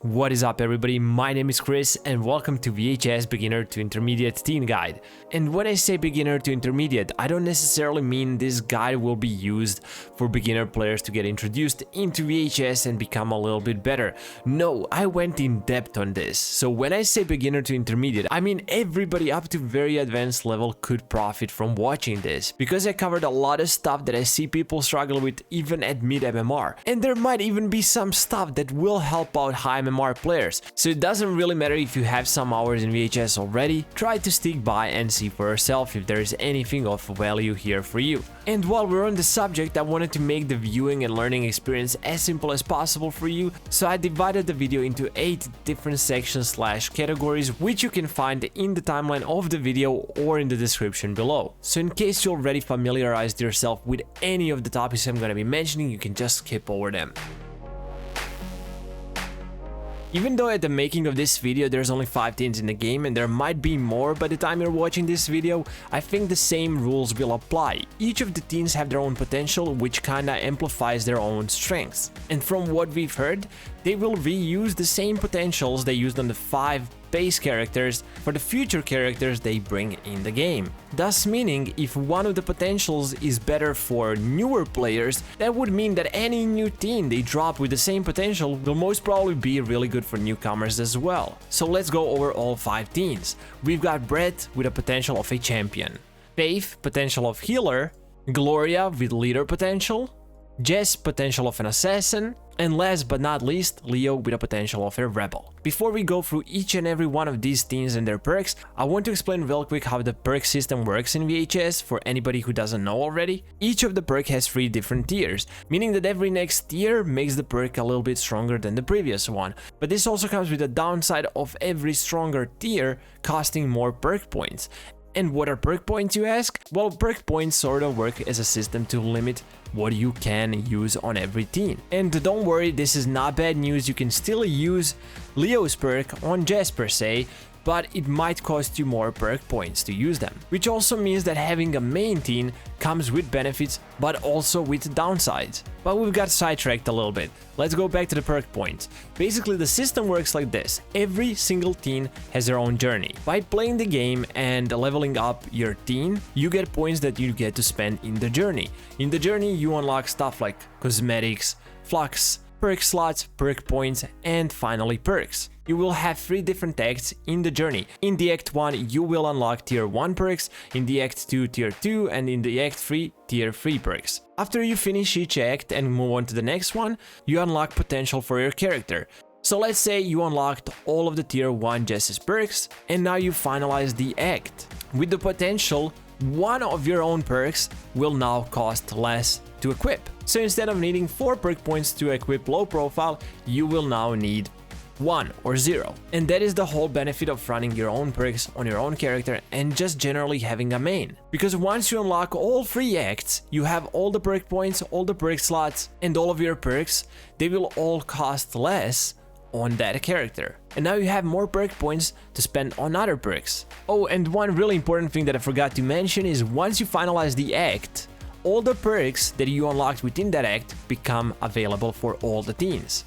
What is up everybody, my name is Chris and welcome to VHS Beginner to Intermediate Teen Guide. And when I say beginner to intermediate, I don't necessarily mean this guide will be used for beginner players to get introduced into VHS and become a little bit better. No, I went in depth on this. So when I say beginner to intermediate, I mean everybody up to very advanced level could profit from watching this, because I covered a lot of stuff that I see people struggle with even at mid MMR. And there might even be some stuff that will help out high MMR players, so it doesn't really matter if you have some hours in VHS already. Try to stick by and see for yourself if there is anything of value here for you. And while we're on the subject, I wanted to make the viewing and learning experience as simple as possible for you, so I divided the video into 8 different sections / categories, which you can find in the timeline of the video or in the description below. So in case you already familiarized yourself with any of the topics I'm gonna be mentioning, you can just skip over them. Even though at the making of this video there's only 5 teens in the game and there might be more by the time you're watching this video, I think the same rules will apply. Each of the teens have their own potential, which kinda amplifies their own strengths. And from what we've heard, they will reuse the same potentials they used on the 5 base characters for the future characters they bring in the game. Thus meaning, if one of the potentials is better for newer players, that would mean that any new teen they drop with the same potential will most probably be really good for newcomers as well. So let's go over all 5 teens. We've got Brett with a potential of a champion, Faith potential of healer, Gloria with leader potential, Jess potential of an assassin, and last but not least, Leo with a potential of a rebel. Before we go through each and every one of these teens and their perks, I want to explain real quick how the perk system works in VHS for anybody who doesn't know already. Each of the perk has 3 different tiers, meaning that every next tier makes the perk a little bit stronger than the previous one. But this also comes with the downside of every stronger tier costing more perk points. And what are perk points, you ask? Well, perk points sort of work as a system to limit what you can use on every teen. And don't worry, this is not bad news, you can still use Leo's perk on Jess per se, but it might cost you more perk points to use them. Which also means that having a main teen comes with benefits, but also with downsides. But we've got sidetracked a little bit. Let's go back to the perk points. Basically, the system works like this. Every single teen has their own journey. By playing the game and leveling up your teen, you get points that you get to spend in the journey. In the journey, you unlock stuff like cosmetics, flux, perk slots, perk points, and finally perks. You will have 3 different acts in the journey. In the Act 1, you will unlock Tier 1 perks, in the Act 2, Tier 2, and in the Act 3, Tier 3 perks. After you finish each act and move on to the next one, you unlock potential for your character. So let's say you unlocked all of the Tier 1 Jess's perks, and now you finalize the act. With the potential, one of your own perks will now cost less to equip. So instead of needing 4 perk points to equip low profile, you will now need 1 or 0. And that is the whole benefit of running your own perks on your own character and just generally having a main. Because once you unlock all 3 acts, you have all the perk points, all the perk slots, and all of your perks, they will all cost less on that character. And now you have more perk points to spend on other perks. Oh, and one really important thing that I forgot to mention is once you finalize the act, all the perks that you unlocked within that act become available for all the teens.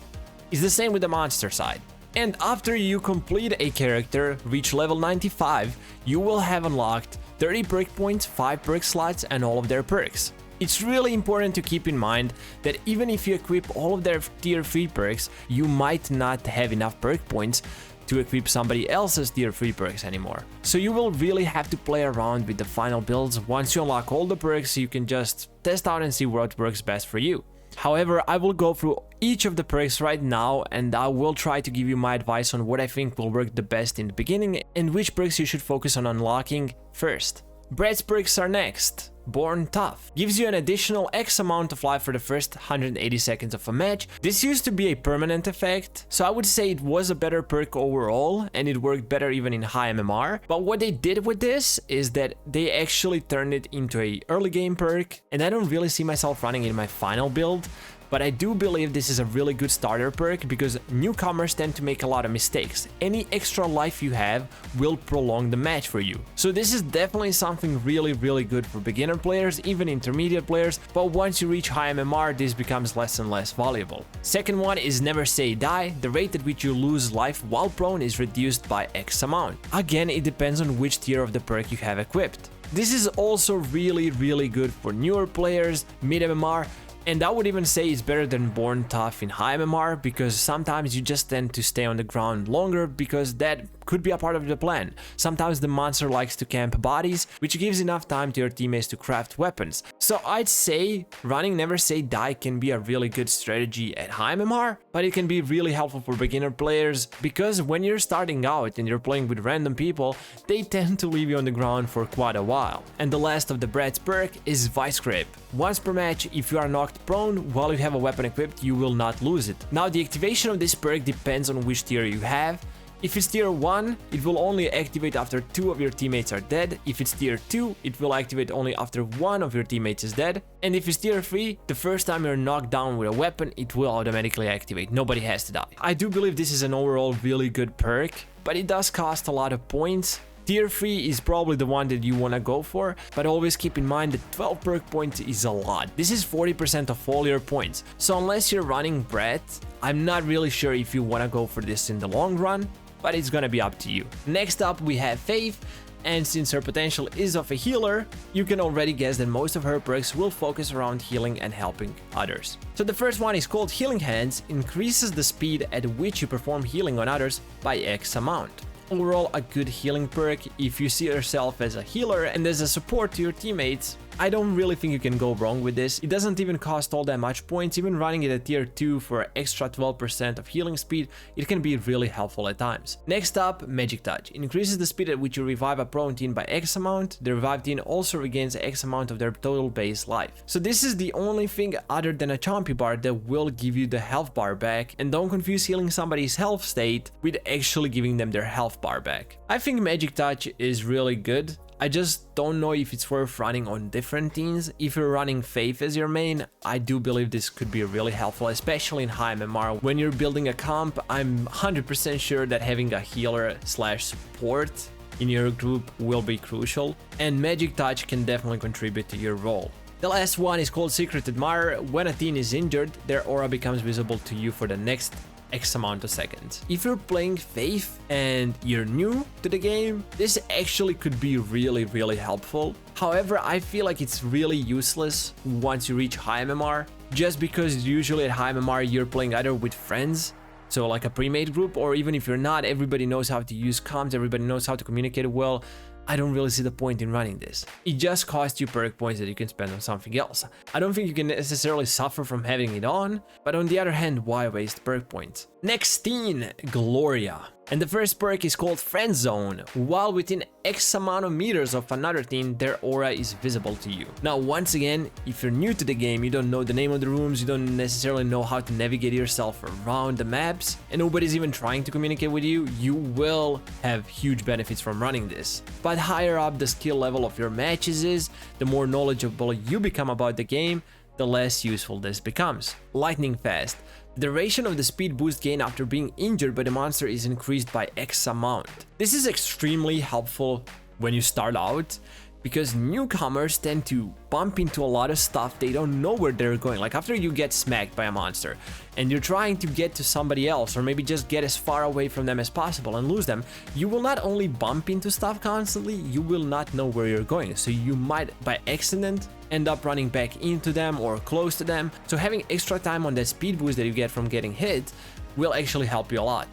It's the same with the monster side. And after you complete a character, reach level 95, you will have unlocked 30 perk points, 5 perk slots, and all of their perks. It's really important to keep in mind that even if you equip all of their tier 3 perks, you might not have enough perk points to equip somebody else's tier 3 perks anymore. So you will really have to play around with the final builds. Once you unlock all the perks, you can just test out and see what works best for you. However, I will go through each of the perks right now and I will try to give you my advice on what I think will work the best in the beginning and which perks you should focus on unlocking first. Brett's perks are next. Born Tough gives you an additional X amount of life for the first 180 seconds of a match. This used to be a permanent effect, so I would say it was a better perk overall and it worked better even in high MMR. But what they did with this is that they actually turned it into a early game perk, and I don't really see myself running in my final build. but I do believe this is a really good starter perk because newcomers tend to make a lot of mistakes. Any extra life you have will prolong the match for you. So this is definitely something really good for beginner players, even intermediate players, but once you reach high MMR, this becomes less and less valuable. Second one is never say die. The rate at which you lose life while prone is reduced by X amount. Again, it depends on which tier of the perk you have equipped. This is also really good for newer players, mid MMR, and I would even say it's better than Born Tough in high MMR because sometimes you just tend to stay on the ground longer because that could be a part of the plan. Sometimes the monster likes to camp bodies, which gives enough time to your teammates to craft weapons. So I'd say running Never Say Die can be a really good strategy at high MMR, but it can be really helpful for beginner players because when you're starting out and you're playing with random people, they tend to leave you on the ground for quite a while. And the last of the Brad's perk is Vice Grip. Once per match, if you are knocked prone while you have a weapon equipped, you will not lose it. Now, the activation of this perk depends on which tier you have. If it's tier 1, it will only activate after 2 of your teammates are dead. If it's tier 2, it will activate only after 1 of your teammates is dead. And if it's tier 3, the first time you're knocked down with a weapon, it will automatically activate. Nobody has to die. I do believe this is an overall really good perk, but it does cost a lot of points. Tier 3 is probably the one that you want to go for, but always keep in mind that 12 perk points is a lot. This is 40% of all your points. So unless you're running Brett, I'm not really sure if you want to go for this in the long run, but it's gonna be up to you. Next up we have Faith, and since her potential is of a healer, you can already guess that most of her perks will focus around healing and helping others. So the first one is called Healing Hands, increases the speed at which you perform healing on others by X amount. Overall, a good healing perk. If you see yourself as a healer and as a support to your teammates, I don't really think you can go wrong with this. It doesn't even cost all that much points. Even running it at tier 2 for extra 12% of healing speed, it can be really helpful at times. Next up, Magic Touch. Increases the speed at which you revive a prone team by X amount. The revived team also regains X amount of their total base life. So this is the only thing other than a Chompy bar that will give you the health bar back, and don't confuse healing somebody's health state with actually giving them their health bar back. I think Magic Touch is really good. I just don't know if it's worth running on different teams. If you're running Faith as your main, I do believe this could be really helpful, especially in high MMR. When you're building a comp, I'm 100% sure that having a healer / support in your group will be crucial, and Magic Touch can definitely contribute to your role. The last one is called Secret Admirer. When a team is injured, their aura becomes visible to you for the next X amount of seconds. If you're playing Faith and you're new to the game, this actually could be really helpful. However, I feel like it's really useless once you reach high MMR, just because usually at high MMR you're playing either with friends, so like a pre-made group, or even if you're not, everybody knows how to use comms, everybody knows how to communicate well. I don't really see the point in running this. It just costs you perk points that you can spend on something else. I don't think you can necessarily suffer from having it on, but on the other hand, why waste perk points? Next teen, Gloria. And the first perk is called Friend Zone. While within X amount of meters of another team, their aura is visible to you. Now, once again, if you're new to the game, you don't know the name of the rooms, you don't necessarily know how to navigate yourself around the maps, and nobody's even trying to communicate with you, you will have huge benefits from running this. But higher up the skill level of your matches is, the more knowledgeable you become about the game, the less useful this becomes. Lightning Fast. The duration of the speed boost gain after being injured by the monster is increased by X amount. This is extremely helpful when you start out, because newcomers tend to bump into a lot of stuff, they don't know where they're going. Like after you get smacked by a monster and you're trying to get to somebody else, or maybe just get as far away from them as possible and lose them, you will not only bump into stuff constantly, you will not know where you're going. So you might by accident end up running back into them or close to them. So having extra time on that speed boost that you get from getting hit will actually help you a lot.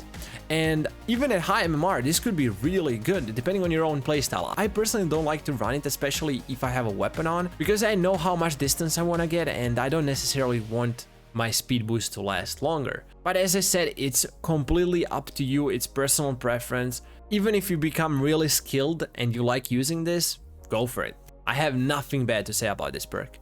And even at high MMR, this could be really good, depending on your own playstyle. I personally don't like to run it, especially if I have a weapon on, because I know how much distance I want to get, and I don't necessarily want my speed boost to last longer. But as I said, it's completely up to you, it's personal preference. Even if you become really skilled and you like using this, go for it. I have nothing bad to say about this perk.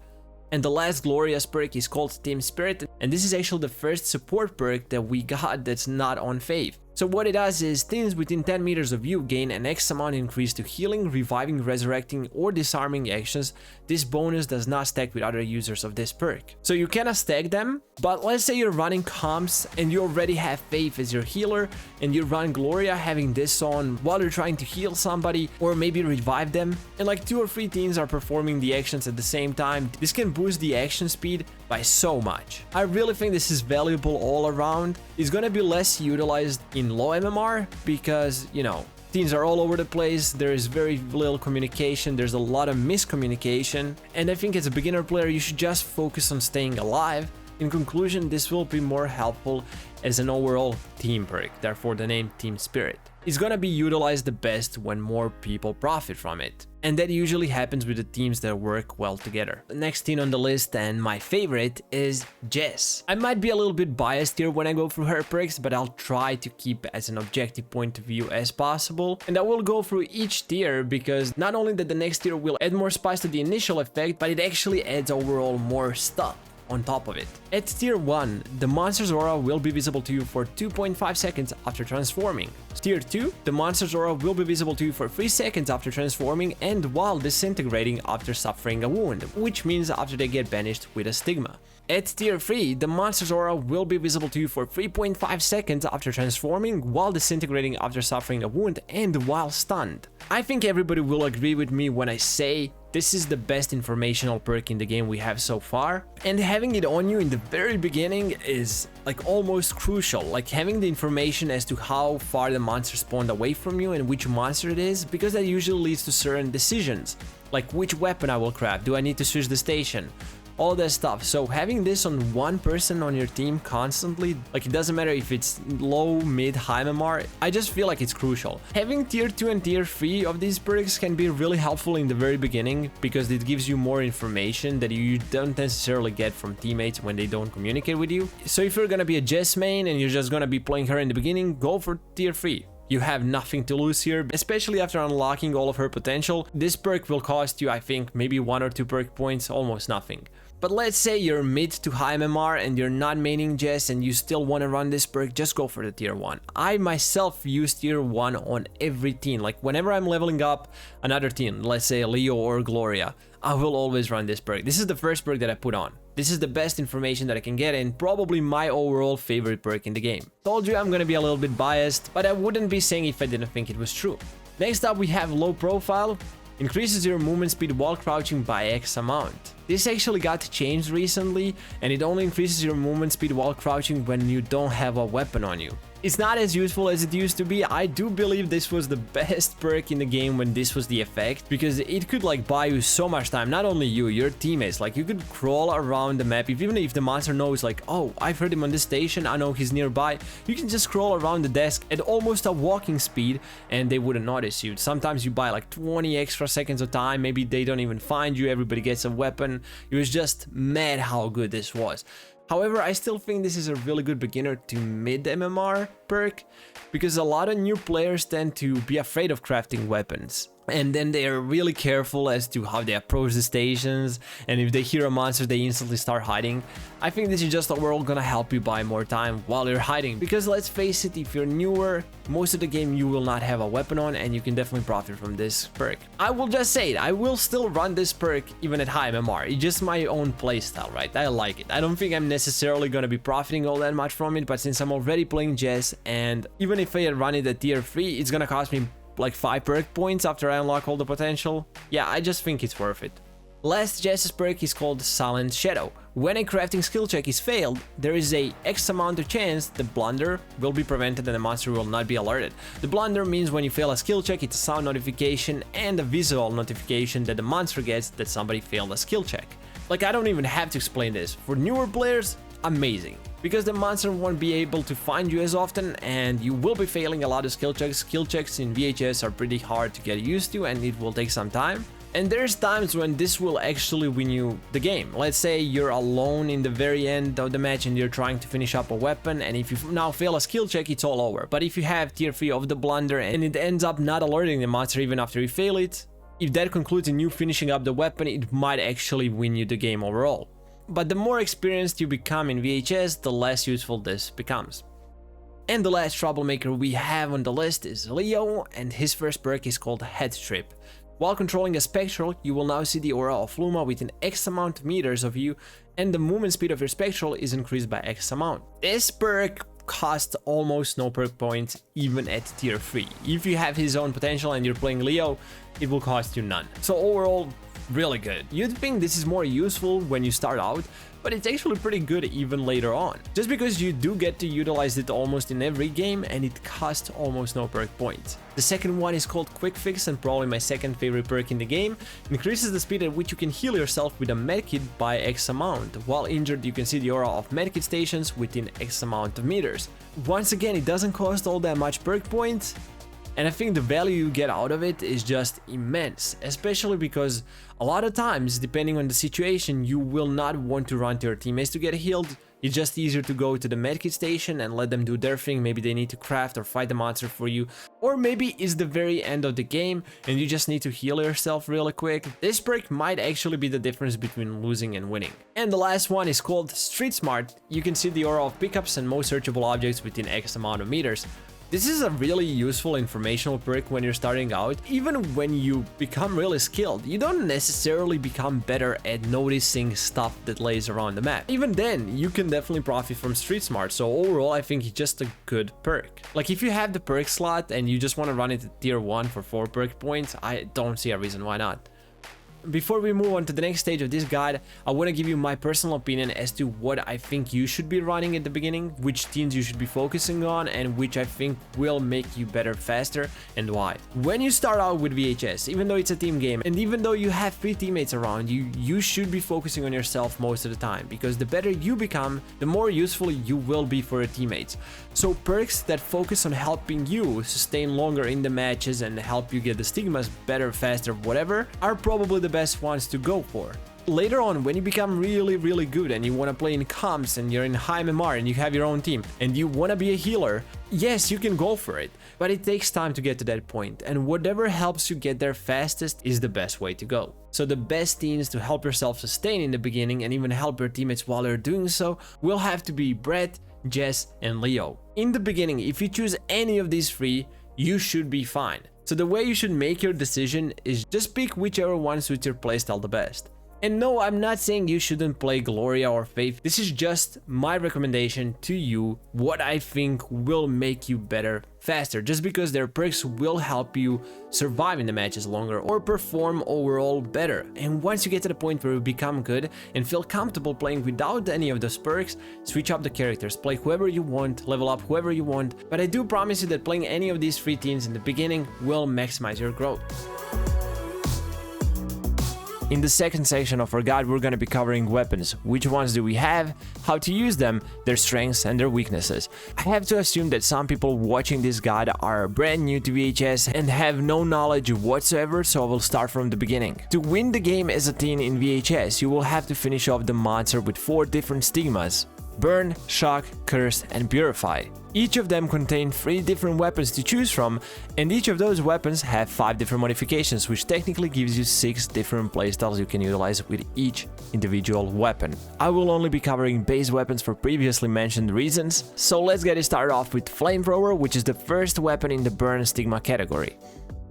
And the last glorious perk is called Team Spirit, and this is actually the first support perk that we got that's not on Faith. So what it does is teams within 10 meters of you gain an X amount increase to healing, reviving, resurrecting, or disarming actions. This bonus does not stack with other users of this perk. So you cannot stack them, but let's say you're running comps and you already have Faith as your healer and you run Gloria having this on while you're trying to heal somebody or maybe revive them, and like 2 or 3 teams are performing the actions at the same time. This can boost the action speed by so much. I really think this is valuable all around. It's gonna be less utilized in low MMR because, you know, teams are all over the place, there is very little communication, there's a lot of miscommunication, and I think as a beginner player you should just focus on staying alive. In conclusion, this will be more helpful as an overall team perk, therefore the name Team Spirit. It's gonna be utilized the best when more people profit from it, and that usually happens with the teams that work well together. The next team on the list, and my favorite, is Jess. I might be a little bit biased here when I go through her perks, but I'll try to keep as an objective point of view as possible, and I will go through each tier because not only that the next tier will add more spice to the initial effect, but it actually adds overall more stuff on top of it. At tier 1, the monster's aura will be visible to you for 2.5 seconds after transforming. Tier 2, the monster's aura will be visible to you for 3 seconds after transforming and while disintegrating after suffering a wound, which means after they get banished with a stigma. At tier 3, the monster's aura will be visible to you for 3.5 seconds after transforming, while disintegrating after suffering a wound, and while stunned. I think everybody will agree with me when I say this is the best informational perk in the game we have so far, and having it on you in the very beginning is like almost crucial, like having the information as to how far the monster spawned away from you and which monster it is, because that usually leads to certain decisions, like which weapon I will craft, do I need to switch the station, all that stuff. So having this on one person on your team constantly, like it doesn't matter if it's low, mid, high MMR, I just feel like it's crucial. Having tier 2 and tier 3 of these perks can be really helpful in the very beginning because it gives you more information that you don't necessarily get from teammates when they don't communicate with you. So if you're gonna be a Jess main and you're just gonna be playing her in the beginning, go for tier 3. You have nothing to lose here, especially after unlocking all of her potential. This perk will cost you, I think, maybe 1 or 2 perk points, almost nothing. But let's say you're mid to high MMR and you're not maining Jess and you still want to run this perk, just go for the tier 1. I myself use tier 1 on every team, like whenever I'm leveling up another team, let's say Leo or Gloria, I will always run this perk. This is the first perk that I put on. This is the best information that I can get and probably my overall favorite perk in the game. Told you I'm gonna be a little bit biased, but I wouldn't be saying if I didn't think it was true. Next up we have low profile. Increases your movement speed while crouching by X amount. This actually got changed recently and it only increases your movement speed while crouching when you don't have a weapon on you. It's not as useful as it used to be. I do believe this was the best perk in the game when this was the effect, because it could like buy you so much time, not only you, your teammates, like you could crawl around the map, even if the monster knows like, oh, I've heard him on this station, I know he's nearby, you can just crawl around the desk at almost a walking speed and they wouldn't notice you. Sometimes you buy like 20 extra seconds of time, maybe they don't even find you, everybody gets a weapon. It was just mad how good this was. However, I still think this is a really good beginner to mid MMR perk because a lot of new players tend to be afraid of crafting weapons. And then they are really careful as to how they approach the stations, and if they hear a monster they instantly start hiding. I think this is just overall gonna help you buy more time while you're hiding, because let's face it, if you're newer, most of the game you will not have a weapon on and you can definitely profit from this perk. I will just say it, I will still run this perk even at high MMR, it's just my own playstyle, right? I like it. I don't think I'm necessarily gonna be profiting all that much from it, but since I'm already playing Jess, and even if I had run it at tier 3, it's gonna cost me like 5 perk points after I unlock all the potential. Yeah, I just think it's worth it. Last Jess's perk is called Silent Shadow. When a crafting skill check is failed, there is a X amount of chance the blunder will be prevented and the monster will not be alerted. The blunder means when you fail a skill check, it's a sound notification and a visual notification that the monster gets that somebody failed a skill check. Like, I don't even have to explain this. For newer players, amazing, because the monster won't be able to find you as often and you will be failing a lot of skill checks. Skill checks in VHS are pretty hard to get used to and it will take some time. And there's times when this will actually win you the game. Let's say you're alone in the very end of the match and you're trying to finish up a weapon, and if you now fail a skill check, it's all over. But if you have tier 3 of the blunder and it ends up not alerting the monster even after you fail it, if that concludes in you finishing up the weapon, it might actually win you the game overall. But the more experienced you become in VHS, the less useful this becomes. And the last troublemaker we have on the list is Leo, and his first perk is called Head Trip. While controlling a Spectral, you will now see the aura of Luma within X amount of meters of you, and the movement speed of your Spectral is increased by X amount. This perk costs almost no perk points even at tier 3. If you have his own potential and you're playing Leo, it will cost you none. So overall, really good. You'd think this is more useful when you start out, but it's actually pretty good even later on. Just because you do get to utilize it almost in every game and it costs almost no perk points. The second one is called Quick Fix, and probably my second favorite perk in the game. Increases the speed at which you can heal yourself with a medkit by X amount. While injured, you can see the aura of medkit stations within X amount of meters. Once again, it doesn't cost all that much perk points, and I think the value you get out of it is just immense, especially because a lot of times, depending on the situation, you will not want to run to your teammates to get healed. It's just easier to go to the medkit station and let them do their thing. Maybe they need to craft or fight the monster for you, or maybe it's the very end of the game and you just need to heal yourself really quick. This perk might actually be the difference between losing and winning. And the last one is called Street Smart. You can see the aura of pickups and most searchable objects within X amount of meters. This is a really useful informational perk when you're starting out. Even when you become really skilled, you don't necessarily become better at noticing stuff that lays around the map. Even then, you can definitely profit from Street Smart, so overall I think it's just a good perk. Like if you have the perk slot and you just want to run it at tier 1 for 4 perk points, I don't see a reason why not. Before we move on to the next stage of this guide, I want to give you my personal opinion as to what I think you should be running at the beginning, which teams you should be focusing on, and which I think will make you better faster, and why. When you start out with VHS, even though it's a team game, and even though you have 3 teammates around you, you should be focusing on yourself most of the time, because the better you become, the more useful you will be for your teammates. So perks that focus on helping you sustain longer in the matches and help you get the stigmas better, faster, whatever, are probably the best ones to go for. Later on, when you become really good and you want to play in comps and you're in high MMR and you have your own team and you want to be a healer, yes, you can go for it, but it takes time to get to that point, and whatever helps you get there fastest is the best way to go. So the best teams to help yourself sustain in the beginning and even help your teammates while they're doing so will have to be Brett, Jess, and Leo. In the beginning, if you choose any of these 3, you should be fine. So the way you should make your decision is just pick whichever one suits your playstyle the best. And no, I'm not saying you shouldn't play Gloria or Faith. This is just my recommendation to you, what I think will make you better faster, just because their perks will help you survive in the matches longer or perform overall better. And once you get to the point where you become good and feel comfortable playing without any of those perks, switch up the characters, play whoever you want, level up whoever you want, but I do promise you that playing any of these 3 teams in the beginning will maximize your growth. In the second section of our guide, we're going to be covering weapons. Which ones do we have, how to use them, their strengths and their weaknesses. I have to assume that some people watching this guide are brand new to VHS and have no knowledge whatsoever, so I will start from the beginning. To win the game as a teen in VHS, you will have to finish off the monster with 4 different stigmas: Burn, Shock, Curse, and Purify. Each of them contain 3 different weapons to choose from, and each of those weapons have 5 different modifications, which technically gives you 6 different playstyles you can utilize with each individual weapon. I will only be covering base weapons for previously mentioned reasons, so let's get it started off with Flamethrower, which is the first weapon in the Burn stigma category.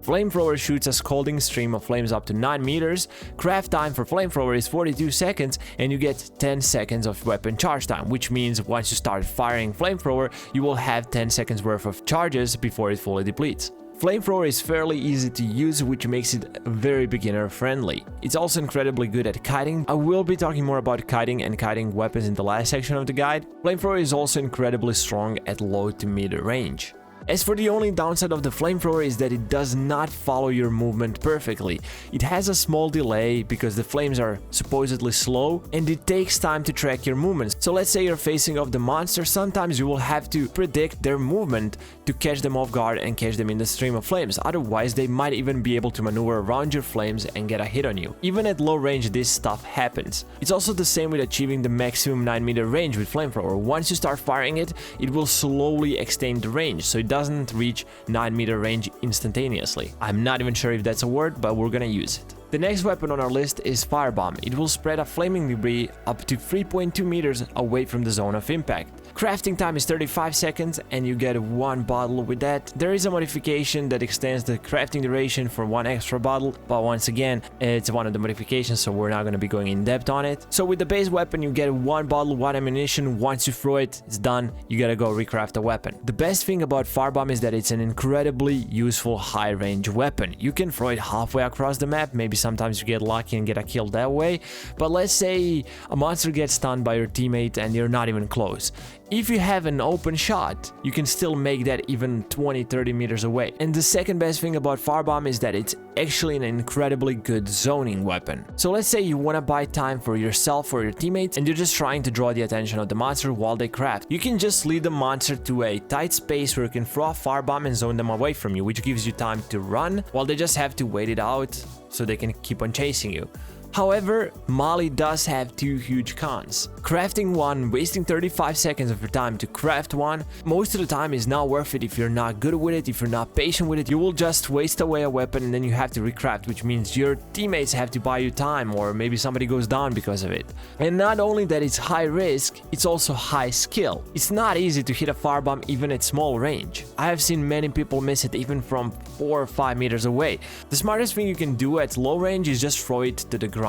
Flamethrower shoots a scalding stream of flames up to 9 meters, craft time for Flamethrower is 42 seconds, and you get 10 seconds of weapon charge time, which means once you start firing Flamethrower, you will have 10 seconds worth of charges before it fully depletes. Flamethrower is fairly easy to use, which makes it very beginner friendly. It's also incredibly good at kiting. I will be talking more about kiting and kiting weapons in the last section of the guide. Flamethrower is also incredibly strong at low to mid range. As for the only downside of the Flamethrower is that it does not follow your movement perfectly. It has a small delay because the flames are supposedly slow and it takes time to track your movements. So let's say you're facing off the monster, sometimes you will have to predict their movement to catch them off guard and catch them in the stream of flames. Otherwise, they might even be able to maneuver around your flames and get a hit on you. Even at low range, this stuff happens. It's also the same with achieving the maximum 9 meter range with Flamethrower. Once you start firing it, it will slowly extend the range, so it doesn't reach 9 meter range instantaneously. I'm not even sure if that's a word, but we're gonna use it. The next weapon on our list is Firebomb. It will spread a flaming debris up to 3.2 meters away from the zone of impact. Crafting time is 35 seconds and you get 1 bottle with that. There is a modification that extends the crafting duration for 1 extra bottle, but once again, it's one of the modifications, so we're not going to be going in depth on it. So with the base weapon, you get 1 bottle, 1 ammunition. Once you throw it, it's done. You gotta go recraft the weapon. The best thing about Firebomb is that it's an incredibly useful high-range weapon. You can throw it halfway across the map. Maybe sometimes you get lucky and get a kill that way, but let's say a monster gets stunned by your teammate and you're not even close. If you have an open shot, you can still make that even 20-30 meters away. And the second best thing about Firebomb is that it's actually an incredibly good zoning weapon. So let's say you want to buy time for yourself or your teammates and you're just trying to draw the attention of the monster while they craft. You can just lead the monster to a tight space where you can throw a Firebomb and zone them away from you, which gives you time to run while they just have to wait it out so they can keep on chasing you. However, Molly does have 2 huge cons. Crafting one, wasting 35 seconds of your time to craft one, most of the time is not worth it if you're not good with it, if you're not patient with it. You will just waste away a weapon and then you have to recraft, which means your teammates have to buy you time or maybe somebody goes down because of it. And not only that it's high risk, it's also high skill. It's not easy to hit a firebomb even at small range. I have seen many people miss it even from 4 or 5 meters away. The smartest thing you can do at low range is just throw it to the ground,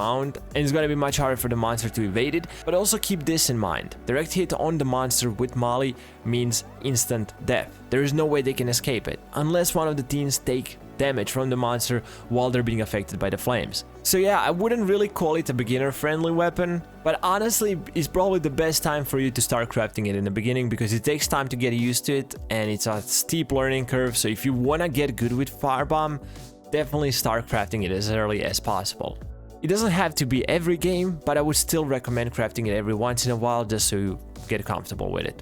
and it's gonna be much harder for the monster to evade it, but also keep this in mind. Direct hit on the monster with Molly means instant death. There is no way they can escape it, unless one of the teams take damage from the monster while they're being affected by the flames. So yeah, I wouldn't really call it a beginner-friendly weapon, but honestly, it's probably the best time for you to start crafting it in the beginning because it takes time to get used to it and it's a steep learning curve. So if you wanna get good with Firebomb, definitely start crafting it as early as possible. It doesn't have to be every game, but I would still recommend crafting it every once in a while just so you get comfortable with it.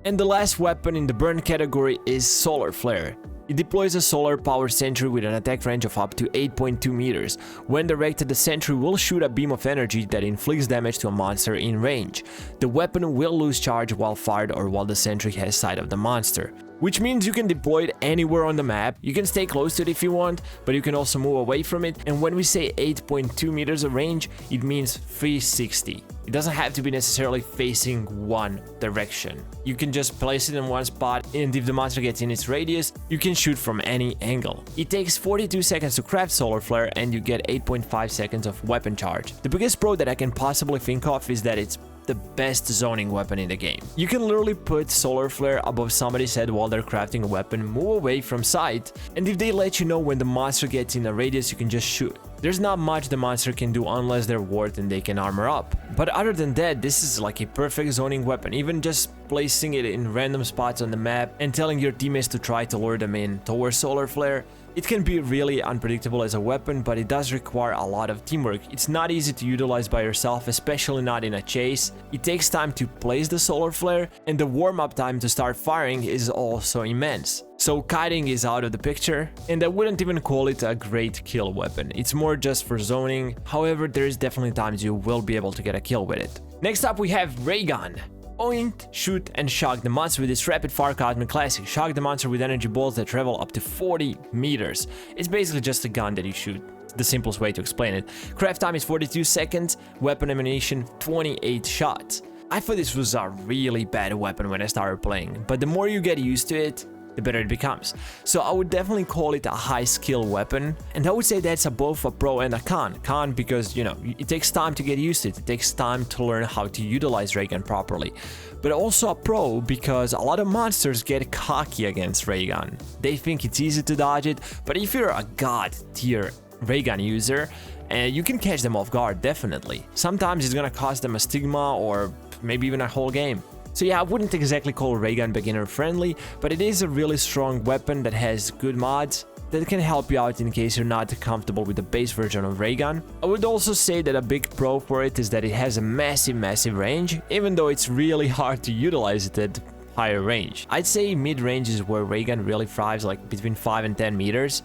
And the last weapon in the burn category is Solar Flare. It deploys a solar power sentry with an attack range of up to 8.2 meters. When directed, the sentry will shoot a beam of energy that inflicts damage to a monster in range. The weapon will lose charge while fired or while the sentry has sight of the monster, which means you can deploy it anywhere on the map. You can stay close to it if you want, but you can also move away from it. And when we say 8.2 meters of range, it means 360. It doesn't have to be necessarily facing one direction. You can just place it in one spot, and if the monster gets in its radius, you can shoot from any angle. It takes 42 seconds to craft Solar Flare, and you get 8.5 seconds of weapon charge. The biggest pro that I can possibly think of is that it's the best zoning weapon in the game. You can literally put Solar Flare above somebody's head while they're crafting a weapon, move away from sight, and if they let you know when the monster gets in a radius, you can just shoot. There's not much the monster can do unless they're ward and they can armor up. But other than that, this is like a perfect zoning weapon. Even just placing it in random spots on the map and telling your teammates to try to lure them in towards Solar Flare. It can be really unpredictable as a weapon, but it does require a lot of teamwork. It's not easy to utilize by yourself, especially not in a chase. It takes time to place the Solar Flare, and the warm-up time to start firing is also immense. So kiting is out of the picture, and I wouldn't even call it a great kill weapon. It's more just for zoning. However, there is definitely times you will be able to get a kill with it. Next up we have Ray Gun. Point, shoot, and shock the monster with this rapid fire cosmic classic. Shock the monster with energy bolts that travel up to 40 meters. It's basically just a gun that you shoot. It's the simplest way to explain it. Craft time is 42 seconds, weapon ammunition 28 shots. I thought this was a really bad weapon when I started playing, but the more you get used to it, the better it becomes. So I would definitely call it a high skill weapon, and I would say that's both a pro and a con. Con because, you know, it takes time to get used to it. It takes time to learn how to utilize ray gun properly. But also a pro because a lot of monsters get cocky against ray gun. They think it's easy to dodge it, but if you're a god tier ray gun user, you can catch them off guard, definitely. Sometimes it's gonna cost them a stigma or maybe even a whole game. So yeah, I wouldn't exactly call ray gun beginner friendly, but it is a really strong weapon that has good mods that can help you out in case you're not comfortable with the base version of ray gun. I would also say that a big pro for it is that it has a massive range, even though it's really hard to utilize it at higher range. I'd say mid-range is where ray gun really thrives, like between 5 and 10 meters.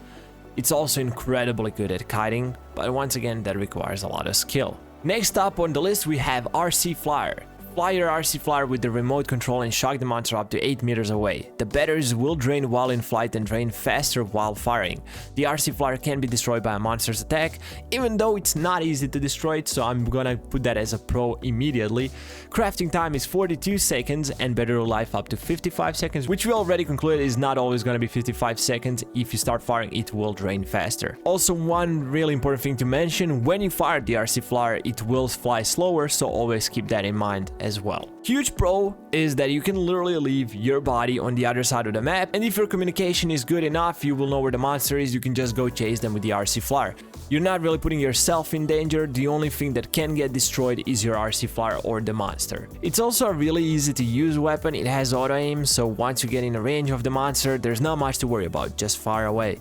It's also incredibly good at kiting, but once again, that requires a lot of skill. Next up on the list we have RC Flyer. Fly your RC flyer with the remote control and shock the monster up to 8 meters away. The batteries will drain while in flight and drain faster while firing. The RC flyer can be destroyed by a monster's attack, even though it's not easy to destroy it, so I'm gonna put that as a pro immediately. Crafting time is 42 seconds and battery life up to 55 seconds, which we already concluded is not always gonna be 55 seconds. If you start firing, it will drain faster. Also, one really important thing to mention, when you fire the RC flyer, it will fly slower, so always keep that in mind as well. Huge pro is that you can literally leave your body on the other side of the map, and if your communication is good enough, you will know where the monster is, you can just go chase them with the RC flyer. You're not really putting yourself in danger, the only thing that can get destroyed is your RC flyer or the monster. It's also a really easy to use weapon, it has auto aim, so once you get in the range of the monster, there's not much to worry about, just fire away.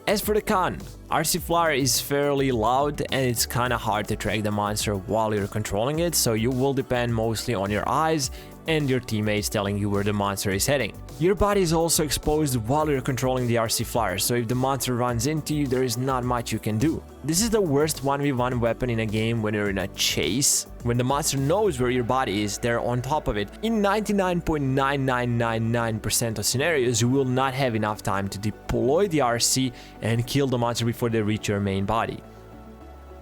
As for the con, RC flyer is fairly loud and it's kinda hard to track the monster while you're controlling it, so you will depend mostly on your eyes and your teammates telling you where the monster is heading. Your body is also exposed while you're controlling the RC flyer, so if the monster runs into you, there is not much you can do. This is the worst 1v1 weapon in a game when you're in a chase. When the monster knows where your body is, they're on top of it. In 99.9999% of scenarios, you will not have enough time to deploy the RC and kill the monster before they reach your main body.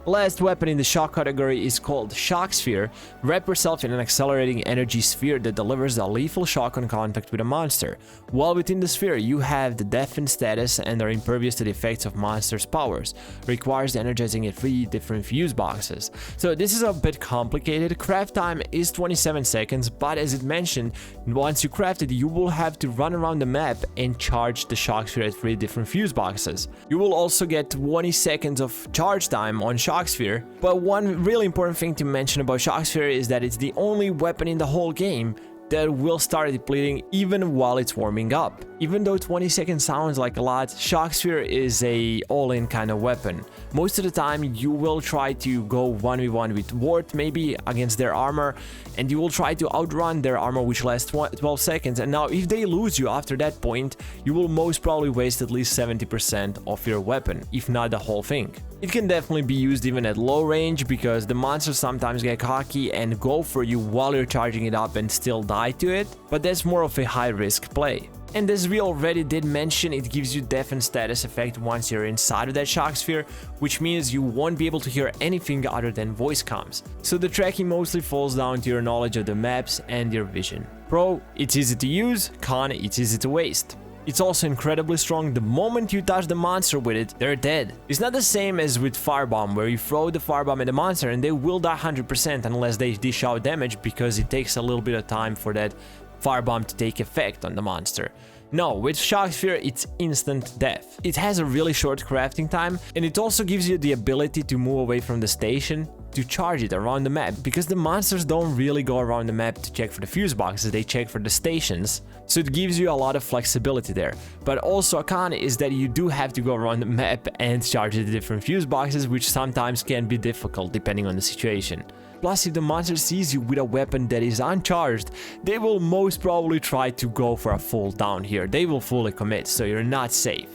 Last weapon in the shock category is called Shock Sphere. Wrap yourself in an accelerating energy sphere that delivers a lethal shock on contact with a monster. While within the sphere, you have the deafened status and are impervious to the effects of monsters' powers. Requires energizing in 3 different fuse boxes. So this is a bit complicated. Craft time is 27 seconds, but as it mentioned, once you craft it, you will have to run around the map and charge the shock sphere at 3 different fuse boxes. You will also get 20 seconds of charge time on Shock Sphere, but one really important thing to mention about Shock Sphere is that it's the only weapon in the whole game that will start depleting even while it's warming up. Even though 20 seconds sounds like a lot, Shock Sphere is a all-in kind of weapon. Most of the time you will try to go 1v1 with Ward maybe against their armor, and you will try to outrun their armor, which lasts 12 seconds, and now if they lose you after that point, you will most probably waste at least 70% of your weapon, if not the whole thing. It can definitely be used even at low range, because the monsters sometimes get cocky and go for you while you're charging it up and still die to it, but that's more of a high risk play. And as we already did mention, it gives you deafened status effect once you're inside of that shock sphere, which means you won't be able to hear anything other than voice comms. So the tracking mostly falls down to your knowledge of the maps and your vision. Pro, it's easy to use. Con, it's easy to waste. It's also incredibly strong. The moment you touch the monster with it, they're dead. It's not the same as with Firebomb, where you throw the Firebomb at the monster and they will die 100% unless they dish out damage, because it takes a little bit of time for that Firebomb to take effect on the monster. No, with Shock Sphere, it's instant death. It has a really short crafting time, and it also gives you the ability to move away from the station to charge it around the map, because the monsters don't really go around the map to check for the fuse boxes, they check for the stations, so it gives you a lot of flexibility there. But also a con is that you do have to go around the map and charge the different fuse boxes, which sometimes can be difficult depending on the situation. Plus, if the monster sees you with a weapon that is uncharged, they will most probably try to go for a full down here. They will fully commit, so you're not safe.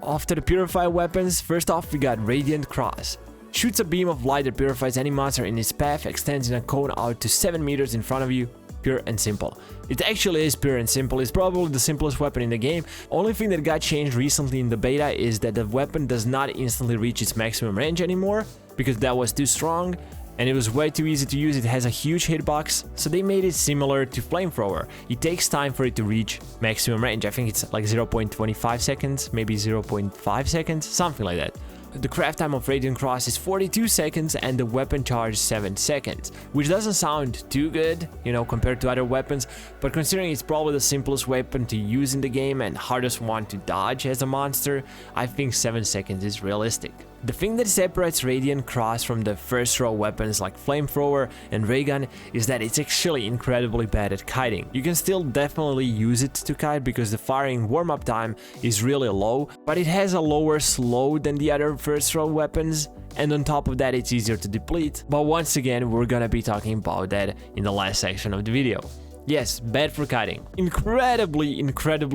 After the purified weapons, first off we got Radiant Cross. Shoots a beam of light that purifies any monster in its path, extends in a cone out to 7 meters in front of you. Pure and simple. It actually is pure and simple. It's probably the simplest weapon in the game. Only thing that got changed recently in the beta is that the weapon does not instantly reach its maximum range anymore, because that was too strong and it was way too easy to use. It has a huge hitbox, so they made it similar to Flamethrower. It takes time for it to reach maximum range. I think it's like 0.25 seconds, maybe 0.5 seconds, something like that. The craft time of Radiant Cross is 42 seconds and the weapon charge 7 seconds, which doesn't sound too good, you know, compared to other weapons, but considering it's probably the simplest weapon to use in the game and hardest one to dodge as a monster, I think 7 seconds is realistic. The thing that separates Radiant Cross from the first row weapons like Flamethrower and Raygun is that it's actually incredibly bad at kiting. You can still definitely use it to kite because the firing warm-up time is really low, but it has a lower slow than the other first row weapons, and on top of that it's easier to deplete, but once again we're gonna be talking about that in the last section of the video. Yes, bad for kiting. Incredibly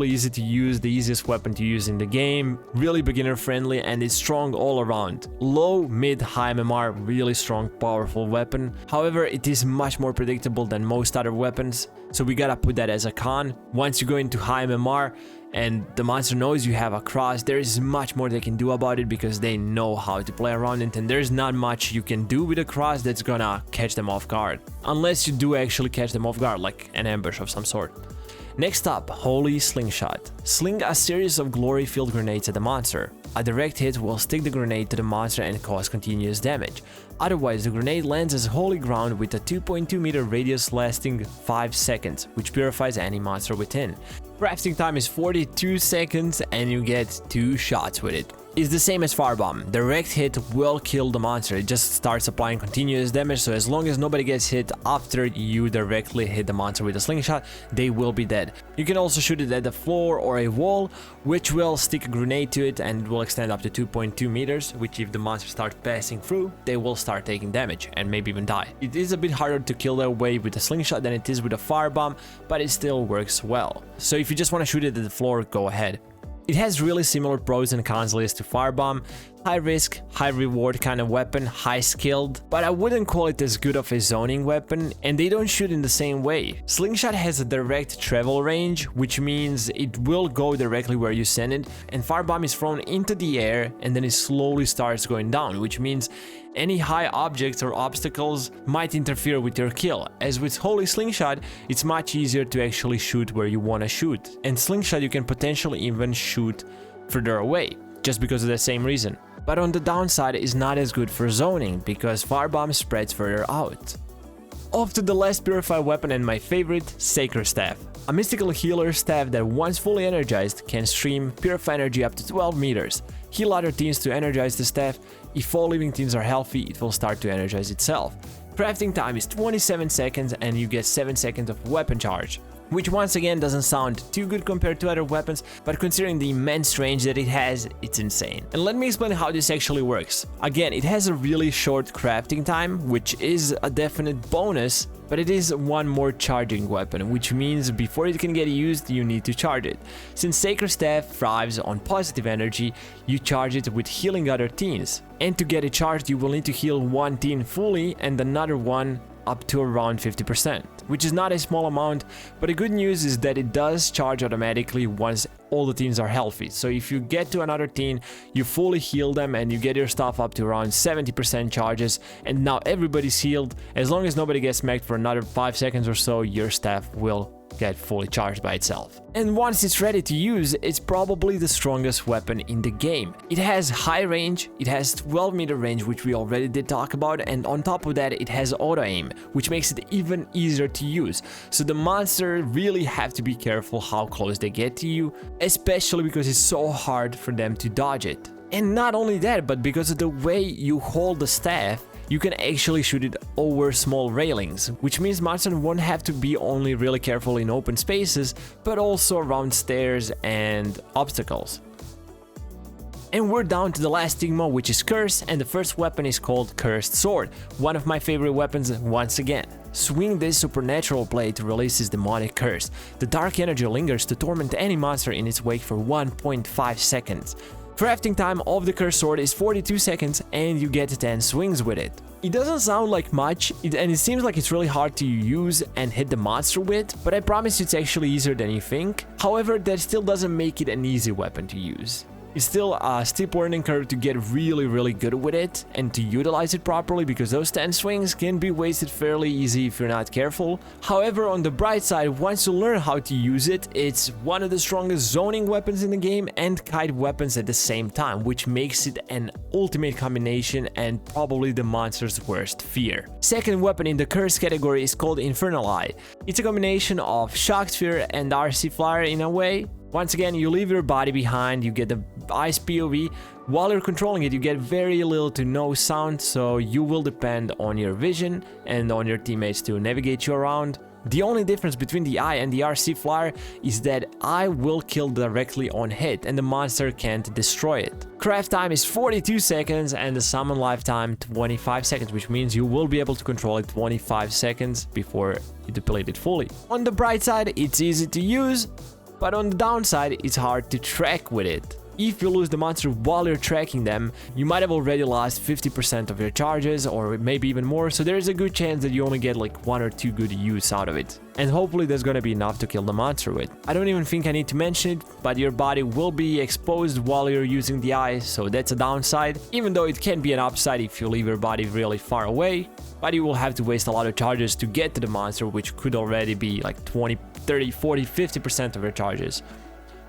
easy to use, the easiest weapon to use in the game, really beginner friendly, and it's strong all around. Low, mid, high MMR, really strong, powerful weapon. However, it is much more predictable than most other weapons, so we gotta put that as a con. Once you go into high MMR and the monster knows you have a cross, there is much more they can do about it because they know how to play around it, and there's not much you can do with a cross that's gonna catch them off guard. Unless you do actually catch them off guard, like an ambush of some sort. Next up, Holy Slingshot. Sling a series of glory-filled grenades at the monster. A direct hit will stick the grenade to the monster and cause continuous damage. Otherwise, the grenade lands as holy ground with a 2.2 meter radius lasting 5 seconds, which purifies any monster within. Crafting time is 42 seconds and you get 2 shots with it. It's the same as Firebomb. Direct hit will kill the monster, it just starts applying continuous damage, so as long as nobody gets hit after you directly hit the monster with a slingshot, they will be dead. You can also shoot it at the floor or a wall, which will stick a grenade to it and it will extend up to 2.2 meters, which if the monster starts passing through, they will start taking damage and maybe even die. It is a bit harder to kill their way with a slingshot than it is with a firebomb, but it still works well. So if you just want to shoot it at the floor, go ahead. It has really similar pros and cons list to Firebomb. High risk, high reward kind of weapon, high skilled, but I wouldn't call it as good of a zoning weapon, and they don't shoot in the same way. Slingshot has a direct travel range, which means it will go directly where you send it, and Firebomb is thrown into the air and then it slowly starts going down, which means any high objects or obstacles might interfere with your kill. As with Holy Slingshot, it's much easier to actually shoot where you want to shoot, and Slingshot you can potentially even shoot further away, just because of the same reason. But on the downside, it's not as good for zoning, because Firebomb spreads further out. Off to the last purified weapon and my favorite, Sacred Staff. A mystical healer staff that once fully energized can stream purify energy up to 12 meters. Heal other teams to energize the staff. If all living teams are healthy, it will start to energize itself. Crafting time is 27 seconds and you get 7 seconds of weapon charge, which once again doesn't sound too good compared to other weapons, but considering the immense range that it has, it's insane. And let me explain how this actually works. Again, it has a really short crafting time, which is a definite bonus, but it is one more charging weapon, which means before it can get used, you need to charge it. Since Sacred Staff thrives on positive energy, you charge it with healing other teams. And to get it charged, you will need to heal one team fully and another one up to around 50%, which is not a small amount, but the good news is that it does charge automatically once all the teams are healthy. So if you get to another team, you fully heal them and you get your stuff up to around 70% charges, and now everybody's healed. As long as nobody gets smacked for another 5 seconds or so, your staff will get fully charged by itself. And once it's ready to use, it's probably the strongest weapon in the game. It has high range, it has 12 meter range, which we already did talk about, and on top of that it has auto aim, which makes it even easier to use. So the monster really have to be careful how close they get to you, especially because it's so hard for them to dodge it. And not only that, but because of the way you hold the staff, you can actually shoot it over small railings, which means monsters won't have to be only really careful in open spaces, but also around stairs and obstacles. And we're down to the last stigma, which is Curse, and the first weapon is called Cursed Sword, one of my favorite weapons once again. Swing this supernatural blade to release his demonic curse. The dark energy lingers to torment any monster in its wake for 1.5 seconds. Crafting time of the Cursed Sword is 42 seconds and you get 10 swings with it. It doesn't sound like much, and it seems like it's really hard to use and hit the monster with, but I promise it's actually easier than you think. However, that still doesn't make it an easy weapon to use. It's still a steep learning curve to get really good with it and to utilize it properly, because those 10 swings can be wasted fairly easy if you're not careful. However, on the bright side, once you learn how to use it, it's one of the strongest zoning weapons in the game and kite weapons at the same time, which makes it an ultimate combination and probably the monster's worst fear. Second weapon in the curse category is called Infernal Eye. It's a combination of Shock Sphere and RC Flyer in a way. Once again, you leave your body behind, you get the ice POV. While you're controlling it, you get very little to no sound, so you will depend on your vision and on your teammates to navigate you around. The only difference between the I and the RC Flyer is that I will kill directly on hit and the monster can't destroy it. Craft time is 42 seconds and the summon lifetime 25 seconds, which means you will be able to control it 25 seconds before you deplete it fully. On the bright side, it's easy to use, but on the downside, it's hard to track with it. If you lose the monster while you're tracking them, you might have already lost 50% of your charges or maybe even more, so there is a good chance that you only get like 1 or 2 good use out of it. And hopefully there's gonna be enough to kill the monster with. I don't even think I need to mention it, but your body will be exposed while you're using the eye, so that's a downside, even though it can be an upside if you leave your body really far away, but you will have to waste a lot of charges to get to the monster, which could already be like 20, 30, 40, 50% of your charges.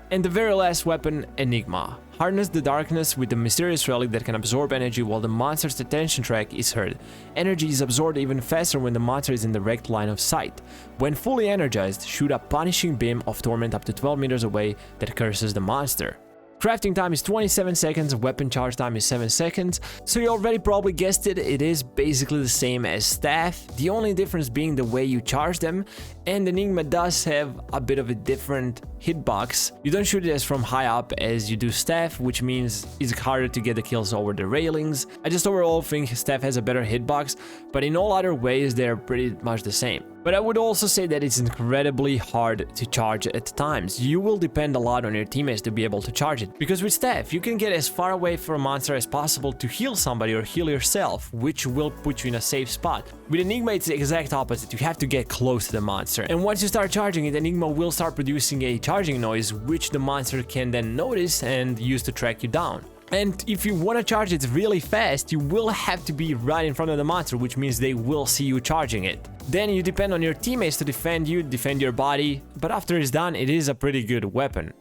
And the very last weapon, Enigma. Harness the darkness with the mysterious relic that can absorb energy while the monster's attention track is heard. Energy is absorbed even faster when the monster is in direct line of sight. When fully energized, shoot a punishing beam of torment up to 12 meters away that curses the monster. Crafting time is 27 seconds, weapon charge time is 7 seconds, so you already probably guessed it, it is basically the same as Staff, the only difference being the way you charge them, and Enigma does have a bit of a different hitbox. You don't shoot it as from high up as you do Staff, which means it's harder to get the kills over the railings. I just overall think Staff has a better hitbox, but in all other ways they're pretty much the same. But I would also say that it's incredibly hard to charge at times. You will depend a lot on your teammates to be able to charge it. Because with Staff, you can get as far away from a monster as possible to heal somebody or heal yourself, which will put you in a safe spot. With Enigma, it's the exact opposite. You have to get close to the monster. And once you start charging it, Enigma will start producing a charging noise, which the monster can then notice and use to track you down. And if you want to charge it really fast, you will have to be right in front of the monster, which means they will see you charging it. Then you depend on your teammates to defend you, defend your body, but after it's done, it is a pretty good weapon.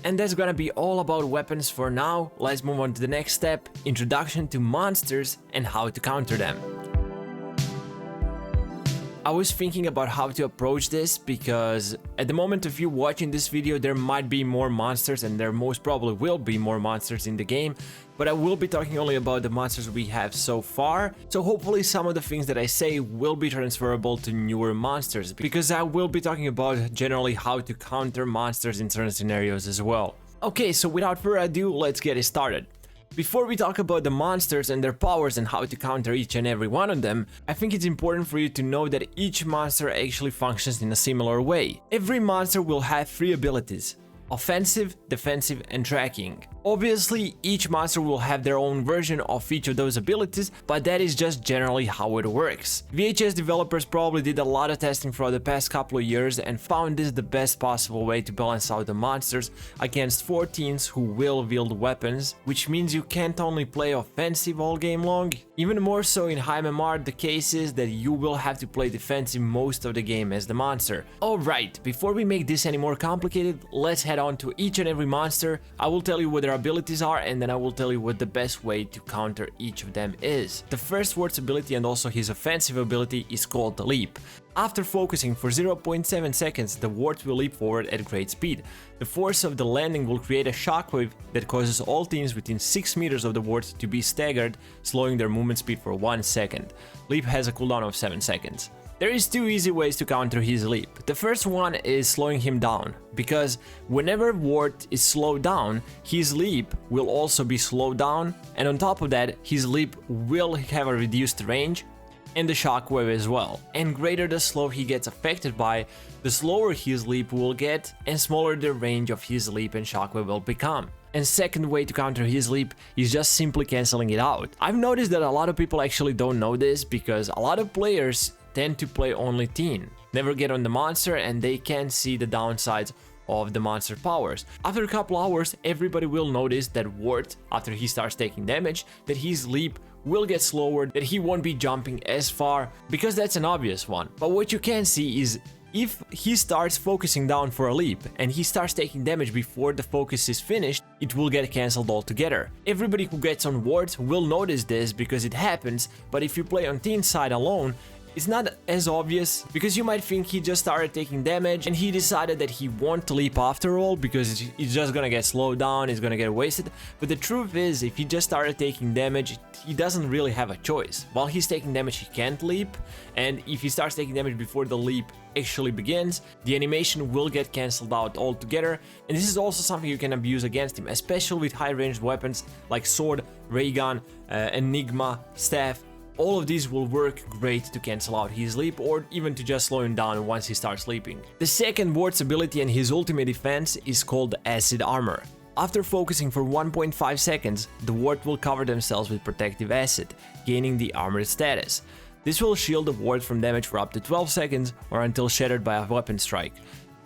And that's gonna be all about weapons for now. Let's move on to the next step, introduction to monsters and how to counter them. I was thinking about how to approach this because at the moment of you watching this video there might be more monsters and there most probably will be more monsters in the game, but I will be talking only about the monsters we have so far, so hopefully some of the things that I say will be transferable to newer monsters, because I will be talking about generally how to counter monsters in certain scenarios as well. Okay, so without further ado, let's get it started. Before we talk about the monsters and their powers and how to counter each and every one of them, I think it's important for you to know that each monster actually functions in a similar way. Every monster will have 3 abilities: offensive, defensive, and tracking. Obviously, each monster will have their own version of each of those abilities, but that is just generally how it works. VHS developers probably did a lot of testing for the past couple of years and found this the best possible way to balance out the monsters against 4 teams who will wield weapons, which means you can't only play offensive all game long. Even more so in high MMR, the case is that you will have to play defensive most of the game as the monster. Alright, before we make this any more complicated, let's head on to each and every monster. I will tell you what their abilities are and then I will tell you what the best way to counter each of them is. The first Ward's ability and also his offensive ability is called Leap. After focusing for 0.7 seconds, the Ward will leap forward at great speed. The force of the landing will create a shockwave that causes all teams within 6 meters of the Ward to be staggered, slowing their movement speed for 1 second. Leap has a cooldown of 7 seconds. There is 2 easy ways to counter his leap. The first one is slowing him down, because whenever Ward is slowed down, his leap will also be slowed down, and on top of that, his leap will have a reduced range and the shockwave as well. And greater the slow he gets affected by, the slower his leap will get and smaller the range of his leap and shockwave will become. And second way to counter his leap is just simply cancelling it out. I've noticed that a lot of people actually don't know this because a lot of players tend to play only teen, never get on the monster, and they can't see the downsides of the monster powers. After a couple hours, everybody will notice that Ward, after he starts taking damage, that his leap will get slower, that he won't be jumping as far, because that's an obvious one. But what you can see is if he starts focusing down for a leap and he starts taking damage before the focus is finished, it will get cancelled altogether. Everybody who gets on Ward will notice this because it happens, but if you play on teen side alone, It's not as obvious, because you might think he just started taking damage and he decided that he won't leap after all because he's just gonna get slowed down, he's gonna get wasted. But the truth is, if he just started taking damage, he doesn't really have a choice. While he's taking damage, he can't leap, and if he starts taking damage before the leap actually begins, the animation will get cancelled out altogether. And this is also something you can abuse against him, especially with high ranged weapons like sword, ray gun, enigma, staff. All of these will work great to cancel out his leap or even to just slow him down once he starts leaping. The second Ward's ability and his ultimate defense is called Acid Armor. After focusing for 1.5 seconds, the Ward will cover themselves with protective acid, gaining the armored status. This will shield the Ward from damage for up to 12 seconds or until shattered by a weapon strike.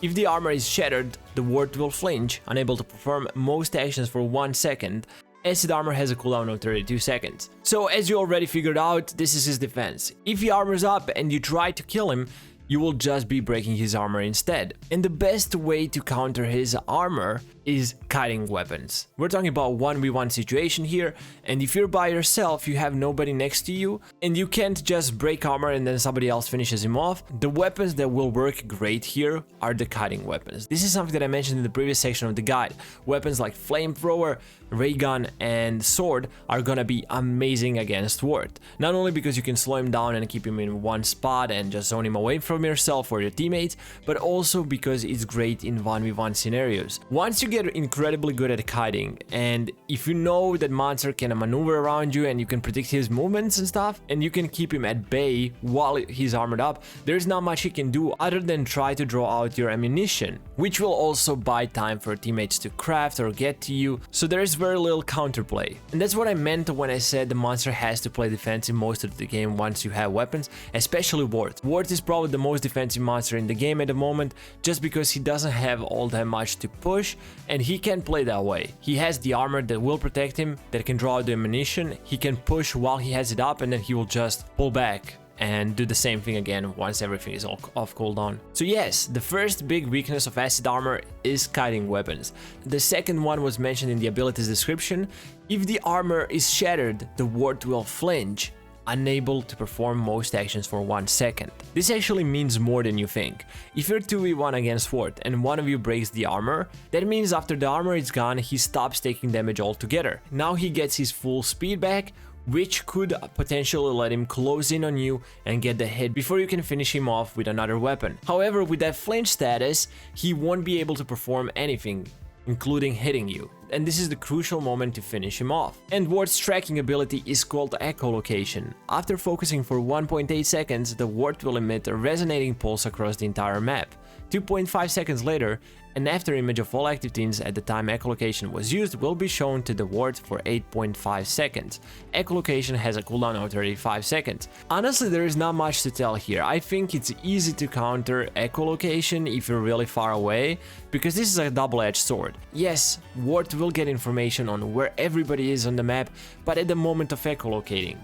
If the armor is shattered, the Ward will flinch, unable to perform most actions for 1 second. Acid Armor has a cooldown of 32 seconds. So as you already figured out, this is his defense. If he armors up and you try to kill him, you will just be breaking his armor instead. And the best way to counter his armor is kiting weapons. We're talking about 1v1 situation here, and if you're by yourself, you have nobody next to you, and you can't just break armor and then somebody else finishes him off, the weapons that will work great here are the kiting weapons. This is something that I mentioned in the previous section of the guide. Weapons like flamethrower, ray gun, and sword are gonna be amazing against Ward. Not only because you can slow him down and keep him in one spot and just zone him away from yourself or your teammates, but also because it's great in 1v1 scenarios. Once you get incredibly good at kiting, and if you know that monster can maneuver around you and you can predict his movements and stuff, and you can keep him at bay while he's armored up, there's not much he can do other than try to draw out your ammunition, which will also buy time for teammates to craft or get to you, so there's very little counterplay. And that's what I meant when I said the monster has to play defensive most of the game once you have weapons, especially Ward. Ward is probably the most defensive monster in the game at the moment, just because he doesn't have all that much to push, and he can play that way. He has the armor that will protect him, that can draw out the ammunition, he can push while he has it up, and then he will just pull back and do the same thing again once everything is off cooldown. So yes, the first big weakness of Acid Armor is kiting weapons. The second one was mentioned in the abilities description. If the armor is shattered, the Ward will flinch, unable to perform most actions for 1 second. This actually means more than you think. If you're 2v1 against Ward and one of you breaks the armor, that means after the armor is gone, he stops taking damage altogether. Now he gets his full speed back, which could potentially let him close in on you and get the hit before you can finish him off with another weapon. However, with that flinch status, he won't be able to perform anything, including hitting you, and this is the crucial moment to finish him off. And Ward's tracking ability is called echolocation. After focusing for 1.8 seconds, the Ward will emit a resonating pulse across the entire map. 2.5 seconds later, an after image of all active teams at the time echolocation was used will be shown to the Ward for 8.5 seconds. Echolocation has a cooldown of 35 seconds. Honestly, there is not much to tell here. I think it's easy to counter echolocation if you're really far away, because this is a double-edged sword. Yes, Ward will get information on where everybody is on the map, but at the moment of echolocating,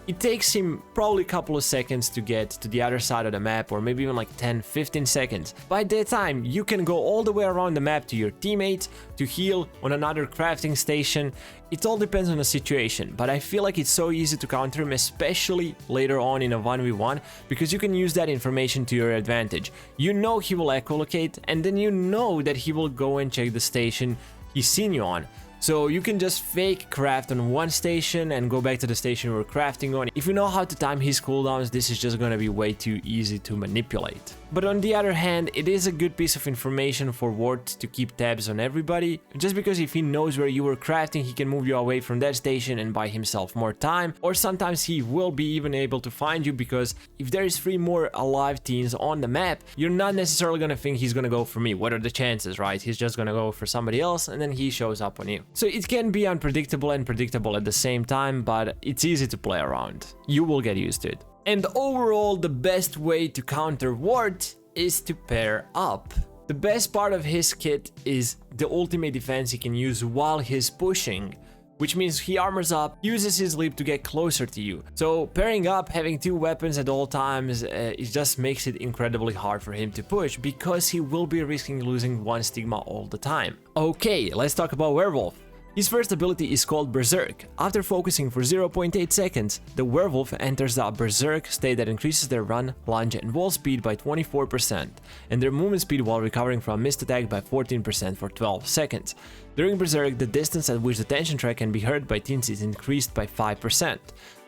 it takes him probably a couple of seconds to get to the other side of the map, or maybe even like 10-15 seconds. By that time, you can go all the way around the map to your teammates, to heal on another crafting station. It all depends on the situation, but I feel like it's so easy to counter him, especially later on in a 1v1, because you can use that information to your advantage. You know he will echolocate, and then you know that he will go and check the station he's seen you on. So you can just fake craft on one station and go back to the station you were crafting on. If you know how to time his cooldowns, this is just gonna be way too easy to manipulate. But on the other hand, it is a good piece of information for Ward to keep tabs on everybody, just because if he knows where you were crafting, he can move you away from that station and buy himself more time, or sometimes he will be even able to find you, because if there is 3 more alive teams on the map, you're not necessarily gonna think he's gonna go for me. What are the chances, right? He's just gonna go for somebody else, and then he shows up on you. So it can be unpredictable and predictable at the same time, but it's easy to play around. You will get used to it. And overall, the best way to counter Ward is to pair up. The best part of his kit is the ultimate defense he can use while he's pushing, which means he armors up, uses his leap to get closer to you. So pairing up, having 2 weapons at all times, it just makes it incredibly hard for him to push, because he will be risking losing 1 stigma all the time. Okay, let's talk about Werewolf. His first ability is called Berserk. After focusing for 0.8 seconds, the werewolf enters the Berserk state that increases their run, lunge and wall speed by 24%, and their movement speed while recovering from a missed attack by 14% for 12 seconds. During Berserk, the distance at which the tension track can be heard by teens is increased by 5%.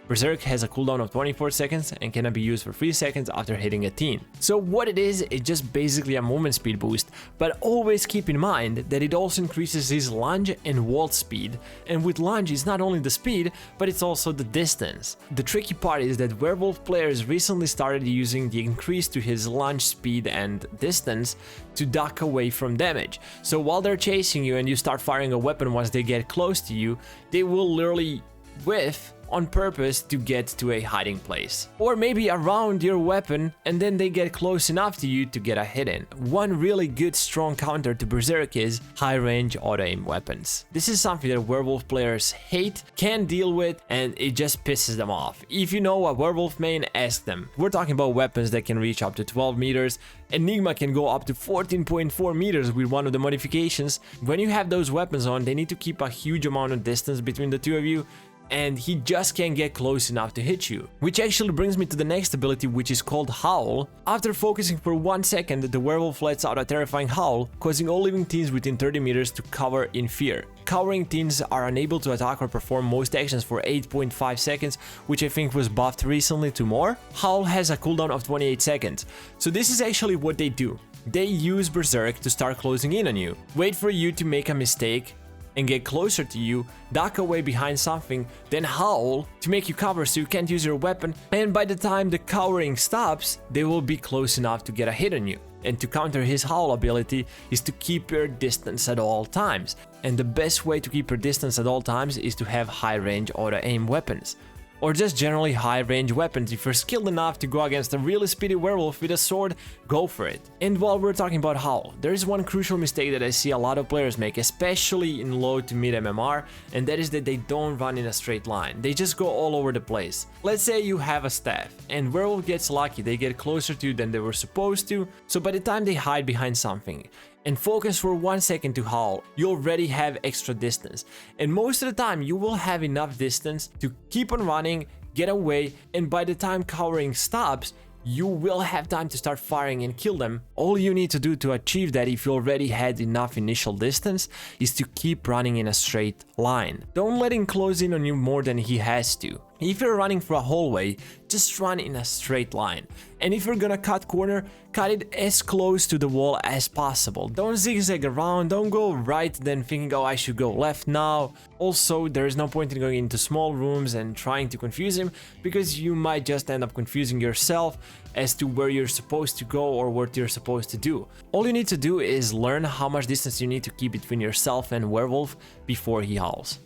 Berserk has a cooldown of 24 seconds and cannot be used for 3 seconds after hitting a teen. So what it is, it's just basically a movement speed boost, but always keep in mind that it also increases his lunge and wall speed, and with lunge it's not only the speed, but it's also the distance. The tricky part is that werewolf players recently started using the increase to his lunge speed and distance to duck away from damage. So while they're chasing you and you start firing a weapon once they get close to you, they will literally whiff on purpose to get to a hiding place. Or maybe around your weapon and then they get close enough to you to get a hit in. One really good strong counter to Berserk is high range auto aim weapons. This is something that werewolf players hate, can't deal with, and it just pisses them off. If you know a werewolf main, ask them. We're talking about weapons that can reach up to 12 meters. Enigma can go up to 14.4 meters with one of the modifications. When you have those weapons on, they need to keep a huge amount of distance between the two of you, and he just can't get close enough to hit you. Which actually brings me to the next ability, which is called Howl. After focusing for 1 second, the werewolf lets out a terrifying howl, causing all living teens within 30 meters to cover in fear. Cowering teens are unable to attack or perform most actions for 8.5 seconds, which I think was buffed recently to more. Howl has a cooldown of 28 seconds. So this is actually what they do. They use Berserk to start closing in on you. Wait for you to make a mistake and get closer to you, duck away behind something, then howl to make you cover so you can't use your weapon, and by the time the cowering stops, they will be close enough to get a hit on you. And to counter his howl ability is to keep your distance at all times. And the best way to keep your distance at all times is to have high range auto aim weapons. Or just generally high range weapons. If you're skilled enough to go against a really speedy werewolf with a sword, go for it. And while we're talking about Howl, there is one crucial mistake that I see a lot of players make, especially in low to mid MMR, and that is that they don't run in a straight line. They just go all over the place. Let's say you have a staff, and werewolf gets lucky, they get closer to you than they were supposed to, so by the time they hide behind something and focus for 1 second to howl, you already have extra distance. And most of the time you will have enough distance to keep on running, get away, and by the time cowering stops, you will have time to start firing and kill them. All you need to do to achieve that, if you already had enough initial distance, is to keep running in a straight line. Don't let him close in on you more than he has to. If you're running for a hallway, just run in a straight line. And if you're gonna cut corner, cut it as close to the wall as possible. Don't zigzag around, don't go right then thinking, oh, I should go left now. Also, there is no point in going into small rooms and trying to confuse him, because you might just end up confusing yourself as to where you're supposed to go or what you're supposed to do. All you need to do is learn how much distance you need to keep between yourself and werewolf before he howls.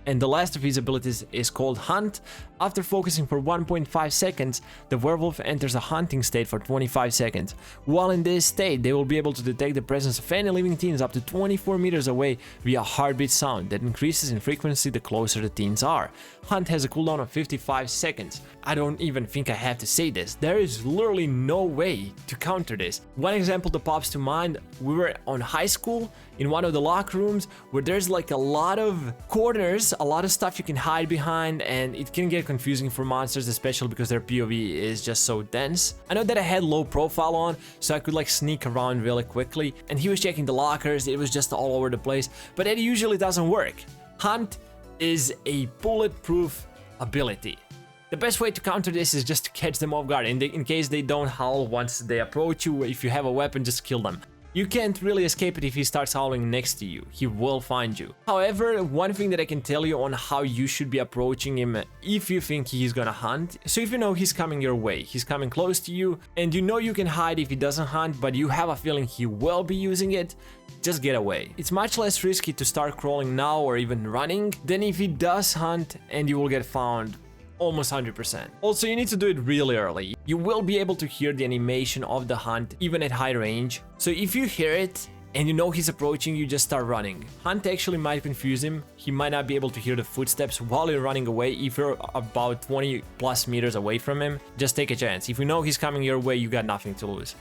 And the last of his abilities is called Hunt. After focusing for 1.5 seconds, the werewolf enters a hunting state for 25 seconds. While in this state, they will be able to detect the presence of any living teens up to 24 meters away via heartbeat sound that increases in frequency the closer the teens are. Hunt has a cooldown of 55 seconds. I don't even think I have to say this. There is literally no way to counter this. One example that pops to mind, we were on high school in one of the locker rooms where there's like a lot of corners, a lot of stuff you can hide behind, and it can get confusing for monsters, especially because their POV is just so dense. I know that I had low profile on, so I could like sneak around really quickly, and he was checking the lockers, it was just all over the place, but it usually doesn't work. Hunt is a bulletproof ability. The best way to counter this is just to catch them off guard, in case they don't howl once they approach you. If you have a weapon, just kill them. You can't really escape it if he starts howling next to you. He will find you. However, one thing that I can tell you on how you should be approaching him if you think he's gonna hunt. So if you know he's coming your way, he's coming close to you, and you know you can hide if he doesn't hunt, but you have a feeling he will be using it, just get away. It's much less risky to start crawling now or even running than if he does hunt and you will get found almost 100%. Also, you need to do it really early. You will be able to hear the animation of the hunt even at high range. So if you hear it and you know he's approaching you, just start running. Hunt actually might confuse him. He might not be able to hear the footsteps while you're running away. If you're about 20 plus meters away from him, just take a chance. If you know he's coming your way, you got nothing to lose.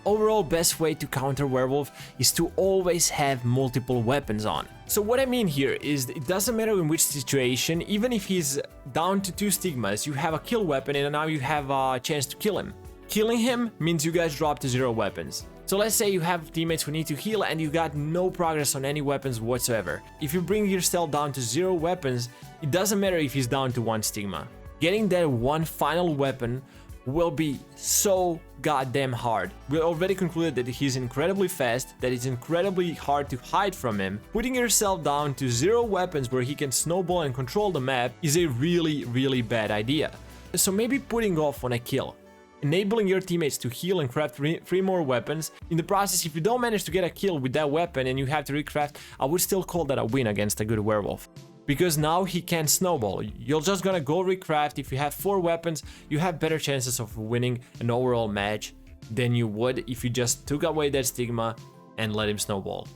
Overall, best way to counter werewolf is to always have multiple weapons on. So what I mean here is it doesn't matter in which situation, even if he's down to 2 stigmas, you have a kill weapon and now you have a chance to kill him. Killing him means you guys drop to 0 weapons. So let's say you have teammates who need to heal and you got no progress on any weapons whatsoever. If you bring yourself down to 0 weapons, it doesn't matter if he's down to 1 stigma. Getting that one final weapon will be so goddamn hard. We already concluded that he's incredibly fast, that it's incredibly hard to hide from him. Putting yourself down to 0 weapons where he can snowball and control the map is a really bad idea. So maybe putting off on a kill, enabling your teammates to heal and craft 3 more weapons. In the process, if you don't manage to get a kill with that weapon and you have to recraft, I would still call that a win against a good werewolf. Because now he can't snowball. You're just gonna go recraft. If you have 4 weapons, you have better chances of winning an overall match than you would if you just took away that stigma and let him snowball.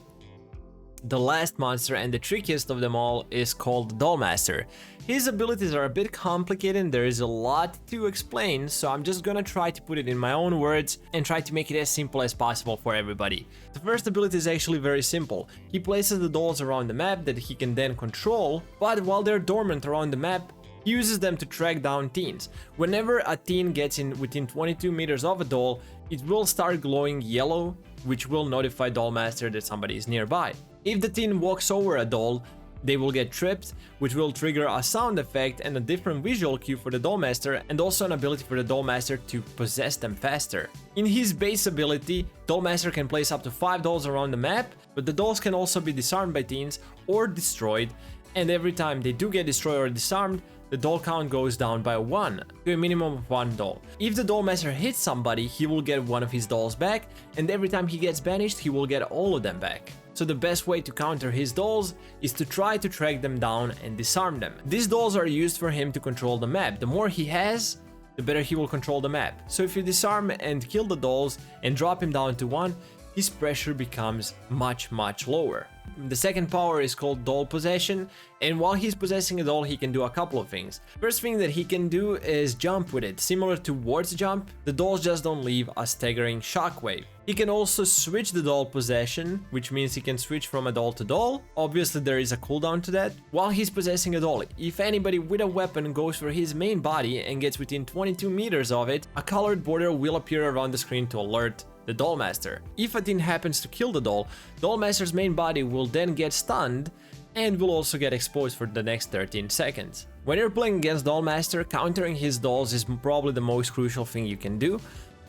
The last monster and the trickiest of them all is called Dollmaster. His abilities are a bit complicated and there is a lot to explain, so I'm just gonna try to put it in my own words and try to make it as simple as possible for everybody. The first ability is actually very simple. He places the dolls around the map that he can then control, but while they're dormant around the map, he uses them to track down teens. Whenever a teen gets in within 22 meters of a doll, it will start glowing yellow, which will notify Dollmaster that somebody is nearby. If the teen walks over a doll, they will get tripped, which will trigger a sound effect and a different visual cue for the Dollmaster, and also an ability for the Dollmaster to possess them faster. In his base ability, Dollmaster can place up to 5 dolls around the map, but the dolls can also be disarmed by teens or destroyed, and every time they do get destroyed or disarmed, the doll count goes down by 1, to a minimum of 1 doll. If the Dollmaster hits somebody, he will get one of his dolls back, and every time he gets banished, he will get all of them back. So the best way to counter his dolls is to try to track them down and disarm them. These dolls are used for him to control the map. The more he has, the better he will control the map. So if you disarm and kill the dolls and drop him down to 1, his pressure becomes much lower. The second power is called Doll Possession, and while he's possessing a doll, he can do a couple of things. First thing that he can do is jump with it. Similar to Ward's jump, the dolls just don't leave a staggering shockwave. He can also switch the doll possession, which means he can switch from a doll to doll. Obviously there is a cooldown to that. While he's possessing a doll, if anybody with a weapon goes for his main body and gets within 22 meters of it, a colored border will appear around the screen to alert the Dollmaster. If a teen happens to kill the doll, Dollmaster's main body will then get stunned and will also get exposed for the next 13 seconds. When you're playing against Dollmaster, countering his dolls is probably the most crucial thing you can do.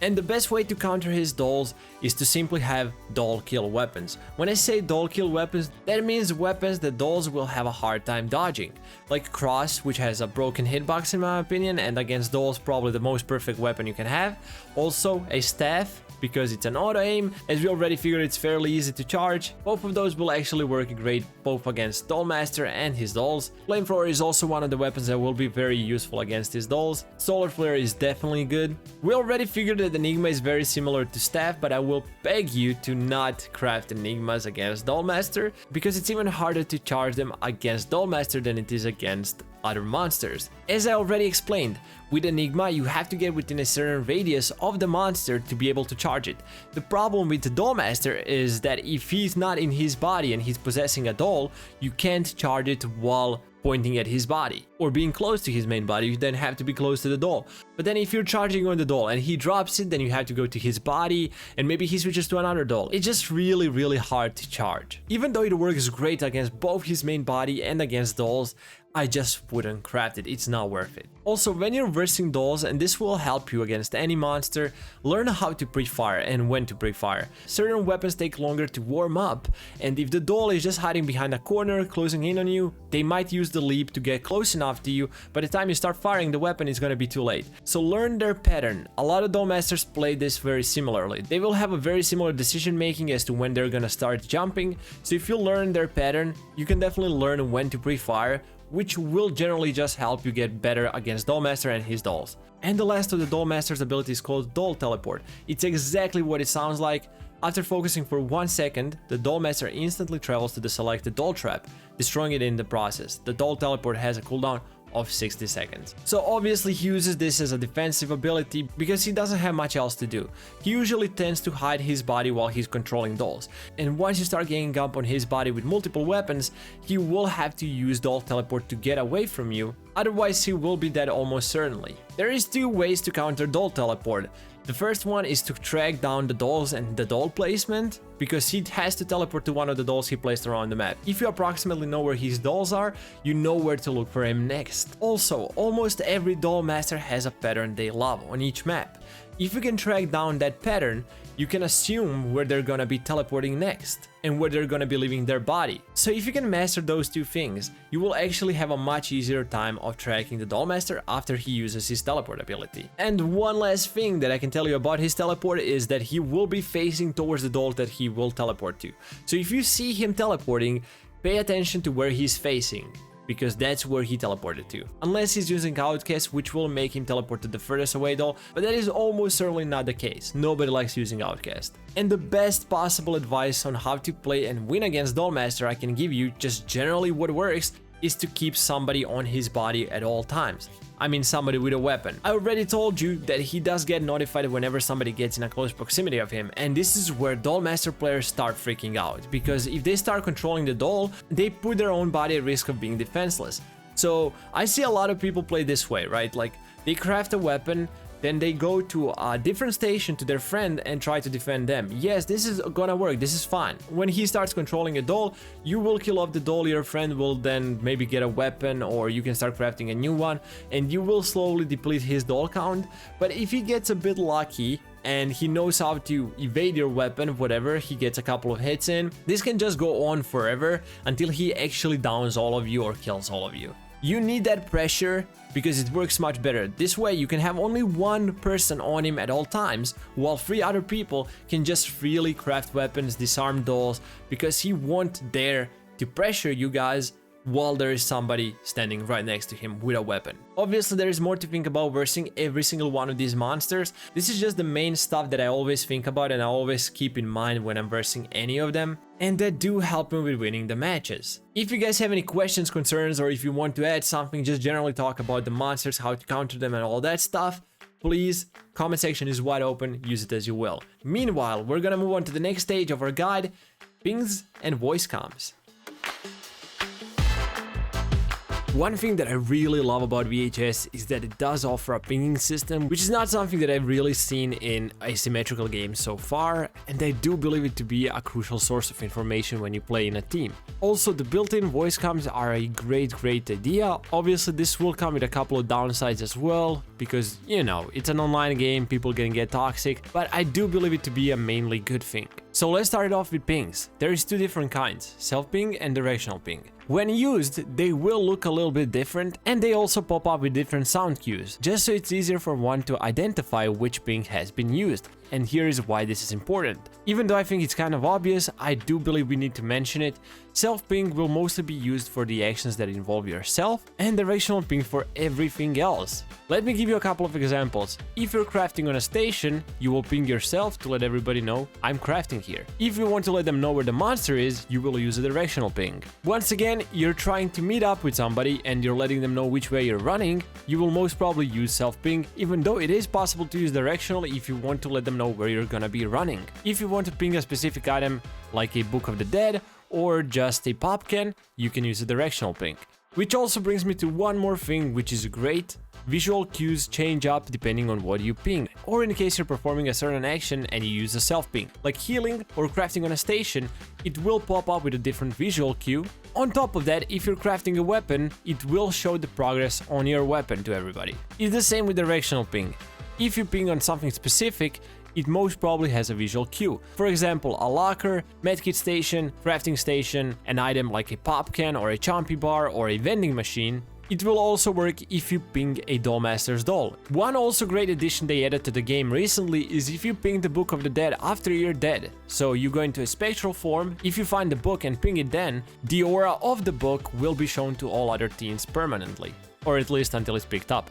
And the best way to counter his dolls is to simply have doll kill weapons. When I say doll kill weapons, that means weapons that dolls will have a hard time dodging. Like Cross, which has a broken hitbox in my opinion, and against dolls probably the most perfect weapon you can have. Also a staff, because it's an auto aim, as we already figured it's fairly easy to charge. Both of those will actually work great both against Dollmaster and his dolls. Flamethrower is also one of the weapons that will be very useful against his dolls. Solar Flare is definitely good. We already figured that Enigma is very similar to Staff, but I will beg you to not craft Enigmas against Dollmaster, because it's even harder to charge them against Dollmaster than it is against other monsters. As I already explained, with Enigma you have to get within a certain radius of the monster to be able to charge it. The problem with the Dollmaster is that if he's not in his body and he's possessing a doll, you can't charge it while pointing at his body or being close to his main body. You then have to be close to the doll. But then if you're charging on the doll and he drops it, then you have to go to his body and maybe he switches to another doll. It's just really hard to charge. Even though it works great against both his main body and against dolls, I just wouldn't craft it, it's not worth it. Also, when you're versing dolls, and this will help you against any monster, learn how to pre-fire and when to pre-fire. Certain weapons take longer to warm up, and if the doll is just hiding behind a corner, closing in on you, they might use the leap to get close enough to you. By the time you start firing, the weapon is gonna be too late. So learn their pattern. A lot of Dollmasters play this very similarly. They will have a very similar decision making as to when they're gonna start jumping, so if you learn their pattern, you can definitely learn when to pre-fire, which will generally just help you get better against Dollmaster and his dolls. And the last of the Dollmaster's ability is called Doll Teleport. It's exactly what it sounds like. After focusing for 1 second, the Dollmaster instantly travels to the selected doll trap, destroying it in the process. The Doll Teleport has a cooldown of 60 seconds. So obviously he uses this as a defensive ability because he doesn't have much else to do. He usually tends to hide his body while he's controlling dolls, and once you start ganging up on his body with multiple weapons, he will have to use doll teleport to get away from you, otherwise he will be dead almost certainly. There is two ways to counter doll teleport. The first one is to track down the dolls and the doll placement, because he has to teleport to one of the dolls he placed around the map. If you approximately know where his dolls are, you know where to look for him next. Also, almost every doll master has a pattern they love on each map. If you can track down that pattern, you can assume where they're gonna be teleporting next and where they're gonna be leaving their body. So if you can master those two things, you will actually have a much easier time of tracking the doll master after he uses his teleport ability. And one last thing that I can tell you about his teleport is that he will be facing towards the doll that he will teleport to. So if you see him teleporting, pay attention to where he's facing, because that's where he teleported to. Unless he's using Outcast, which will make him teleport to the furthest away doll, but that is almost certainly not the case. Nobody likes using Outcast. And the best possible advice on how to play and win against Dollmaster I can give you, just generally what works, is to keep somebody on his body at all times. I mean somebody with a weapon. I already told you that he does get notified whenever somebody gets in a close proximity of him, and this is where Dollmaster players start freaking out, because if they start controlling the doll, they put their own body at risk of being defenseless. So I see a lot of people play this way, right? Like, they craft a weapon, then they go to a different station to their friend and try to defend them. Yes, this is gonna work, this is fine. When he starts controlling a doll, you will kill off the doll, your friend will then maybe get a weapon, or you can start crafting a new one, and you will slowly deplete his doll count. But if he gets a bit lucky and he knows how to evade your weapon, whatever, he gets a couple of hits in, this can just go on forever until he actually downs all of you or kills all of you. You need that pressure because it works much better. This way you can have only one person on him at all times, while 3 other people can just freely craft weapons, disarm dolls, because he won't dare to pressure you guys while there is somebody standing right next to him with a weapon. Obviously there is more to think about versing every single one of these monsters. This is just the main stuff that I always think about and I always keep in mind when I'm versing any of them, and that do help me with winning the matches. If you guys have any questions, concerns, or if you want to add something, just generally talk about the monsters, how to counter them and all that stuff, please, comment section is wide open, use it as you will. Meanwhile, we're gonna move on to the next stage of our guide, pings and voice comms. One thing that I really love about VHS is that it does offer a pinging system, which is not something that I've really seen in asymmetrical games so far, and I do believe it to be a crucial source of information when you play in a team. Also, the built-in voice comms are a great idea. Obviously, this will come with a couple of downsides as well, because, you know, it's an online game, people can get toxic, but I do believe it to be a mainly good thing. So let's start it off with pings. There is 2 different kinds, self-ping and directional ping. When used, they will look a little bit different, and they also pop up with different sound cues, just so it's easier for one to identify which ping has been used. And here is why this is important. Even though I think it's kind of obvious, I do believe we need to mention it. Self-ping will mostly be used for the actions that involve yourself, and directional ping for everything else. Let me give you a couple of examples. If you're crafting on a station, you will ping yourself to let everybody know, I'm crafting here. If you want to let them know where the monster is, you will use a directional ping. Once again, you're trying to meet up with somebody and you're letting them know which way you're running, you will most probably use self-ping, even though it is possible to use directional if you want to let them know where you're gonna be running. If you want to ping a specific item, like a Book of the Dead, or just a pop can, you can use a directional ping. Which also brings me to one more thing which is great. Visual cues change up depending on what you ping, or in case you're performing a certain action and you use a self-ping, like healing or crafting on a station, it will pop up with a different visual cue. On top of that, if you're crafting a weapon, it will show the progress on your weapon to everybody. It's the same with directional ping. If you ping on something specific, it most probably has a visual cue. For example, a locker, medkit station, crafting station, an item like a pop can or a chompy bar or a vending machine. It will also work if you ping a Dollmaster's doll. One also great addition they added to the game recently is if you ping the Book of the Dead after you're dead. So you go into a spectral form, if you find the book and ping it then, the aura of the book will be shown to all other teams permanently. Or at least until it's picked up.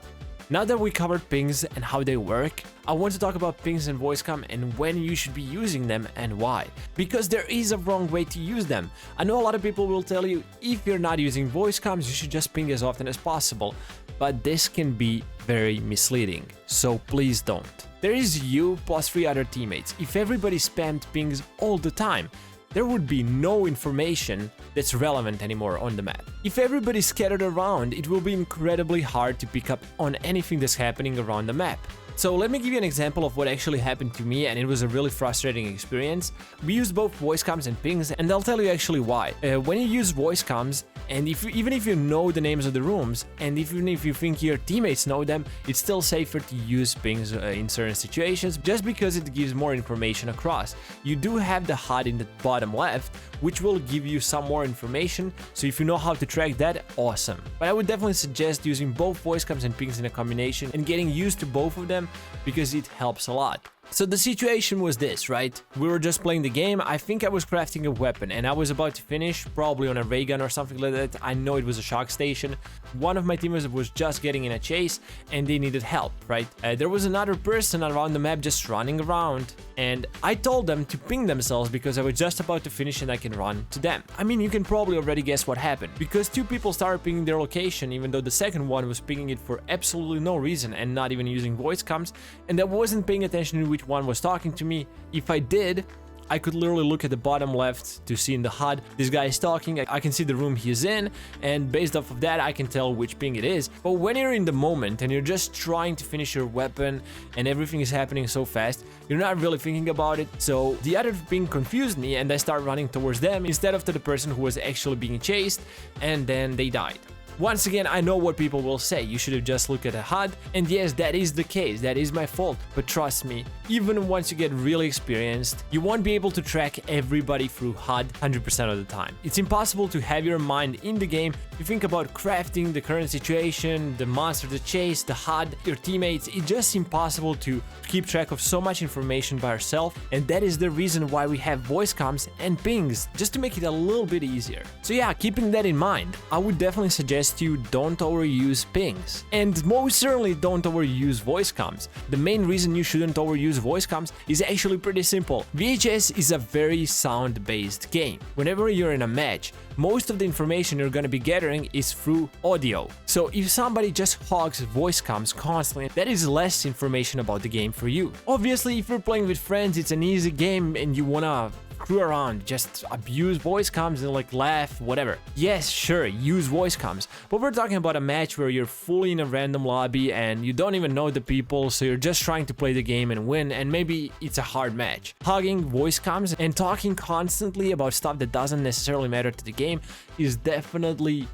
Now that we covered pings and how they work, I want to talk about pings and voice comm and when you should be using them and why. Because there is a wrong way to use them. I know a lot of people will tell you if you're not using voice comms, you should just ping as often as possible. But this can be very misleading, so please don't. There is you plus 3 other teammates. If everybody spammed pings all the time, there would be no information that's relevant anymore on the map. If everybody's scattered around, it will be incredibly hard to pick up on anything that's happening around the map. So let me give you an example of what actually happened to me, and it was a really frustrating experience. We used both voice comms and pings, and I'll tell you actually why. When you use voice comms, and even if you know the names of the rooms, and even if you think your teammates know them, it's still safer to use pings in certain situations, just because it gives more information across. You do have the HUD in the bottom left, which will give you some more information, so if you know how to track that, awesome. But I would definitely suggest using both voice comms and pings in a combination and getting used to both of them, because it helps a lot. So the situation was this, right? We were just playing the game. I think I was crafting a weapon and I was about to finish, probably on a ray gun or something like that. I know it was a shock station. One of my teammates was just getting in a chase and they needed help, right? There was another person around the map just running around, and I told them to ping themselves because I was just about to finish and I can run to them. I mean, you can probably already guess what happened, because 2 people started pinging their location, even though the second one was pinging it for absolutely no reason and not even using voice comms, and I wasn't paying attention to which one was talking to me. If I did, I could literally look at the bottom left to see in the HUD, this guy is talking, I can see the room he's in, and based off of that I can tell which ping it is. But when you're in the moment and you're just trying to finish your weapon and everything is happening so fast, you're not really thinking about it. So the other ping confused me and I started running towards them instead of to the person who was actually being chased, and then they died. Once again, I know what people will say, you should have just looked at the HUD, and yes, that is the case, that is my fault, but trust me, even once you get really experienced, you won't be able to track everybody through HUD 100% of the time. It's impossible to have your mind in the game. You think about crafting, the current situation, the monster to chase, the HUD, your teammates, it's just impossible to keep track of so much information by yourself, and that is the reason why we have voice comms and pings, just to make it a little bit easier. So yeah, keeping that in mind, I would definitely suggest you don't overuse pings, and most certainly don't overuse voice comms. The main reason you shouldn't overuse voice comms is actually pretty simple. VHS is a very sound-based game. Whenever you're in a match, most of the information you're gonna be gathering is through audio. So if somebody just hogs voice comms constantly, that is less information about the game for you. Obviously, if you're playing with friends, it's an easy game and you wanna screw around, just abuse voice comms and like laugh, whatever. Yes, sure, use voice comms, but we're talking about a match where you're fully in a random lobby and you don't even know the people, so you're just trying to play the game and win, and maybe it's a hard match. Hugging voice comms and talking constantly about stuff that doesn't necessarily matter to the game is definitely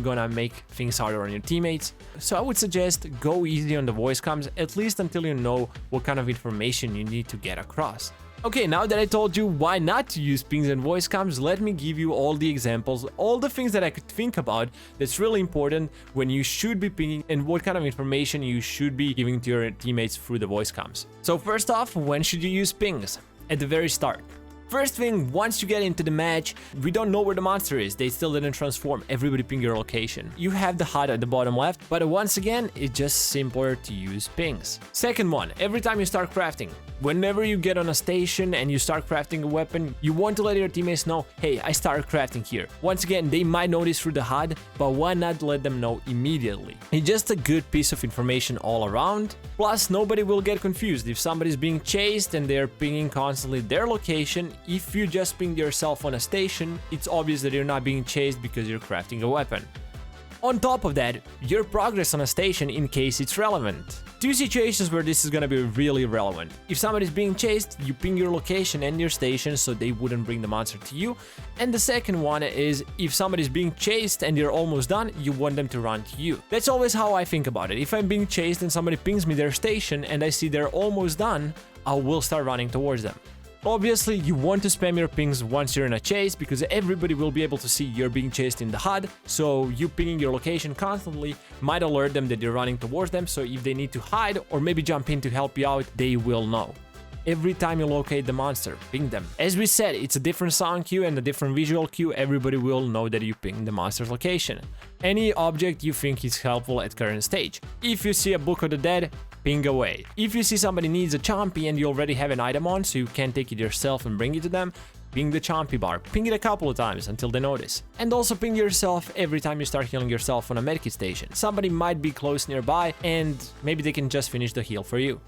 gonna make things harder on your teammates. So I would suggest go easy on the voice comms, at least until you know what kind of information you need to get across. Okay, now that I told you why not to use pings and voice comms, let me give you all the examples, all the things that I could think about that's really important when you should be pinging and what kind of information you should be giving to your teammates through the voice comms. So first off, when should you use pings? At the very start. First thing, once you get into the match, we don't know where the monster is, they still didn't transform, everybody ping your location. You have the HUD at the bottom left, but once again, it's just simpler to use pings. Second one, every time you start crafting. Whenever you get on a station and you start crafting a weapon, you want to let your teammates know, hey, I started crafting here. Once again, they might notice through the HUD, but why not let them know immediately? It's just a good piece of information all around. Plus, nobody will get confused if somebody's being chased and they're pinging constantly their location. If you just pinged yourself on a station, it's obvious that you're not being chased because you're crafting a weapon. On top of that, your progress on a station in case it's relevant. Two situations where this is gonna be really relevant. If somebody's being chased, you ping your location and your station so they wouldn't bring the monster to you. And the second one is if somebody's being chased and you're almost done, you want them to run to you. That's always how I think about it. If I'm being chased and somebody pings me their station and I see they're almost done, I will start running towards them. Obviously, you want to spam your pings once you're in a chase because everybody will be able to see you're being chased in the HUD, so you pinging your location constantly might alert them that you're running towards them, so if they need to hide or maybe jump in to help you out, they will know. every time you locate the monster. Ping them. As we said, it's a different sound cue and a different visual cue. Everybody will know that you ping the monster's location. Any object you think is helpful at current stage. If you see a Book of the Dead, ping away. If you see somebody needs a Chompy and you already have an item on, so you can't take it yourself and bring it to them, ping the Chompy bar. Ping it a couple of times until they notice. And also ping yourself every time you start healing yourself on a medkit station. Somebody might be close nearby and maybe they can just finish the heal for you.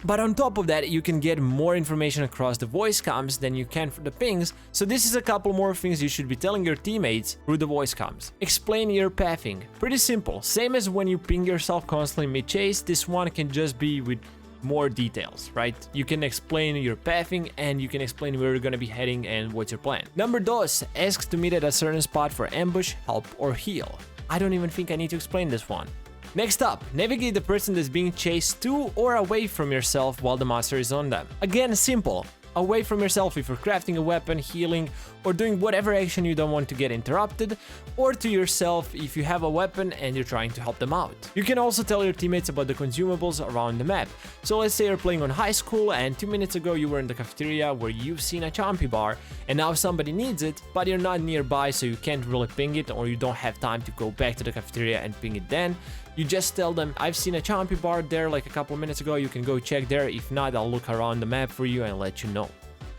But on top of that, you can get more information across the voice comms than you can for the pings, so this is a couple more things you should be telling your teammates through the voice comms. Explain your pathing. Pretty simple. Same as when you ping yourself constantly mid-chase, this one can just be with more details, right? You can explain your pathing and you can explain where you're gonna be heading and what's your plan. Number 2, ask to meet at a certain spot for ambush, help, or heal. I don't even think I need to explain this one. Next up, navigate the person that's being chased to or away from yourself while the monster is on them. Again, simple. Away from yourself if you're crafting a weapon, healing, or doing whatever action you don't want to get interrupted, or to yourself if you have a weapon and you're trying to help them out. You can also tell your teammates about the consumables around the map. So let's say you're playing on high school and 2 minutes ago you were in the cafeteria where you've seen a Chompy bar and now somebody needs it, but you're not nearby so you can't really ping it or you don't have time to go back to the cafeteria and ping it then. You just tell them, I've seen a Chompy bar there like a couple minutes ago, you can go check there. If not, I'll look around the map for you and let you know.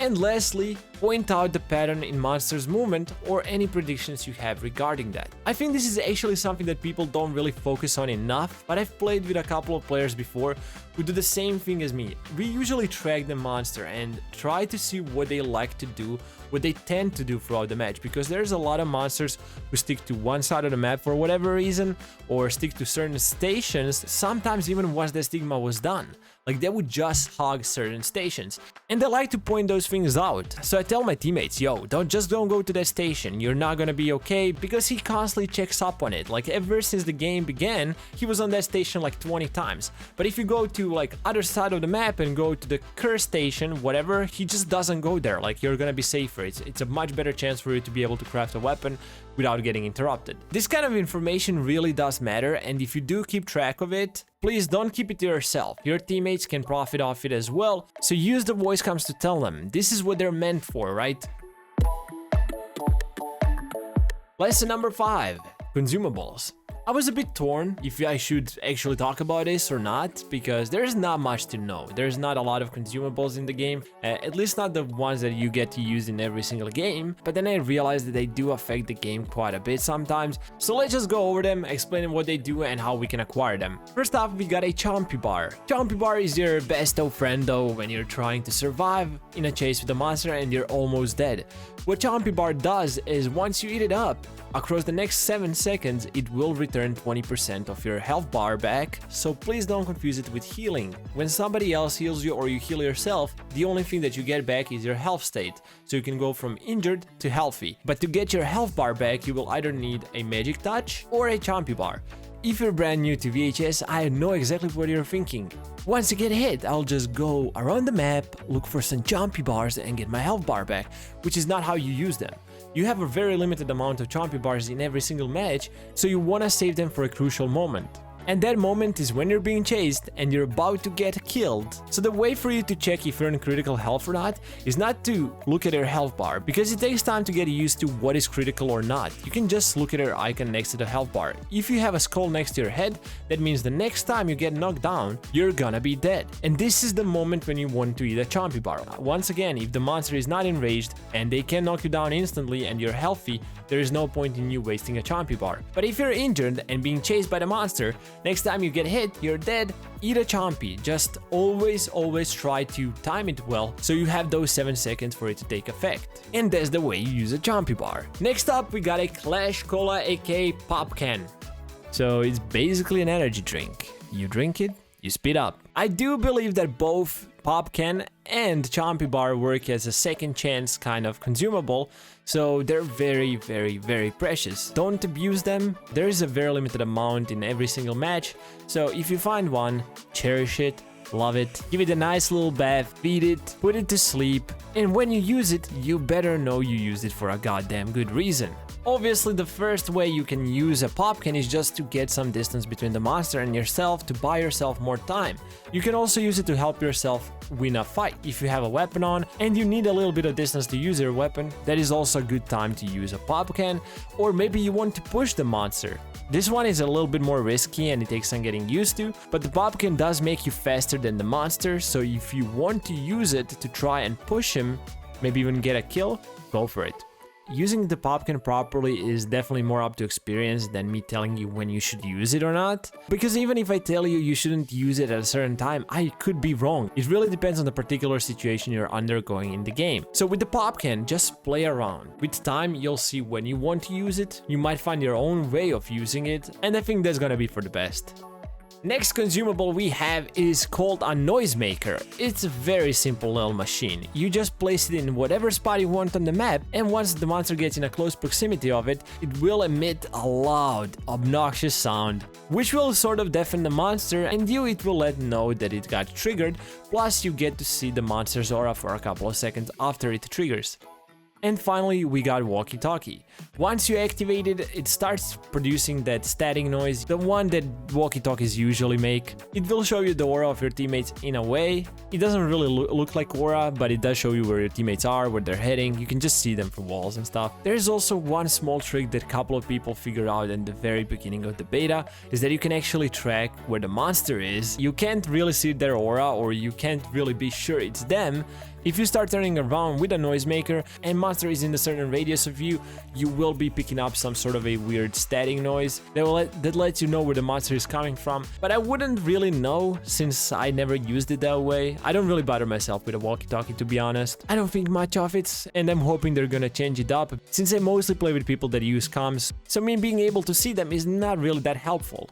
And lastly, point out the pattern in monster's movement or any predictions you have regarding that. I think this is actually something that people don't really focus on enough, but I've played with a couple of players before who do the same thing as me. We usually track the monster and try to see what they like to do, what they tend to do throughout the match, because there's a lot of monsters who stick to one side of the map for whatever reason, or stick to certain stations, sometimes even once the stigma was done. Like they would just hog certain stations. And they like to point those things out. So I tell my teammates, yo, don't go to that station, you're not gonna be okay, because he constantly checks up on it. Like ever since the game began, he was on that station like 20 times. But if you go to like other side of the map and go to the curse station, whatever, he just doesn't go there. Like you're gonna be safer. It's a much better chance for you to be able to craft a weapon without getting interrupted. This kind of information really does matter, and if you do keep track of it, please don't keep it to yourself. Your teammates can profit off it as well, so use the voice comms to tell them. This is what they're meant for, right? Lesson number 5, consumables. I was a bit torn if I should actually talk about this or not, because there's not much to know. There's not a lot of consumables in the game, at least not the ones that you get to use in every single game, but then I realized that they do affect the game quite a bit sometimes, so let's just go over them, explain what they do and how we can acquire them. First off, we got a Chompy bar. Chompy bar is your besto friendo when you're trying to survive in a chase with a monster and you're almost dead. What Chompy bar does is once you eat it up, across the next 7 seconds, it will return 20% of your health bar back, so please don't confuse it with healing. When somebody else heals you or you heal yourself, the only thing that you get back is your health state, so you can go from injured to healthy. But to get your health bar back, you will either need a magic touch or a Chompy bar. If you're brand new to VHS, I know exactly what you're thinking. Once you get hit, I'll just go around the map, look for some Chompy bars and get my health bar back, which is not how you use them. You have a very limited amount of Chompy bars in every single match, so you wanna save them for a crucial moment. And that moment is when you're being chased and you're about to get killed. So the way for you to check if you're in critical health or not is not to look at your health bar, because it takes time to get used to what is critical or not. You can just look at your icon next to the health bar. If you have a skull next to your head, that means the next time you get knocked down, you're gonna be dead. And this is the moment when you want to eat a Chompy bar. Once again, if the monster is not enraged and they can knock you down instantly and you're healthy, there is no point in you wasting a Chompy bar. But if you're injured and being chased by the monster, next time you get hit, you're dead, eat a Chompy. Just always try to time it well, so you have those 7 seconds for it to take effect. And that's the way you use a Chompy bar. Next up, we got a Clash Cola aka Pop Can. So it's basically an energy drink. You drink it, you speed up. I do believe that both Pop Can and Chompy bar work as a second chance kind of consumable, so they're very precious. Don't abuse them. There is a very limited amount in every single match, so if you find one, cherish it, love it, give it a nice little bath, feed it, put it to sleep, and when you use it, you better know you used it for a goddamn good reason. Obviously, the first way you can use a popcan is just to get some distance between the monster and yourself to buy yourself more time. You can also use it to help yourself win a fight. If you have a weapon on and you need a little bit of distance to use your weapon, that is also a good time to use a popcan, or maybe you want to push the monster. This one is a little bit more risky and it takes some getting used to, but the popcan does make you faster than the monster, so if you want to use it to try and push him, maybe even get a kill, go for it. Using the popcan properly is definitely more up to experience than me telling you when you should use it or not. Because even if I tell you you shouldn't use it at a certain time, I could be wrong. It really depends on the particular situation you're undergoing in the game. So with the popcan, just play around. With time, you'll see when you want to use it, you might find your own way of using it, and I think that's gonna be for the best. Next consumable we have is called a noisemaker. It's a very simple little machine. You just place it in whatever spot you want on the map, and once the monster gets in a close proximity of it, it will emit a loud, obnoxious sound, which will sort of deafen the monster, and it will let know that it got triggered, plus you get to see the monster's aura for a couple of seconds after it triggers. And finally, we got walkie-talkie. Once you activate it, it starts producing that static noise, the one that walkie-talkies usually make. It will show you the aura of your teammates in a way. It doesn't really look like aura, but it does show you where your teammates are, where they're heading. You can just see them from walls and stuff. There's also one small trick that a couple of people figured out in the very beginning of the beta, is that you can actually track where the monster is. You can't really see their aura, or you can't really be sure it's them. If you start turning around with a noisemaker and monster is in a certain radius of you, you will be picking up some sort of a weird static noise that lets you know where the monster is coming from. But I wouldn't really know since I never used it that way. I don't really bother myself with a walkie-talkie, to be honest. I don't think much of it, and I'm hoping they're gonna change it up since I mostly play with people that use comms, so me being able to see them is not really that helpful.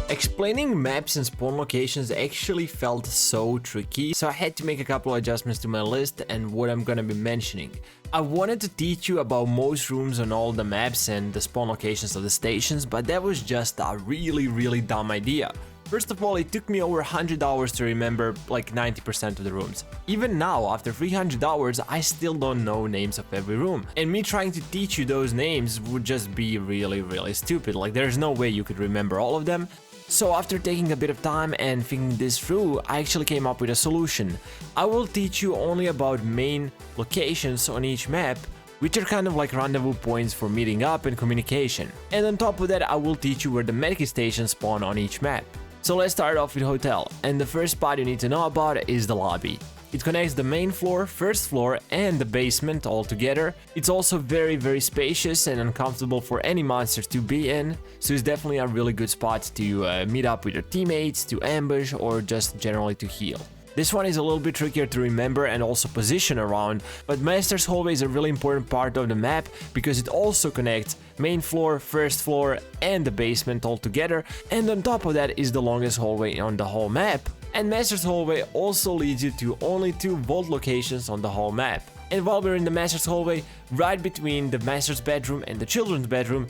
Explaining maps and spawn locations actually felt so tricky, so I had to make a couple of adjustments to my list and what I'm gonna be mentioning. I wanted to teach you about most rooms on all the maps and the spawn locations of the stations, but that was just a really dumb idea. First of all, it took me over 100 hours to remember like 90% of the rooms. Even now, after 300 hours, I still don't know names of every room. And me trying to teach you those names would just be really stupid, like there's no way you could remember all of them. So after taking a bit of time and thinking this through, I actually came up with a solution. I will teach you only about main locations on each map, which are kind of like rendezvous points for meeting up and communication. And on top of that, I will teach you where the medkit stations spawn on each map. So let's start off with hotel, and the first spot you need to know about is the lobby. It connects the main floor, first floor and the basement all together. It's also very spacious and uncomfortable for any monsters to be in, so it's definitely a really good spot to meet up with your teammates, to ambush, or just generally to heal. This one is a little bit trickier to remember and also position around, but Master's Hallway is a really important part of the map because it also connects main floor, first floor and the basement all together, and on top of that is the longest hallway on the whole map. And Master's Hallway also leads you to only 2 vault locations on the whole map. And while we're in the Master's Hallway, right between the Master's bedroom and the children's bedroom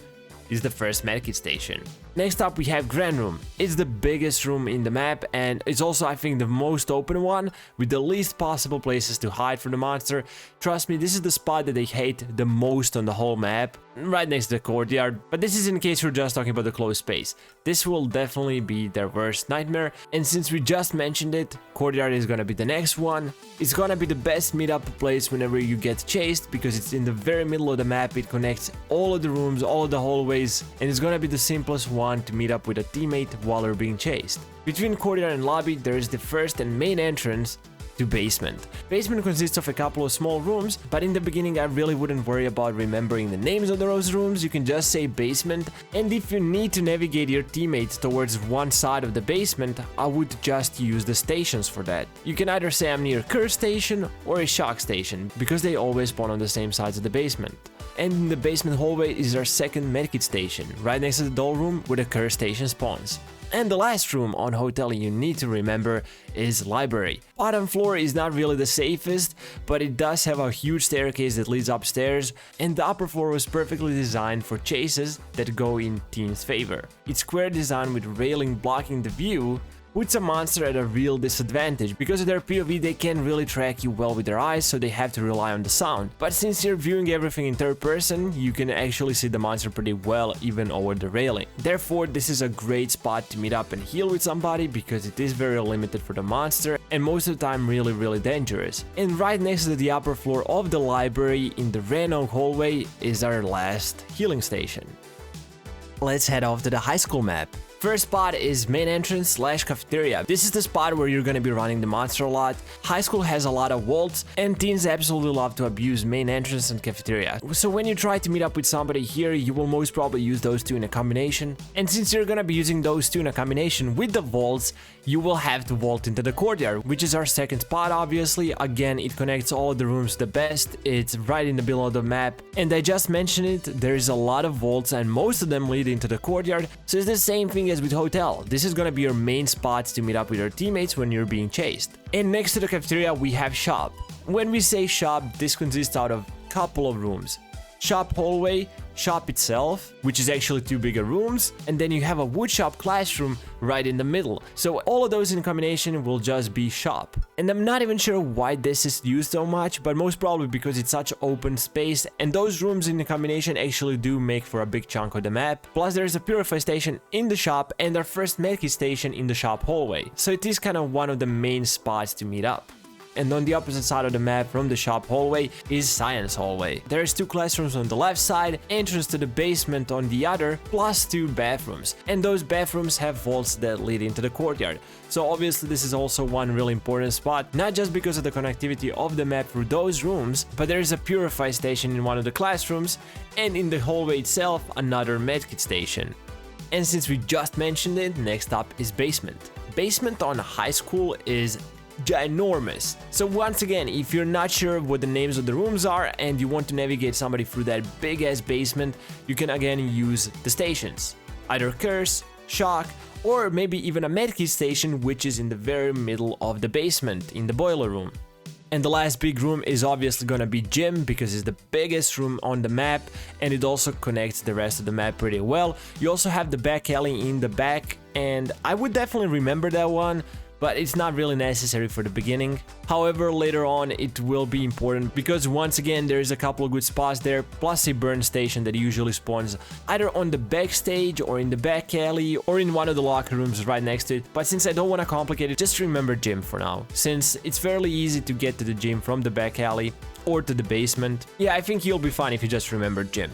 is the first medkit station. Next up we have Grand Room. It's the biggest room in the map and it's also I think the most open one with the least possible places to hide from the monster. Trust me, this is the spot that they hate the most on the whole map, right next to the courtyard, but this is in case we're just talking about the closed space. This will definitely be their worst nightmare, and since we just mentioned it, courtyard is gonna be the next one. It's gonna be the best meetup place whenever you get chased because it's in the very middle of the map, it connects all of the rooms, all of the hallways, and it's gonna be the simplest one to meet up with a teammate while you're being chased. Between courtyard and lobby, there is the first and main entrance to basement. Basement consists of a couple of small rooms, but in the beginning I really wouldn't worry about remembering the names of those rooms. You can just say basement, and if you need to navigate your teammates towards one side of the basement, I would just use the stations for that. You can either say I'm near Curse Station or a Shock Station, because they always spawn on the same sides of the basement. And in the basement hallway is our second medkit station, right next to the doll room where the Curse Station spawns. And the last room on hotel you need to remember is library. Bottom floor is not really the safest, but it does have a huge staircase that leads upstairs, and the upper floor was perfectly designed for chases that go in team's favor. It's square design with railing blocking the view, puts a monster at a real disadvantage. Because of their POV, they can't really track you well with their eyes, so they have to rely on the sound. But since you're viewing everything in third person, you can actually see the monster pretty well even over the railing. Therefore, this is a great spot to meet up and heal with somebody because it is very limited for the monster and most of the time really dangerous. And right next to the upper floor of the library in the random hallway is our last healing station. Let's head off to the high school map. First spot is main entrance / cafeteria. This is the spot where you're gonna be running the monster a lot. High school has a lot of vaults and teens absolutely love to abuse main entrance and cafeteria. So when you try to meet up with somebody here, you will most probably use those two in a combination. And since you're gonna be using those two in a combination with the vaults, you will have to vault into the courtyard, which is our second spot obviously. Again, it connects all of the rooms the best. It's right in the middle of the map. And I just mentioned it, there's a lot of vaults and most of them lead into the courtyard. So it's the same thing as with hotel. This is gonna be your main spots to meet up with your teammates when you're being chased. And next to the cafeteria we have shop. When we say shop, this consists out of a couple of rooms. Shop hallway, shop itself, which is actually two bigger rooms, and then you have a woodshop classroom right in the middle. So all of those in combination will just be shop. And I'm not even sure why this is used so much, but most probably because it's such open space and those rooms in the combination actually do make for a big chunk of the map. Plus there's a purify station in the shop and our first medkit station in the shop hallway. So it is kind of one of the main spots to meet up. And on the opposite side of the map from the shop hallway is science hallway. There's two classrooms on the left side, entrance to the basement on the other, plus two bathrooms. And those bathrooms have vaults that lead into the courtyard. So obviously this is also one really important spot, not just because of the connectivity of the map through those rooms, but there is a purify station in one of the classrooms, and in the hallway itself another medkit station. And since we just mentioned it, next up is basement. Basement on high school is ginormous. So once again, if you're not sure what the names of the rooms are and you want to navigate somebody through that big ass basement, you can again use the stations. Either curse, shock, or maybe even a medkit station, which is in the very middle of the basement in the boiler room. And the last big room is obviously gonna be gym because it's the biggest room on the map and it also connects the rest of the map pretty well. You also have the back alley in the back and I would definitely remember that one, but it's not really necessary for the beginning. However, later on it will be important because once again there's a couple of good spots there, plus a burn station that usually spawns either on the backstage or in the back alley or in one of the locker rooms right next to it. But since I don't want to complicate it, just remember gym for now, since it's fairly easy to get to the gym from the back alley or to the basement. Yeah, I think you'll be fine if you just remember gym.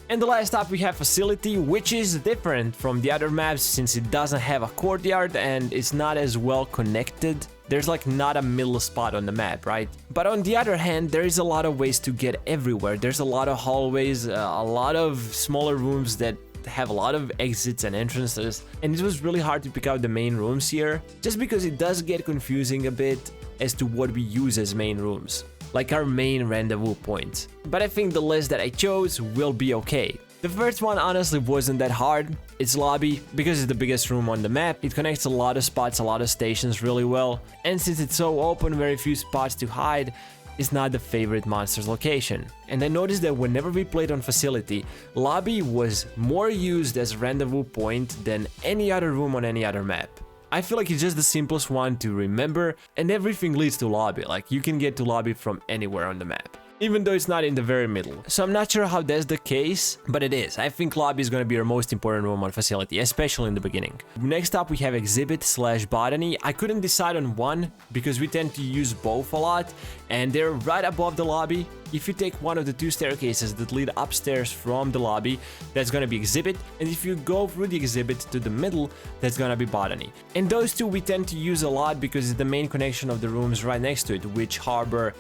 And the last up we have facility, which is different from the other maps since it doesn't have a courtyard and it's not as well connected. There's like not a middle spot on the map, right? But on the other hand, there is a lot of ways to get everywhere. There's a lot of hallways, a lot of smaller rooms that have a lot of exits and entrances, and it was really hard to pick out the main rooms here, just because it does get confusing a bit as to what we use as main rooms, like our main rendezvous point. But I think the list that I chose will be okay. The first one honestly wasn't that hard. It's lobby, because it's the biggest room on the map. It connects a lot of spots, a lot of stations really well, and since it's so open, very few spots to hide, it's not the favorite monster's location. And I noticed that whenever we played on facility, lobby was more used as rendezvous point than any other room on any other map. I feel like it's just the simplest one to remember, and everything leads to lobby. Like, you can get to lobby from anywhere on the map, even though it's not in the very middle. So I'm not sure how that's the case, but it is. I think lobby is going to be our most important room on facility, especially in the beginning. Next up we have exhibit / botany. I couldn't decide on one because we tend to use both a lot, and they're right above the lobby. If you take one of the two staircases that lead upstairs from the lobby, that's gonna be exhibit, and if you go through the exhibit to the middle, that's gonna be botany. And those two we tend to use a lot because it's the main connection of the rooms right next to it, which harbor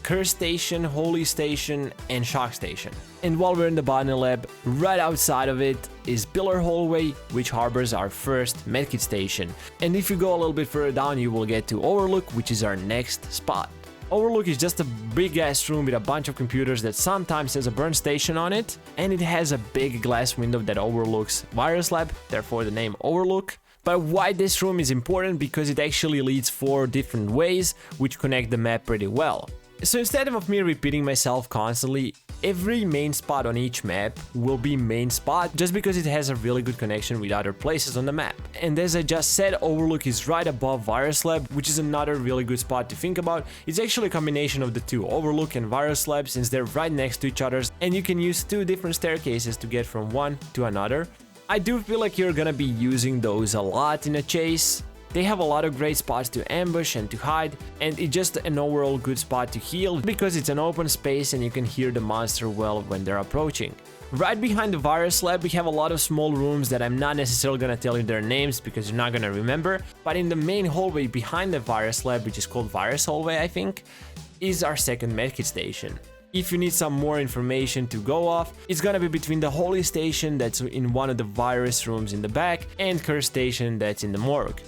curse station, holy station, and shock station. And while we're in the botany lab, right outside of it is pillar hallway, which harbors our first medkit station. And if you go a little bit further down, you will get to overlook, which is our next spot. Overlook is just a big ass room with a bunch of computers that sometimes has a burn station on it, and it has a big glass window that overlooks virus lab, therefore the name Overlook. But why this room is important? Because it actually leads 4 different ways which connect the map pretty well. So instead of me repeating myself constantly, Every main spot on each map will be main spot just because it has a really good connection with other places on the map. And as I just said, Overlook is right above Virus Lab, which is another really good spot to think about. It's actually a combination of the two, Overlook and Virus Lab, since they're right next to each other, and you can use two different staircases to get from one to another. I do feel like you're gonna be using those a lot in a chase. They have a lot of great spots to ambush and to hide, and it's just an overall good spot to heal because it's an open space and you can hear the monster well when they're approaching. Right behind the Virus Lab we have a lot of small rooms that I'm not necessarily gonna tell you their names because you're not gonna remember, but in the main hallway behind the Virus Lab, which is called Virus Hallway I think, is our second medkit station. If you need some more information to go off, it's gonna be between the Holy Station that's in one of the virus rooms in the back and Curse Station that's in the morgue.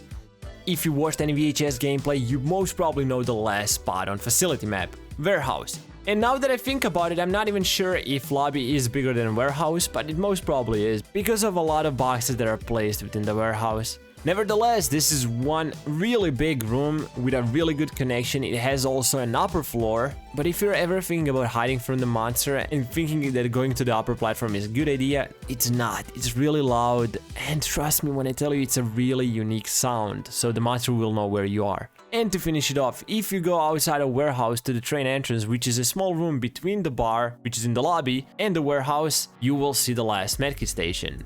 If you watched any VHS gameplay, you most probably know the last spot on Facility map, Warehouse. And now that I think about it, I'm not even sure if Lobby is bigger than Warehouse, but it most probably is, because of a lot of boxes that are placed within the warehouse. Nevertheless, this is one really big room with a really good connection. It has also an upper floor, but if you're ever thinking about hiding from the monster and thinking that going to the upper platform is a good idea, it's not. It's really loud, and trust me when I tell you it's a really unique sound, so the monster will know where you are. And to finish it off, if you go outside a warehouse to the train entrance, which is a small room between the bar, which is in the lobby, and the warehouse, you will see the last medkit station.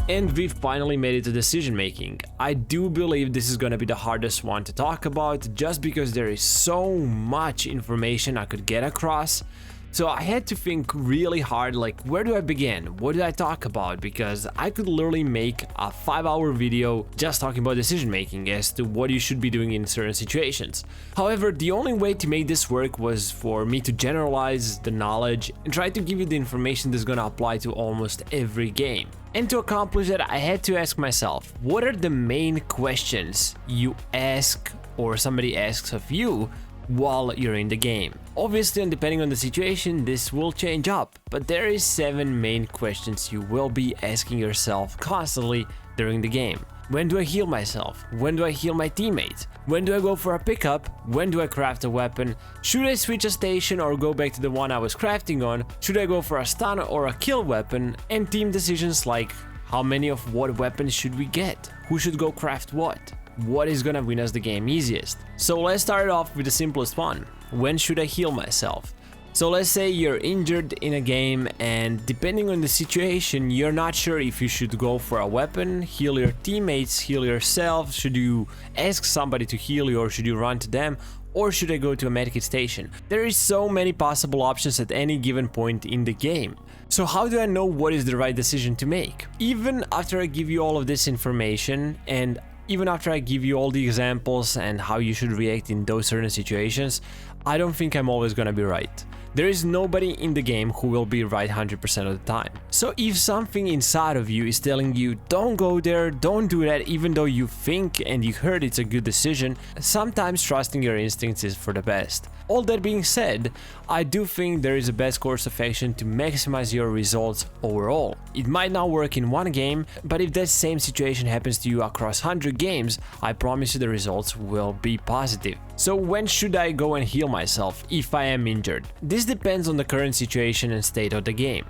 And we've finally made it to decision making. I do believe this is gonna be the hardest one to talk about just because there is so much information I could get across. So I had to think really hard, like, where do I begin? What do I talk about? Because I could literally make a 5-hour video just talking about decision making as to what you should be doing in certain situations. However, the only way to make this work was for me to generalize the knowledge and try to give you the information that's gonna apply to almost every game. And to accomplish that, I had to ask myself, what are the main questions you ask or somebody asks of you while you're in the game? Obviously, and depending on the situation, this will change up, but there is 7 main questions you will be asking yourself constantly during the game. When do I heal myself? When do I heal my teammates? When do I go for a pickup? When do I craft a weapon? Should I switch a station or go back to the one I was crafting on? Should I go for a stun or a kill weapon? And team decisions like how many of what weapons should we get? Who should go craft what? What is gonna win us the game easiest? So let's start off with the simplest one. When should I heal myself? So let's say you're injured in a game and depending on the situation, you're not sure if you should go for a weapon, heal your teammates, heal yourself, should you ask somebody to heal you or should you run to them? Or should I go to a medkit station? There is so many possible options at any given point in the game. So how do I know what is the right decision to make? Even after I give you all of this information and even after I give you all the examples and how you should react in those certain situations, I don't think I'm always gonna be right. There is nobody in the game who will be right 100% of the time. So if something inside of you is telling you don't go there, don't do that, even though you think and you heard it's a good decision, sometimes trusting your instincts is for the best. All that being said, I do think there is a best course of action to maximize your results overall. It might not work in one game, but if that same situation happens to you across 100 games, I promise you the results will be positive. So when should I go and heal myself if I am injured? This depends on the current situation and state of the game.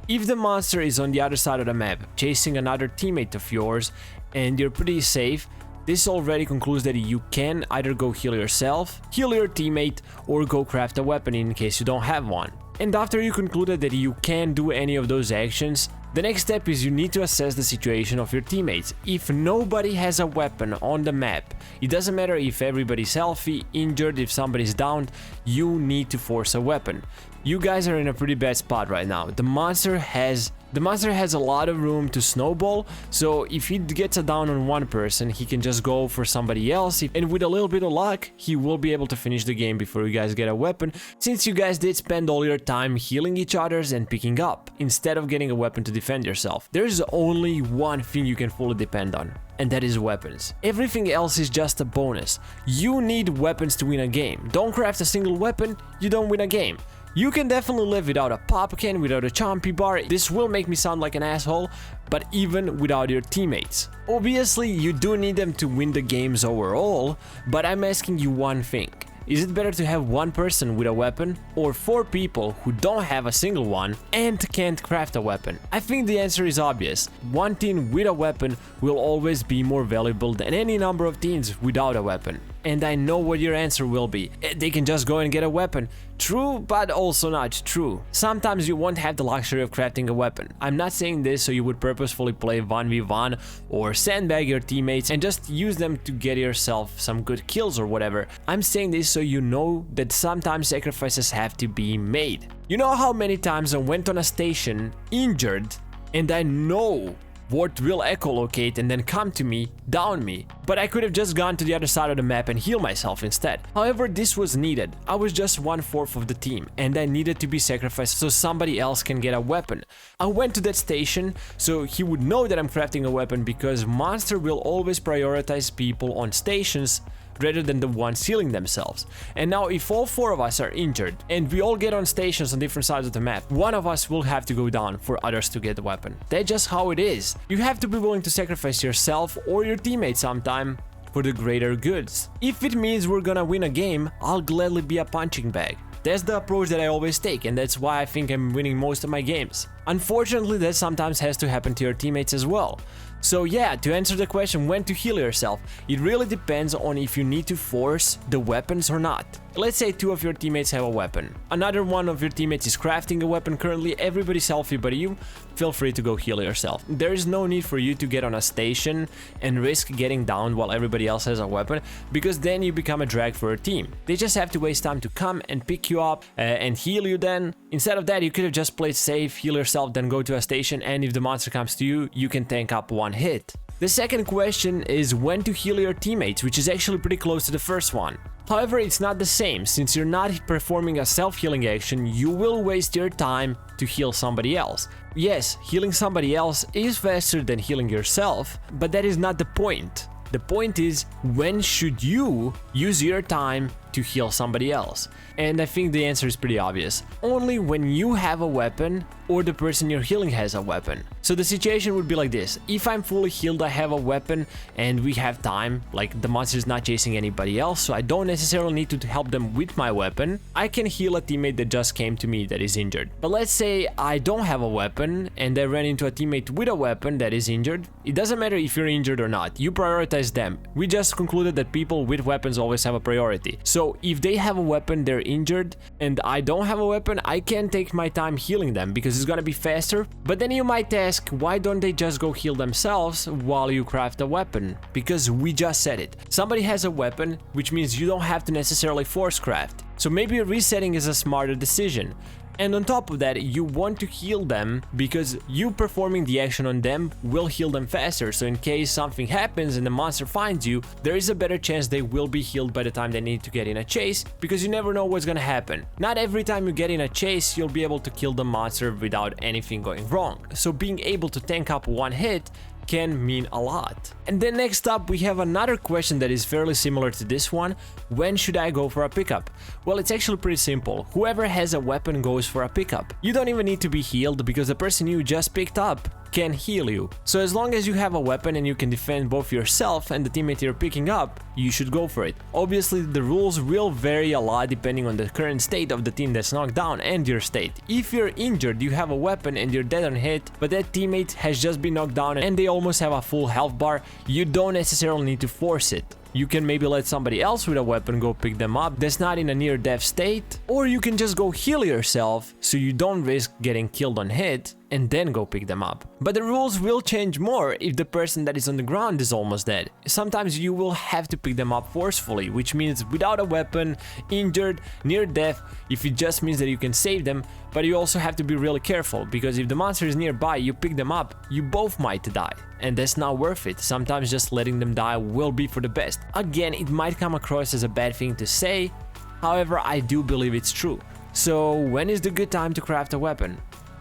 If the monster is on the other side of the map, chasing another teammate of yours, and you're pretty safe, this already concludes that you can either go heal yourself, heal your teammate, or go craft a weapon in case you don't have one. And after you concluded that you can't do any of those actions, the next step is you need to assess the situation of your teammates. If nobody has a weapon on the map, it doesn't matter if everybody's healthy, injured, if somebody's downed, you need to force a weapon. You guys are in a pretty bad spot right now. The monster has a lot of room to snowball, so if he gets a down on one person, he can just go for somebody else, and with a little bit of luck, he will be able to finish the game before you guys get a weapon, since you guys did spend all your time healing each other's and picking up, instead of getting a weapon to defend yourself. There is only one thing you can fully depend on, and that is weapons. Everything else is just a bonus. You need weapons to win a game. Don't craft a single weapon, you don't win a game. You can definitely live without a pop can, without a chompy bar. This will make me sound like an asshole, but even without your teammates. Obviously, you do need them to win the games overall, but I'm asking you one thing. Is it better to have one person with a weapon or 4 people who don't have a single one and can't craft a weapon? I think the answer is obvious. One team with a weapon will always be more valuable than any number of teams without a weapon. And I know what your answer will be. They can just go and get a weapon. True, but also not true. Sometimes you won't have the luxury of crafting a weapon. I'm not saying this so you would purposefully play 1v1 or sandbag your teammates and just use them to get yourself some good kills or whatever. I'm saying this so you know that sometimes sacrifices have to be made. You know how many times I went on a station injured and I know what will echolocate and then come to me, down me. But I could have just gone to the other side of the map and heal myself instead. However, this was needed. I was just 1/4 of the team and I needed to be sacrificed so somebody else can get a weapon. I went to that station so he would know that I'm crafting a weapon, because Monster will always prioritize people on stations rather than the ones healing themselves. And now if all 4 of us are injured and we all get on stations on different sides of the map, one of us will have to go down for others to get the weapon. That's just how it is. You have to be willing to sacrifice yourself or your teammates sometime for the greater goods. If it means we're gonna win a game, I'll gladly be a punching bag. That's the approach that I always take, and that's why I think I'm winning most of my games. Unfortunately, that sometimes has to happen to your teammates as well. So yeah, to answer the question when to heal yourself, it really depends on if you need to force the weapons or not. Let's say 2 of your teammates have a weapon. Another one of your teammates is crafting a weapon currently, everybody's healthy but you, feel free to go heal yourself. There is no need for you to get on a station and risk getting down while everybody else has a weapon, because then you become a drag for a team. They just have to waste time to come and pick you up and heal you then. Instead of that, you could have just played safe, heal yourself, then go to a station, and if the monster comes to you, you can tank up 1 hit. The second question is when to heal your teammates, which is actually pretty close to the first one. However, it's not the same. Since you're not performing a self-healing action, you will waste your time to heal somebody else. Yes, healing somebody else is faster than healing yourself, but that is not the point. The point is, when should you use your time to heal somebody else? And I think the answer is pretty obvious. Only when you have a weapon or the person you're healing has a weapon. So the situation would be like this. If I'm fully healed, I have a weapon and we have time, like the monster is not chasing anybody else, so I don't necessarily need to help them with my weapon, I can heal a teammate that just came to me that is injured. But let's say I don't have a weapon and I ran into a teammate with a weapon that is injured. It doesn't matter if you're injured or not, you prioritize them. We just concluded that people with weapons always have a priority. So if they have a weapon, they're injured, and I don't have a weapon, I can take my time healing them because it's gonna be faster. But then you might ask, why don't they just go heal themselves while you craft a weapon? Because we just said it. Somebody has a weapon, which means you don't have to necessarily force craft. So maybe resetting is a smarter decision. And on top of that, you want to heal them because you performing the action on them will heal them faster. So in case something happens and the monster finds you, there is a better chance they will be healed by the time they need to get in a chase, because you never know what's gonna happen. Not every time you get in a chase, you'll be able to kill the monster without anything going wrong. So being able to tank up 1 hit can mean a lot. And then next up we have another question that is fairly similar to this one. When should I go for a pickup? Well, it's actually pretty simple. Whoever has a weapon goes for a pickup. You don't even need to be healed because the person you just picked up can heal you. So as long as you have a weapon and you can defend both yourself and the teammate you're picking up, you should go for it. Obviously the rules will vary a lot depending on the current state of the team that's knocked down and your state. If you're injured, you have a weapon and you're dead on hit, but that teammate has just been knocked down and they almost have a full health bar, you don't necessarily need to force it. You can maybe let somebody else with a weapon go pick them up that's not in a near-death state, or you can just go heal yourself so you don't risk getting killed on hit and then go pick them up. But the rules will change more if the person that is on the ground is almost dead. Sometimes you will have to pick them up forcefully, which means without a weapon, injured, near death, if it just means that you can save them, but you also have to be really careful, because if the monster is nearby, you pick them up, you both might die. And that's not worth it. Sometimes just letting them die will be for the best. Again, it might come across as a bad thing to say, however, I do believe it's true. So when is the good time to craft a weapon?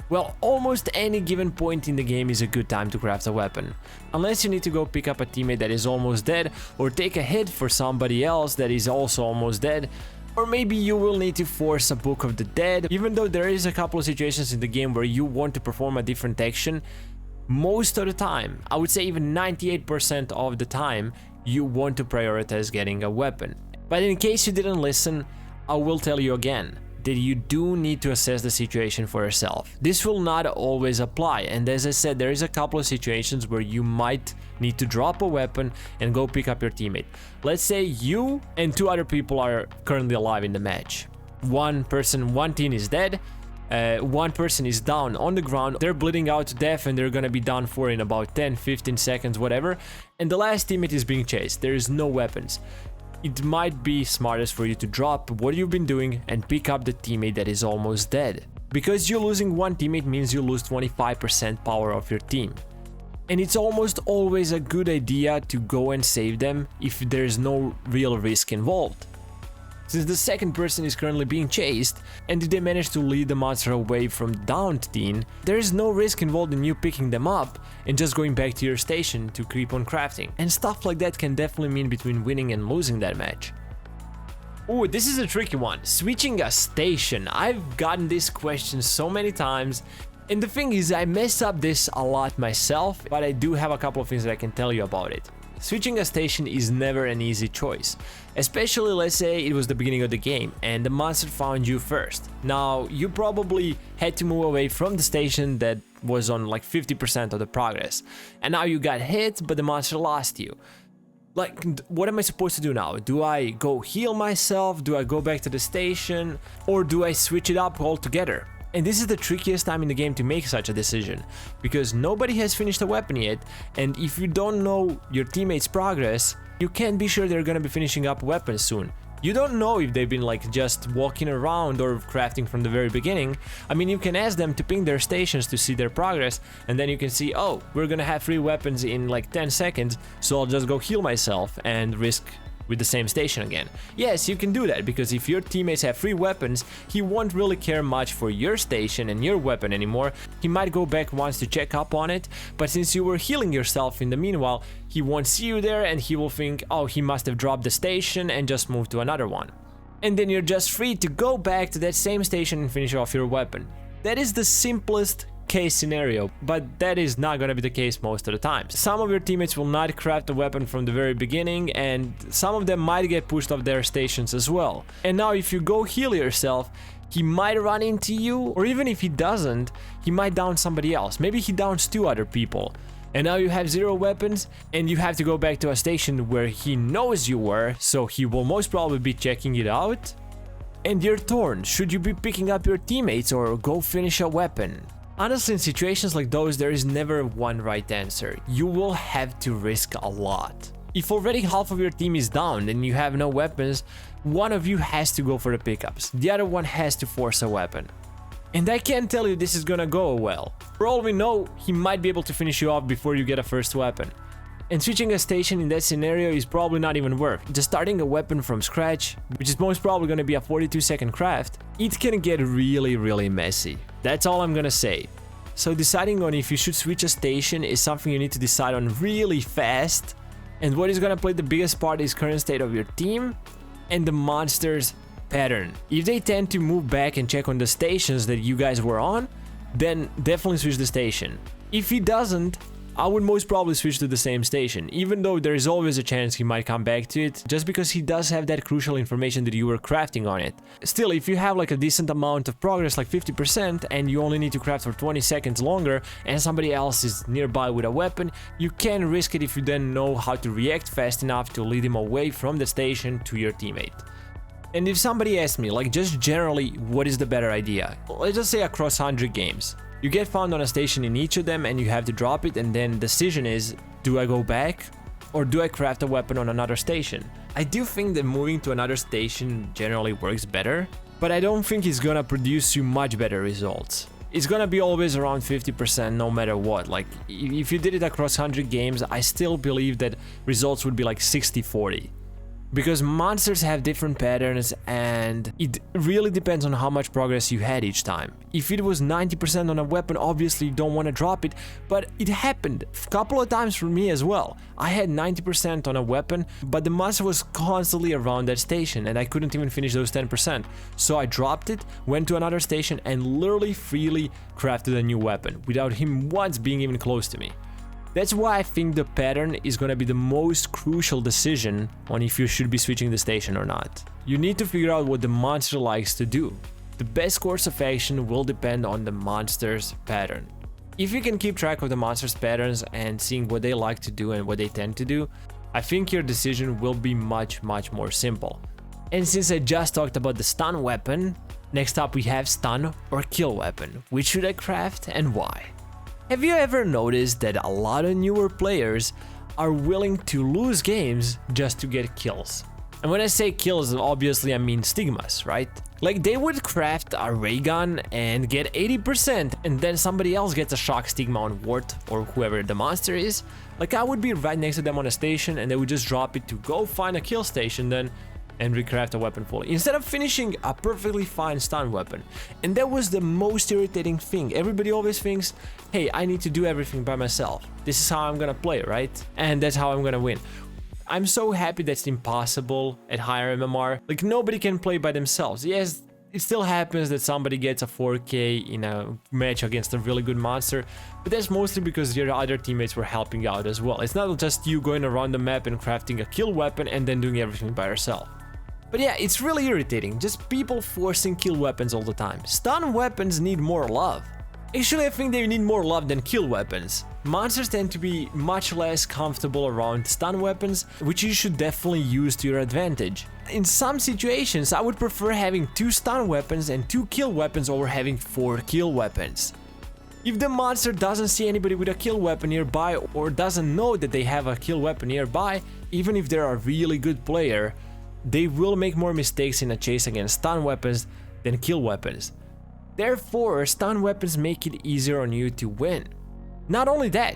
Well, almost any given point in the game is a good time to craft a weapon. Unless you need to go pick up a teammate that is almost dead, or take a hit for somebody else that is also almost dead, or maybe you will need to force a Book of the Dead. Even though there is a couple of situations in the game where you want to perform a different action, most of the time, I would say even 98% of the time, you want to prioritize getting a weapon. But in case you didn't listen, I will tell you again that you do need to assess the situation for yourself. This will not always apply, and as I said, there is a couple of situations where you might need to drop a weapon and go pick up your teammate. Let's say you and 2 other people are currently alive in the match. One team is dead, one person is down on the ground, they're bleeding out to death and they're gonna be down for in about 10-15 seconds, whatever, and the last teammate is being chased. There is no weapons. It might be smartest for you to drop what you've been doing and pick up the teammate that is almost dead. Because you losing one teammate means you lose 25% power of your team. And it's almost always a good idea to go and save them if there's no real risk involved. Since the second person is currently being chased, and if they manage to lead the monster away from the downed team, there is no risk involved in you picking them up and just going back to your station to keep on crafting. And stuff like that can definitely mean between winning and losing that match. Ooh, this is a tricky one. Switching a station. I've gotten this question so many times. And the thing is, I mess up this a lot myself, but I do have a couple of things that I can tell you about it. Switching a station is never an easy choice, especially let's say it was the beginning of the game and the monster found you first. Now, you probably had to move away from the station that was on like 50% of the progress, and now you got hit, but the monster lost you. Like, what am I supposed to do now? Do I go heal myself? Do I go back to the station? Or do I switch it up altogether? And this is the trickiest time in the game to make such a decision, because nobody has finished a weapon yet, and if you don't know your teammates' progress, you can't be sure they're gonna be finishing up weapons soon. You don't know if they've been like just walking around or crafting from the very beginning. I mean, you can ask them to ping their stations to see their progress, and then you can see, oh, we're gonna have 3 weapons in like 10 seconds, so I'll just go heal myself and risk with the same station again. Yes, you can do that, because if your teammates have 3 weapons, he won't really care much for your station and your weapon anymore. He might go back once to check up on it, but since you were healing yourself in the meanwhile, he won't see you there and he will think, oh, he must have dropped the station and just moved to another one. And then you're just free to go back to that same station and finish off your weapon. That is the simplest case scenario, but that is not gonna be the case most of the time. Some of your teammates will not craft a weapon from the very beginning, and some of them might get pushed off their stations as well. And now if you go heal yourself, he might run into you, or even if he doesn't, he might down somebody else. Maybe he downs 2 other people. And now you have 0 weapons, and you have to go back to a station where he knows you were, so he will most probably be checking it out. And you're torn. Should you be picking up your teammates or go finish a weapon? Honestly, in situations like those, there is never one right answer. You will have to risk a lot. If already half of your team is down and you have no weapons, one of you has to go for the pickups. The other one has to force a weapon. And I can't tell you this is gonna go well. For all we know, he might be able to finish you off before you get a first weapon. And switching a station in that scenario is probably not even worth. Just starting a weapon from scratch, which is most probably gonna be a 42-second craft, it can get really messy. That's all I'm gonna say. So deciding on if you should switch a station is something you need to decide on really fast. And what is gonna play the biggest part is current state of your team and the monster's pattern. If they tend to move back and check on the stations that you guys were on, then definitely switch the station. If he doesn't, I would most probably switch to the same station, even though there is always a chance he might come back to it, just because he does have that crucial information that you were crafting on it. Still, if you have like a decent amount of progress, like 50%, and you only need to craft for 20 seconds longer, and somebody else is nearby with a weapon, you can risk it if you then know how to react fast enough to lead him away from the station to your teammate. And if somebody asks me, like just generally, what is the better idea? Let's just say across 100 games. You get found on a station in each of them and you have to drop it, and then the decision is, do I go back or do I craft a weapon on another station? I do think that moving to another station generally works better, but I don't think it's gonna produce you much better results. It's gonna be always around 50% no matter what. Like, if you did it across 100 games, I still believe that results would be like 60-40. Because monsters have different patterns and it really depends on how much progress you had each time. If it was 90% on a weapon, obviously you don't want to drop it, but it happened a couple of times for me as well. I had 90% on a weapon, but the monster was constantly around that station and I couldn't even finish those 10%. So I dropped it, went to another station and literally freely crafted a new weapon without him once being even close to me. That's why I think the pattern is gonna be the most crucial decision on if you should be switching the station or not. You need to figure out what the monster likes to do. The best course of action will depend on the monster's pattern. If you can keep track of the monster's patterns and seeing what they like to do and what they tend to do, I think your decision will be much more simple. And since I just talked about the stun weapon, next up we have stun or kill weapon. Which should I craft and why? Have you ever noticed that a lot of newer players are willing to lose games just to get kills? And when I say kills, obviously I mean stigmas, right? Like they would craft a ray gun and get 80% and then somebody else gets a shock stigma on Wart or whoever the monster is. Like I would be right next to them on a station and they would just drop it to go find a kill station then and recraft a weapon fully, instead of finishing a perfectly fine stun weapon. And that was the most irritating thing. Everybody always thinks, hey, I need to do everything by myself. This is how I'm gonna play, right? And that's how I'm gonna win. I'm so happy that's impossible at higher MMR. Like nobody can play by themselves. Yes, it still happens that somebody gets a 4K in a match against a really good monster, but that's mostly because your other teammates were helping out as well. It's not just you going around the map and crafting a kill weapon and then doing everything by yourself. But yeah, it's really irritating, just people forcing kill weapons all the time. Stun weapons need more love. Actually, I think they need more love than kill weapons. Monsters tend to be much less comfortable around stun weapons, which you should definitely use to your advantage. In some situations, I would prefer having 2 stun weapons and 2 kill weapons over having 4 kill weapons. If the monster doesn't see anybody with a kill weapon nearby or doesn't know that they have a kill weapon nearby, even if they're a really good player, they will make more mistakes in a chase against stun weapons than kill weapons. Therefore, stun weapons make it easier on you to win. Not only that,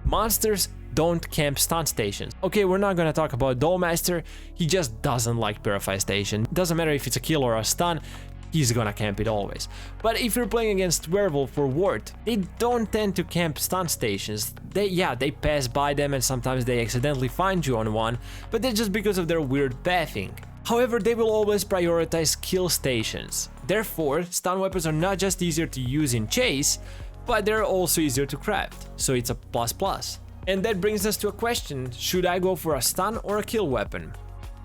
monsters don't camp stun stations. Okay, we're not gonna talk about Dollmaster, he just doesn't like Purify Station. Doesn't matter if it's a kill or a stun, he's gonna camp it always. But if you're playing against Werewolf or Wart, they don't tend to camp stun stations. They pass by them and sometimes they accidentally find you on one, but that's just because of their weird pathing. However, they will always prioritize kill stations. Therefore, stun weapons are not just easier to use in chase, but they're also easier to craft, so it's a plus. And that brings us to a question: should I go for a stun or a kill weapon?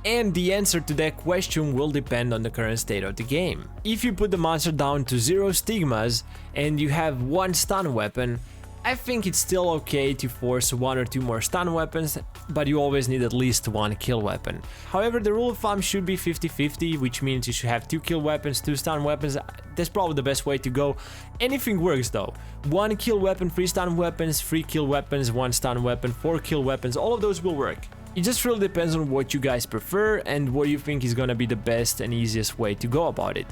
And the answer to that question will depend on the current state of the game. If you put the monster down to 0 stigmas and you have 1 stun weapon, I think it's still okay to force 1 or 2 more stun weapons, but you always need at least 1 kill weapon. However, the rule of thumb should be 50-50, which means you should have 2 kill weapons, 2 stun weapons. That's probably the best way to go. Anything works though. 1 kill weapon, 3 stun weapons, 3 kill weapons, 1 stun weapon, 4 kill weapons, all of those will work. It just really depends on what you guys prefer and what you think is gonna be the best and easiest way to go about it.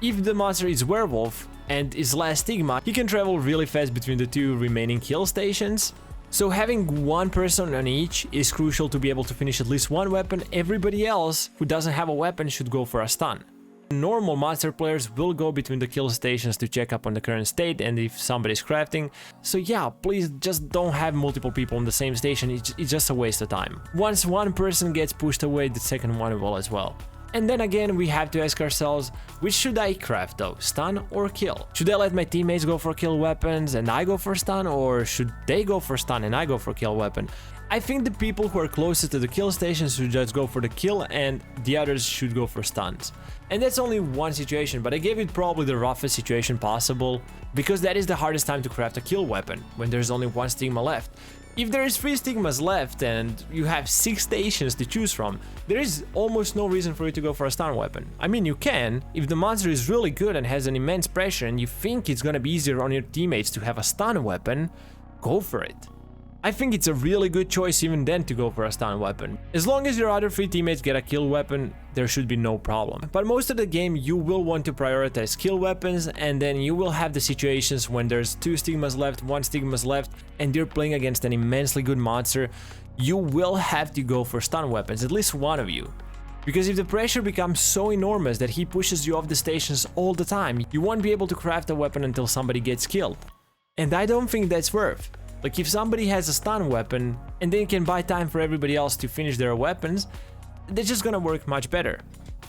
If the monster is Werewolf and is less stigma, he can travel really fast between the 2 remaining kill stations. So having 1 person on each is crucial to be able to finish at least 1 weapon. Everybody else who doesn't have a weapon should go for a stun. Normal monster players will go between the kill stations to check up on the current state and if somebody's crafting. So yeah, please just don't have multiple people on the same station, it's just a waste of time. Once 1 person gets pushed away, the second one will as well. And then again, we have to ask ourselves, which should I craft though, stun or kill? Should I let my teammates go for kill weapons and I go for stun, or should they go for stun and I go for kill weapon? I think the people who are closest to the kill stations should just go for the kill and the others should go for stuns. And that's only one situation, but I gave it probably the roughest situation possible, because that is the hardest time to craft a kill weapon, when there's only 1 stigma left. If there is 3 stigmas left and you have 6 stations to choose from, there is almost no reason for you to go for a stun weapon. I mean, you can, if the monster is really good and has an immense pressure and you think it's gonna be easier on your teammates to have a stun weapon, go for it. I think it's a really good choice even then to go for a stun weapon. As long as your other 3 teammates get a kill weapon, there should be no problem. But most of the game you will want to prioritize kill weapons, and then you will have the situations when there's 2 stigmas left, 1 stigmas left, and you're playing against an immensely good monster, you will have to go for stun weapons, at least one of you. Because if the pressure becomes so enormous that he pushes you off the stations all the time, you won't be able to craft a weapon until somebody gets killed. And I don't think that's worth. Like, if somebody has a stun weapon and they can buy time for everybody else to finish their weapons, they're just gonna work much better.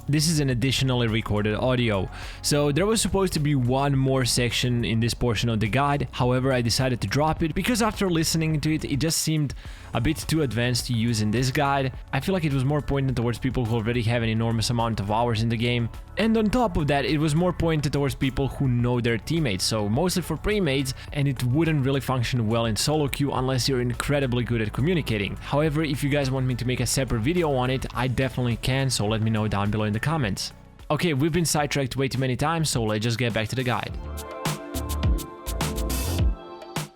this is an additionally recorded audio. So there was supposed to be one more section in this portion of the guide, however I decided to drop it because after listening to it, it just seemed a bit too advanced to use in this guide. I feel like it was more pointed towards people who already have an enormous amount of hours in the game, and on top of that, it was more pointed towards people who know their teammates, so mostly for pre-mates, and it wouldn't really function well in solo queue unless you're incredibly good at communicating. However, if you guys want me to make a separate video on it, I definitely can, so let me know down below in the comments. Okay, we've been sidetracked way too many times, so let's just get back to the guide.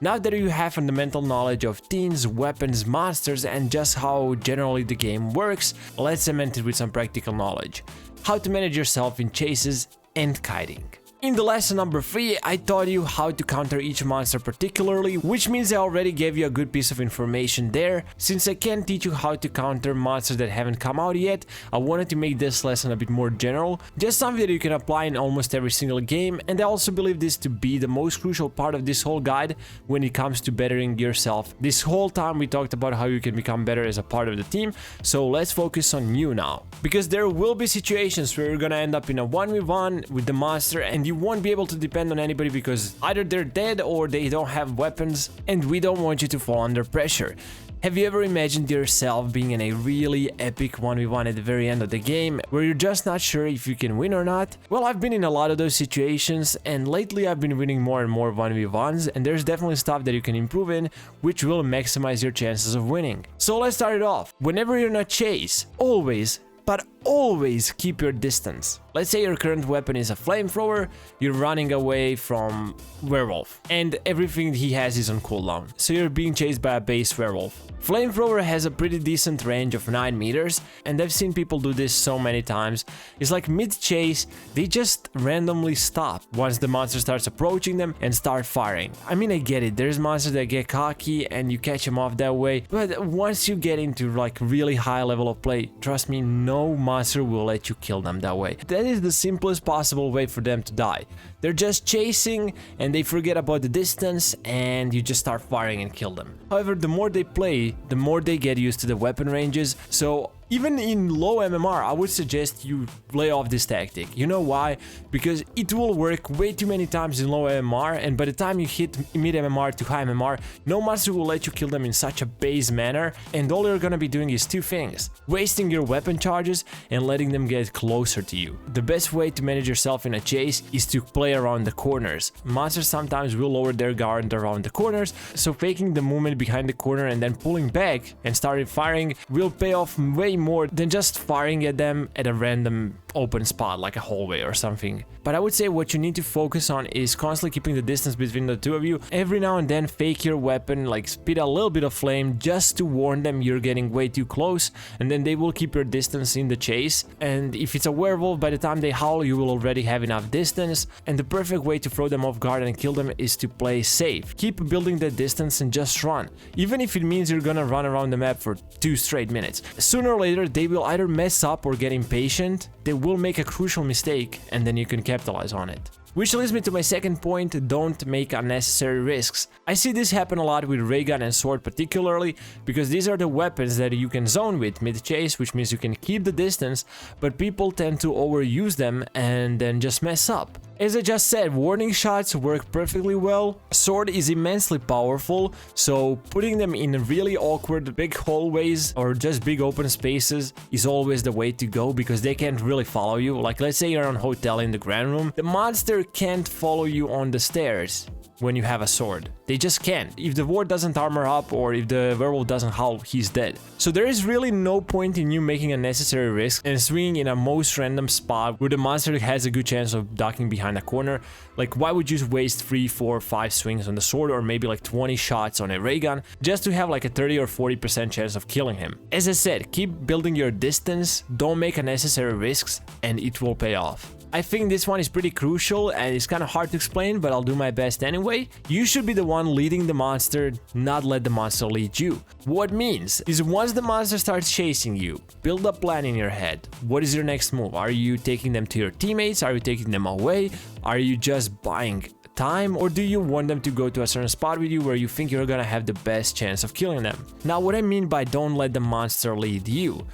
Now that you have fundamental knowledge of teams, weapons, monsters, and just how generally the game works, let's cement it with some practical knowledge. How to manage yourself in chases and kiting. In the lesson number 3, I taught you how to counter each monster particularly, which means I already gave you a good piece of information there. Since I can't teach you how to counter monsters that haven't come out yet, I wanted to make this lesson a bit more general, just something that you can apply in almost every single game, and I also believe this to be the most crucial part of this whole guide when it comes to bettering yourself. This whole time we talked about how you can become better as a part of the team, so let's focus on you now. Because there will be situations where you're gonna end up in a 1v1 with the monster and you won't be able to depend on anybody because either they're dead or they don't have weapons, and we don't want you to fall under pressure. Have you ever imagined yourself being in a really epic 1v1 at the very end of the game where you're just not sure if you can win or not? Well, I've been in a lot of those situations, and lately I've been winning more and more 1v1s, and there's definitely stuff that you can improve in which will maximize your chances of winning. So let's start it off. Whenever you're not chase, always keep your distance. Let's say your current weapon is a flamethrower, you're running away from werewolf, and everything he has is on cooldown, so you're being chased by a base werewolf. Flamethrower has a pretty decent range of 9 meters, and I've seen people do this so many times. It's like mid-chase, they just randomly stop once the monster starts approaching them and start firing. I mean, I get it, there's monsters that get cocky and you catch them off that way, but once you get into like really high level of play, trust me, no monster will let you kill them that way. That is the simplest possible way for them to die. They're just chasing and they forget about the distance and you just start firing and kill them. However, the more they play, the more they get used to the weapon ranges, so even in low MMR, I would suggest you lay off this tactic. You know why? Because it will work way too many times in low MMR, and by the time you hit mid MMR to high MMR, no monster will let you kill them in such a base manner, and all you're gonna be doing is two things: wasting your weapon charges and letting them get closer to you. The best way to manage yourself in a chase is to play around the corners. Monsters sometimes will lower their guard around the corners, so faking the movement behind the corner and then pulling back and starting firing will pay off way more than just firing at them at a random open spot like a hallway or something. But I would say what you need to focus on is constantly keeping the distance between the two of you. Every now and then fake your weapon, like spit a little bit of flame just to warn them you're getting way too close, and then they will keep your distance in the chase. And if it's a werewolf, by the time they howl you will already have enough distance, and the perfect way to throw them off guard and kill them is to play safe. Keep building that distance and just run, even if it means you're gonna run around the map for 2 straight minutes. Sooner or later they will either mess up or get impatient, they will make a crucial mistake, and then you can capitalize on it. Which leads me to my second point: don't make unnecessary risks. I see this happen a lot with ray gun and sword particularly, because these are the weapons that you can zone with mid-chase, which means you can keep the distance, but people tend to overuse them and then just mess up. As I just said, warning shots work perfectly well. Sword is immensely powerful, so putting them in really awkward big hallways or just big open spaces is always the way to go, because they can't really follow you. Like, let's say you're on hotel in the grand room, the monster can't follow you on the stairs when you have a sword. They just can't. If the ward doesn't armor up or if the werewolf doesn't howl, he's dead. So there is really no point in you making unnecessary risks and swinging in a most random spot where the monster has a good chance of ducking behind a corner. Like, why would you waste 3, 4, 5 swings on the sword, or maybe like 20 shots on a ray gun just to have like a 30 or 40% chance of killing him? As I said, keep building your distance, don't make unnecessary risks, and it will pay off. I think this one is pretty crucial and it's kind of hard to explain, but I'll do my best anyway. You should be the one leading the monster, not let the monster lead you. What means is, once the monster starts chasing you, build a plan in your head. What is your next move? Are you taking them to your teammates? Are you taking them away? Are you just buying time, or do you want them to go to a certain spot with you where you think you're gonna have the best chance of killing them? Now, what I mean by don't let the monster lead you,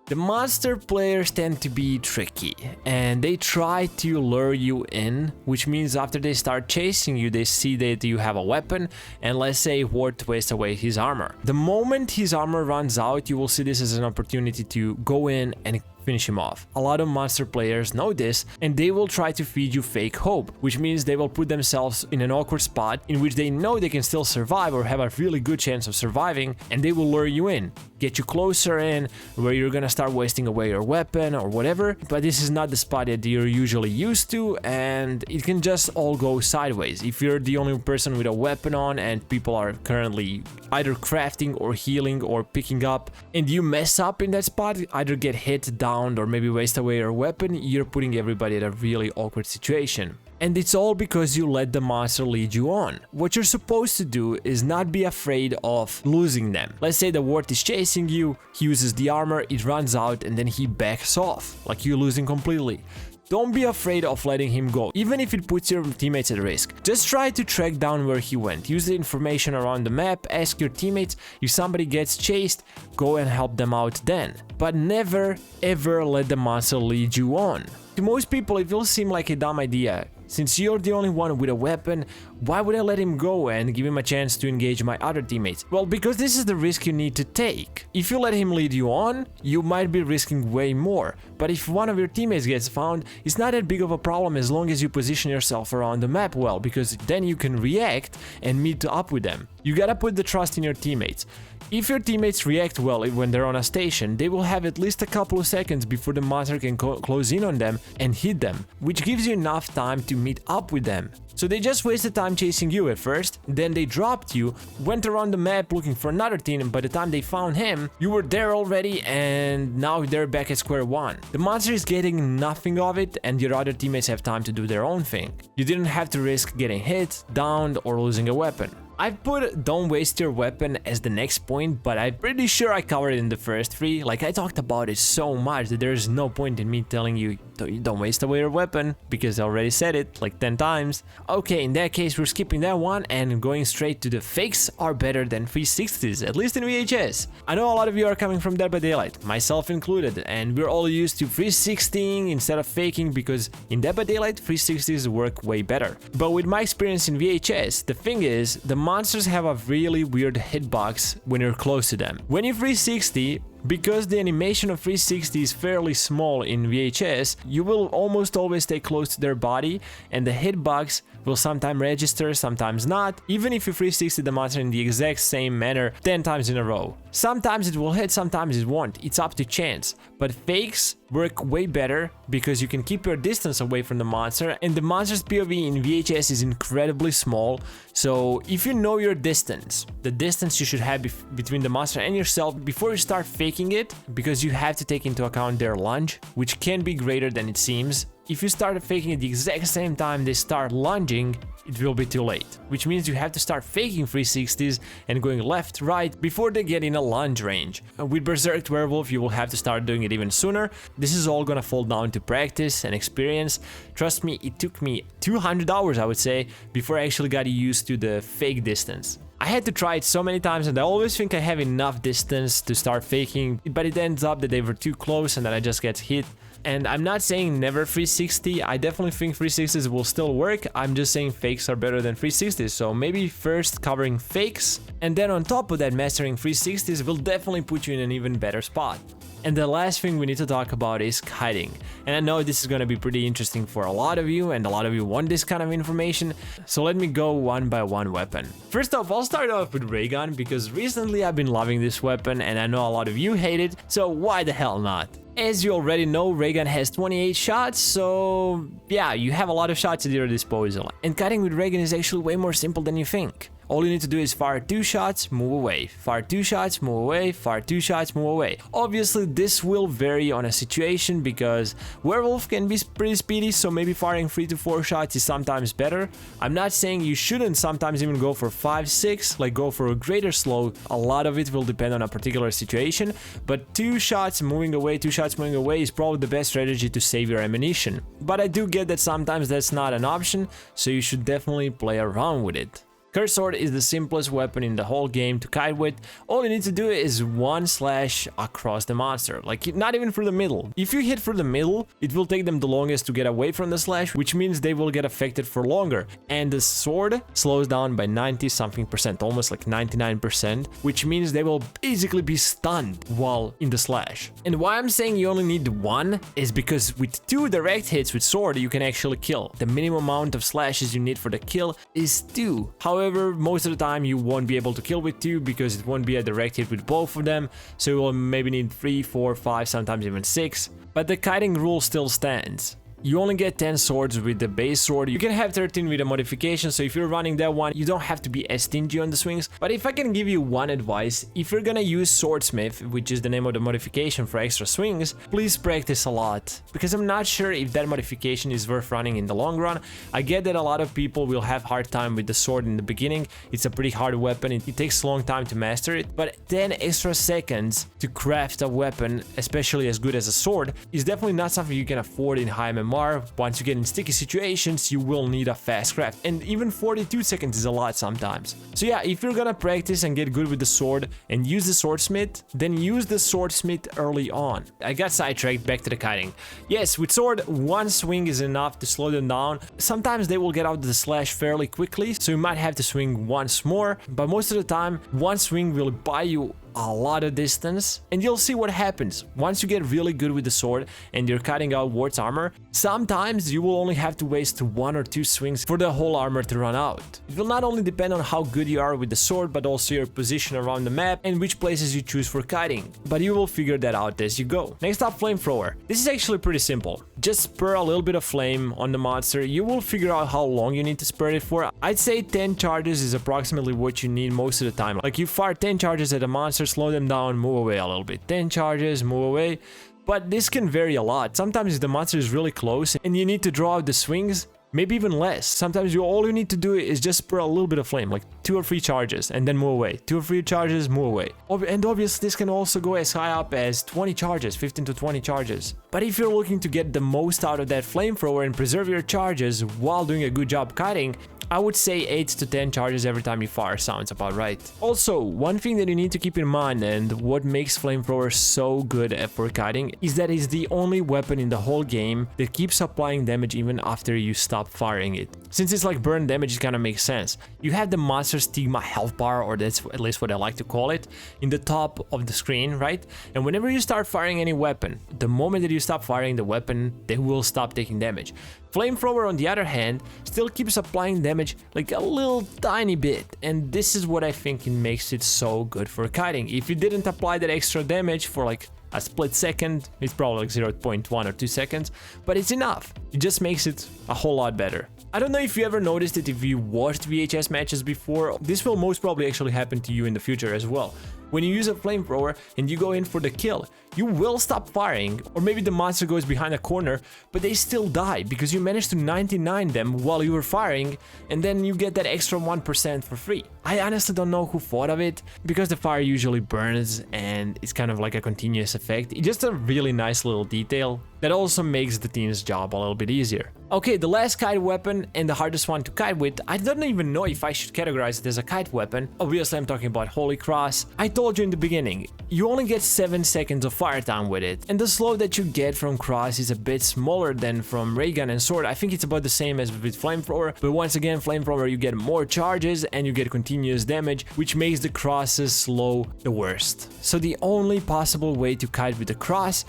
The monster players tend to be tricky, and they try to lure you in, which means after they start chasing you, they see that you have a weapon, and let's say Ward wastes away his armor. The moment his armor runs out, you will see this as an opportunity to go in and finish him off. A lot of monster players know this, and they will try to feed you fake hope, which means they will put themselves in an awkward spot in which they know they can still survive or have a really good chance of surviving, and they will lure you in, get you closer in, where you're gonna start wasting away your weapon or whatever, but this is not the spot that you're usually used to, and it can just all go sideways. If you're the only person with a weapon on and people are currently either crafting or healing or picking up, and you mess up in that spot, either get hit down or maybe waste away your weapon, you're putting everybody in a really awkward situation. And it's all because you let the monster lead you on. What you're supposed to do is not be afraid of losing them. Let's say the ward is chasing you, he uses the armor, it runs out, and then he backs off, like you're losing completely. Don't be afraid of letting him go, even if it puts your teammates at risk. Just try to track down where he went. Use the information around the map, ask your teammates. If somebody gets chased, go and help them out then. But never ever let the monster lead you on. To most people, it will seem like a dumb idea. Since you're the only one with a weapon, why would I let him go and give him a chance to engage my other teammates? Well, because this is the risk you need to take. If you let him lead you on, you might be risking way more. But if one of your teammates gets found, it's not that big of a problem as long as you position yourself around the map well, because then you can react and meet up with them. You gotta put the trust in your teammates. If your teammates react well when they're on a station, they will have at least a couple of seconds before the monster can close in on them and hit them, which gives you enough time to meet up with them. So they just wasted time chasing you at first, then they dropped you, went around the map looking for another team, and by the time they found him, you were there already, and now they're back at square one. The monster is getting nothing of it, and your other teammates have time to do their own thing. You didn't have to risk getting hit, downed, or losing a weapon. I put don't waste your weapon as the next point, but I'm pretty sure I covered it in the first three. Like, I talked about it so much that there's no point in me telling you don't waste away your weapon, because I already said it like 10 times. Okay, in that case, we're skipping that one and going straight to the fakes are better than 360s, at least in VHS. I know a lot of you are coming from Dead by Daylight, myself included, and we're all used to 360ing instead of faking because in Dead by Daylight, 360s work way better. But with my experience in VHS, the thing is, the monsters have a really weird hitbox when you're close to them. When you 360, because the animation of 360 is fairly small in VHS, you will almost always stay close to their body, and the hitbox will sometimes register, sometimes not, even if you 360 the monster in the exact same manner 10 times in a row. Sometimes it will hit, sometimes it won't, it's up to chance. But fakes work way better because you can keep your distance away from the monster, and the monster's POV in VHS is incredibly small, so if you know your distance, the distance you should have between the monster and yourself before you start faking it, because you have to take into account their lunge, which can be greater than it seems. If you start faking at the exact same time they start lunging, it will be too late, which means you have to start faking 360s and going left, right, before they get in a lunge range. With Berserk Werewolf, you will have to start doing it even sooner. This is all gonna fall down to practice and experience. Trust me, it took me 200 hours, I would say, before I actually got used to the fake distance. I had to try it so many times, and I always think I have enough distance to start faking, but it ends up that they were too close and then I just get hit. And I'm not saying never 360, I definitely think 360s will still work, I'm just saying fakes are better than 360s, so maybe first covering fakes, and then on top of that mastering 360s will definitely put you in an even better spot. And the last thing we need to talk about is kiting. And I know this is going to be pretty interesting for a lot of you, and a lot of you want this kind of information, so let me go one by one weapon. First off, I'll start off with ray gun, because recently I've been loving this weapon and I know a lot of you hate it, so why the hell not? As you already know, ray gun has 28 shots, so yeah, you have a lot of shots at your disposal. And cutting with ray gun is actually way more simple than you think. All you need to do is fire 2 shots, move away, fire 2 shots, move away, fire 2 shots, move away. Obviously, this will vary on a situation because Werewolf can be pretty speedy, so maybe firing 3 to 4 shots is sometimes better. I'm not saying you shouldn't sometimes even go for 5, 6, like go for a greater slow. A lot of it will depend on a particular situation, but 2 shots moving away, 2 shots moving away is probably the best strategy to save your ammunition. But I do get that sometimes that's not an option, so you should definitely play around with it. Curse Sword is the simplest weapon in the whole game to kite with. All you need to do is one slash across the monster, like not even through the middle. If you hit through the middle, it will take them the longest to get away from the slash, which means they will get affected for longer. And the sword slows down by 90 something percent, almost like 99%, which means they will basically be stunned while in the slash. And why I'm saying you only need one is because with 2 direct hits with sword you can actually kill. The minimum amount of slashes you need for the kill is 2. However, most of the time you won't be able to kill with 2 because it won't be a direct hit with both of them, so you will maybe need 3, 4, 5, sometimes even 6. But the kiting rule still stands. You only get 10 swords with the base sword. You can have 13 with a modification, so if you're running that one, you don't have to be as stingy on the swings. But if I can give you one advice, if you're gonna use Swordsmith, which is the name of the modification for extra swings, please practice a lot. Because I'm not sure if that modification is worth running in the long run. I get that a lot of people will have hard time with the sword in the beginning. It's a pretty hard weapon, it takes a long time to master it. But 10 extra seconds to craft a weapon, especially as good as a sword, is definitely not something you can afford in high MMR. Once you get in sticky situations, you will need a fast craft, and even 42 seconds is a lot sometimes. So yeah, if you're gonna practice and get good with the sword and use the swordsmith, then use the swordsmith early on. I got sidetracked, back to the kiting. Yes, with sword, one swing is enough to slow them down. Sometimes they will get out the slash fairly quickly, so you might have to swing once more, but most of the time, one swing will buy you a lot of distance, and you'll see what happens. Once you get really good with the sword and you're cutting out Ward's armor, sometimes you will only have to waste 1 or 2 swings for the whole armor to run out. It will not only depend on how good you are with the sword, but also your position around the map and which places you choose for kiting. But you will figure that out as you go. Next up, flamethrower. This is actually pretty simple. Just spur a little bit of flame on the monster. You will figure out how long you need to spur it for. I'd say 10 charges is approximately what you need most of the time. Like you fire 10 charges at a monster, slow them down, move away a little bit. 10 charges, move away. But this can vary a lot. Sometimes the monster is really close and you need to draw out the swings, maybe even less. Sometimes all you need to do is just spur a little bit of flame, like 2 or 3 charges, and then move away. 2 or 3 charges, move away. And obviously this can also go as high up as 20 charges, 15 to 20 charges. But if you're looking to get the most out of that flamethrower and preserve your charges while doing a good job kiting, I would say 8 to 10 charges every time you fire sounds about right. Also, one thing that you need to keep in mind, and what makes flamethrower so good for kiting, is that it's the only weapon in the whole game that keeps applying damage even after you stop firing it. Since it's like burn damage, it kind of makes sense. You have the monster stigma health bar, or that's at least what I like to call it, in the top of the screen, right? And whenever you start firing any weapon, the moment that you stop firing the weapon, they will stop taking damage. Flamethrower, on the other hand, still keeps applying damage like a little tiny bit, and this is what I think makes it so good for kiting. If you didn't apply that extra damage for like a split second, it's probably like 0.1 or 2 seconds, but it's enough. It just makes it a whole lot better. I don't know if you ever noticed it if you watched VHS matches before. This will most probably actually happen to you in the future as well. When you use a flamethrower and you go in for the kill, you will stop firing, or maybe the monster goes behind a corner, but they still die because you managed to 99 them while you were firing, and then you get that extra 1% for free. I honestly don't know who thought of it, because the fire usually burns and it's kind of like a continuous effect. It's just a really nice little detail that also makes the team's job a little bit easier. Okay, the last kite weapon and the hardest one to kite with, I don't even know if I should categorize it as a kite weapon. Obviously I'm talking about Holy Cross. I told you in the beginning, you only get 7 seconds of fire time with it, and the slow that you get from Cross is a bit smaller than from Ray Gun and Sword. I think it's about the same as with Flamethrower, but once again, Flamethrower you get more charges and you get continuous damage, which makes the Cross's slow the worst. So the only possible way to kite with the Cross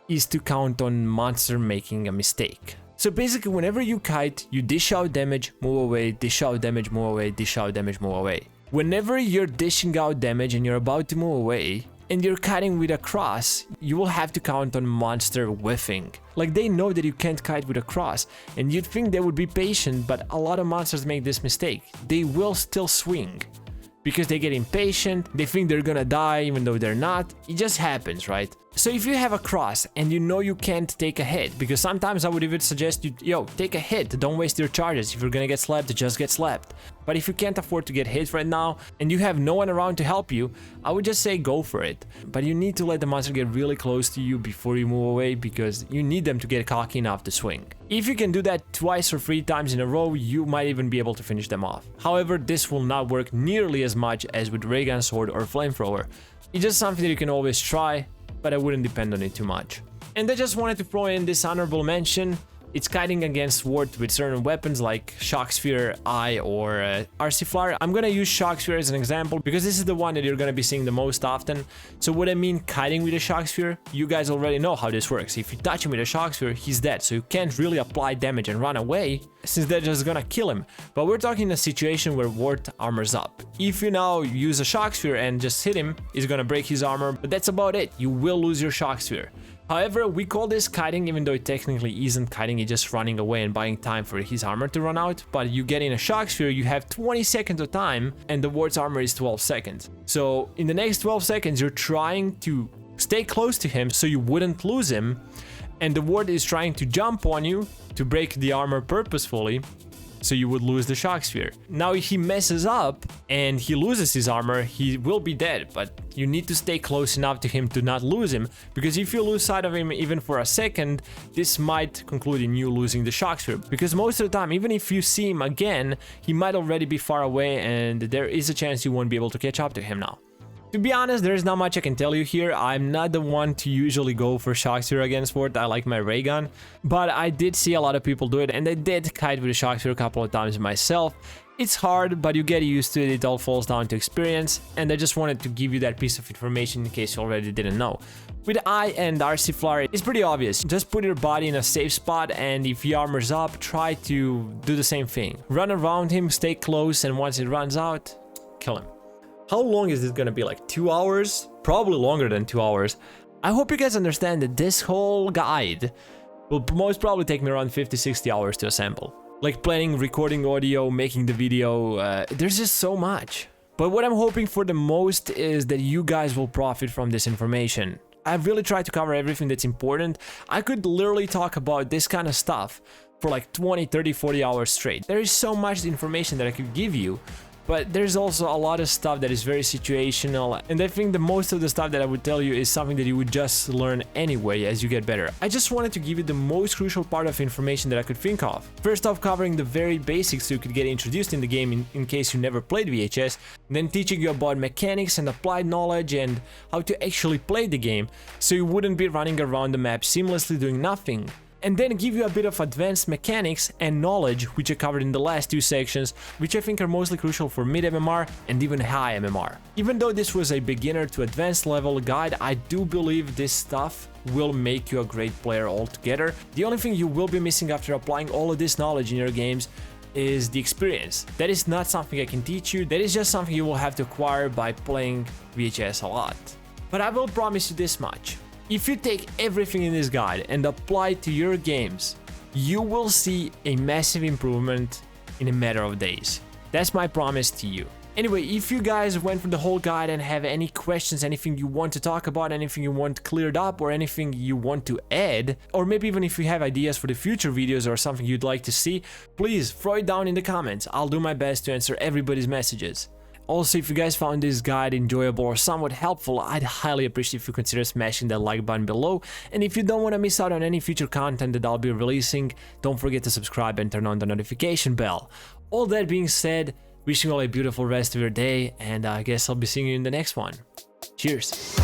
is to count on monster making a mistake. So basically, whenever you kite, you dish out damage, move away, dish out damage, move away, dish out damage, move away. Whenever you're dishing out damage and you're about to move away, and you're kiting with a cross, you will have to count on monster whiffing. Like, they know that you can't kite with a cross, and you'd think they would be patient, but a lot of monsters make this mistake. They will still swing, because they get impatient, they think they're gonna die even though they're not. It just happens, right? So if you have a cross and you know you can't take a hit, because sometimes I would even suggest you, yo, take a hit, don't waste your charges. If you're gonna get slapped, just get slapped. But if you can't afford to get hit right now and you have no one around to help you, I would just say go for it. But you need to let the monster get really close to you before you move away, because you need them to get cocky enough to swing. If you can do that twice or 3 times in a row, you might even be able to finish them off. However, this will not work nearly as much as with ray gun, sword or flamethrower. It's just something that you can always try, but I wouldn't depend on it too much. And I just wanted to throw in this honorable mention. It's kiting against Ward with certain weapons like Shock Sphere, Eye, or RC Flyer. I'm gonna use Shock Sphere as an example because this is the one that you're gonna be seeing the most often. So what I mean kiting with a Shock Sphere, you guys already know how this works. If you touch him with a Shock Sphere, he's dead, so you can't really apply damage and run away, since they're just gonna kill him. But we're talking a situation where Ward armors up. If you now use a Shock Sphere and just hit him, he's gonna break his armor, but that's about it. You will lose your Shock Sphere. However, we call this kiting, even though it technically isn't kiting, it's just running away and buying time for his armor to run out. But you get in a Shock Sphere, you have 20 seconds of time, and the Ward's armor is 12 seconds. So in the next 12 seconds, you're trying to stay close to him so you wouldn't lose him, and the Ward is trying to jump on you to break the armor purposefully, so you would lose the Shock Sphere. Now if he messes up and he loses his armor, he will be dead, but you need to stay close enough to him to not lose him, because if you lose sight of him even for a second, this might conclude in you losing the Shock Sphere, because most of the time, even if you see him again, he might already be far away and there is a chance you won't be able to catch up to him now. To be honest, there's not much I can tell you here. I'm not the one to usually go for Shock Sphere against Ward. I like my ray gun, but I did see a lot of people do it, and I did kite with a Shock Sphere a couple of times myself. It's hard, but you get used to it. It all falls down to experience, and I just wanted to give you that piece of information in case you already didn't know. With Eye and RC Flyer, it's pretty obvious. Just put your body in a safe spot, and if he armors up, try to do the same thing. Run around him, stay close, and once it runs out, kill him. How long is this gonna be? Like 2 hours? Probably longer than 2 hours. I hope you guys understand that this whole guide will most probably take me around 50-60 hours to assemble. Like planning, recording audio, making the video, there's just so much. But what I'm hoping for the most is that you guys will profit from this information. I've really tried to cover everything that's important. I could literally talk about this kind of stuff for like 20, 30, 40 hours straight. There is so much information that I could give you. But there's also a lot of stuff that is very situational, and I think the most of the stuff that I would tell you is something that you would just learn anyway as you get better. I just wanted to give you the most crucial part of information that I could think of. First off, covering the very basics so you could get introduced in the game in case you never played VHS, then teaching you about mechanics and applied knowledge and how to actually play the game so you wouldn't be running around the map seamlessly doing nothing. And then give you a bit of advanced mechanics and knowledge, which I covered in the last 2 sections, which I think are mostly crucial for mid MMR and even high MMR. Even though this was a beginner to advanced level guide, I do believe this stuff will make you a great player altogether. The only thing you will be missing after applying all of this knowledge in your games is the experience. That is not something I can teach you, that is just something you will have to acquire by playing VHS a lot. But I will promise you this much. If you take everything in this guide and apply it to your games, you will see a massive improvement in a matter of days. That's my promise to you. Anyway, if you guys went through the whole guide and have any questions, anything you want to talk about, anything you want cleared up, or anything you want to add, or maybe even if you have ideas for the future videos or something you'd like to see, please throw it down in the comments. I'll do my best to answer everybody's messages. Also, if you guys found this guide enjoyable or somewhat helpful, I'd highly appreciate if you consider smashing that like button below. And if you don't want to miss out on any future content that I'll be releasing, don't forget to subscribe and turn on the notification bell. All that being said, wishing you all a beautiful rest of your day, and I guess I'll be seeing you in the next one. Cheers!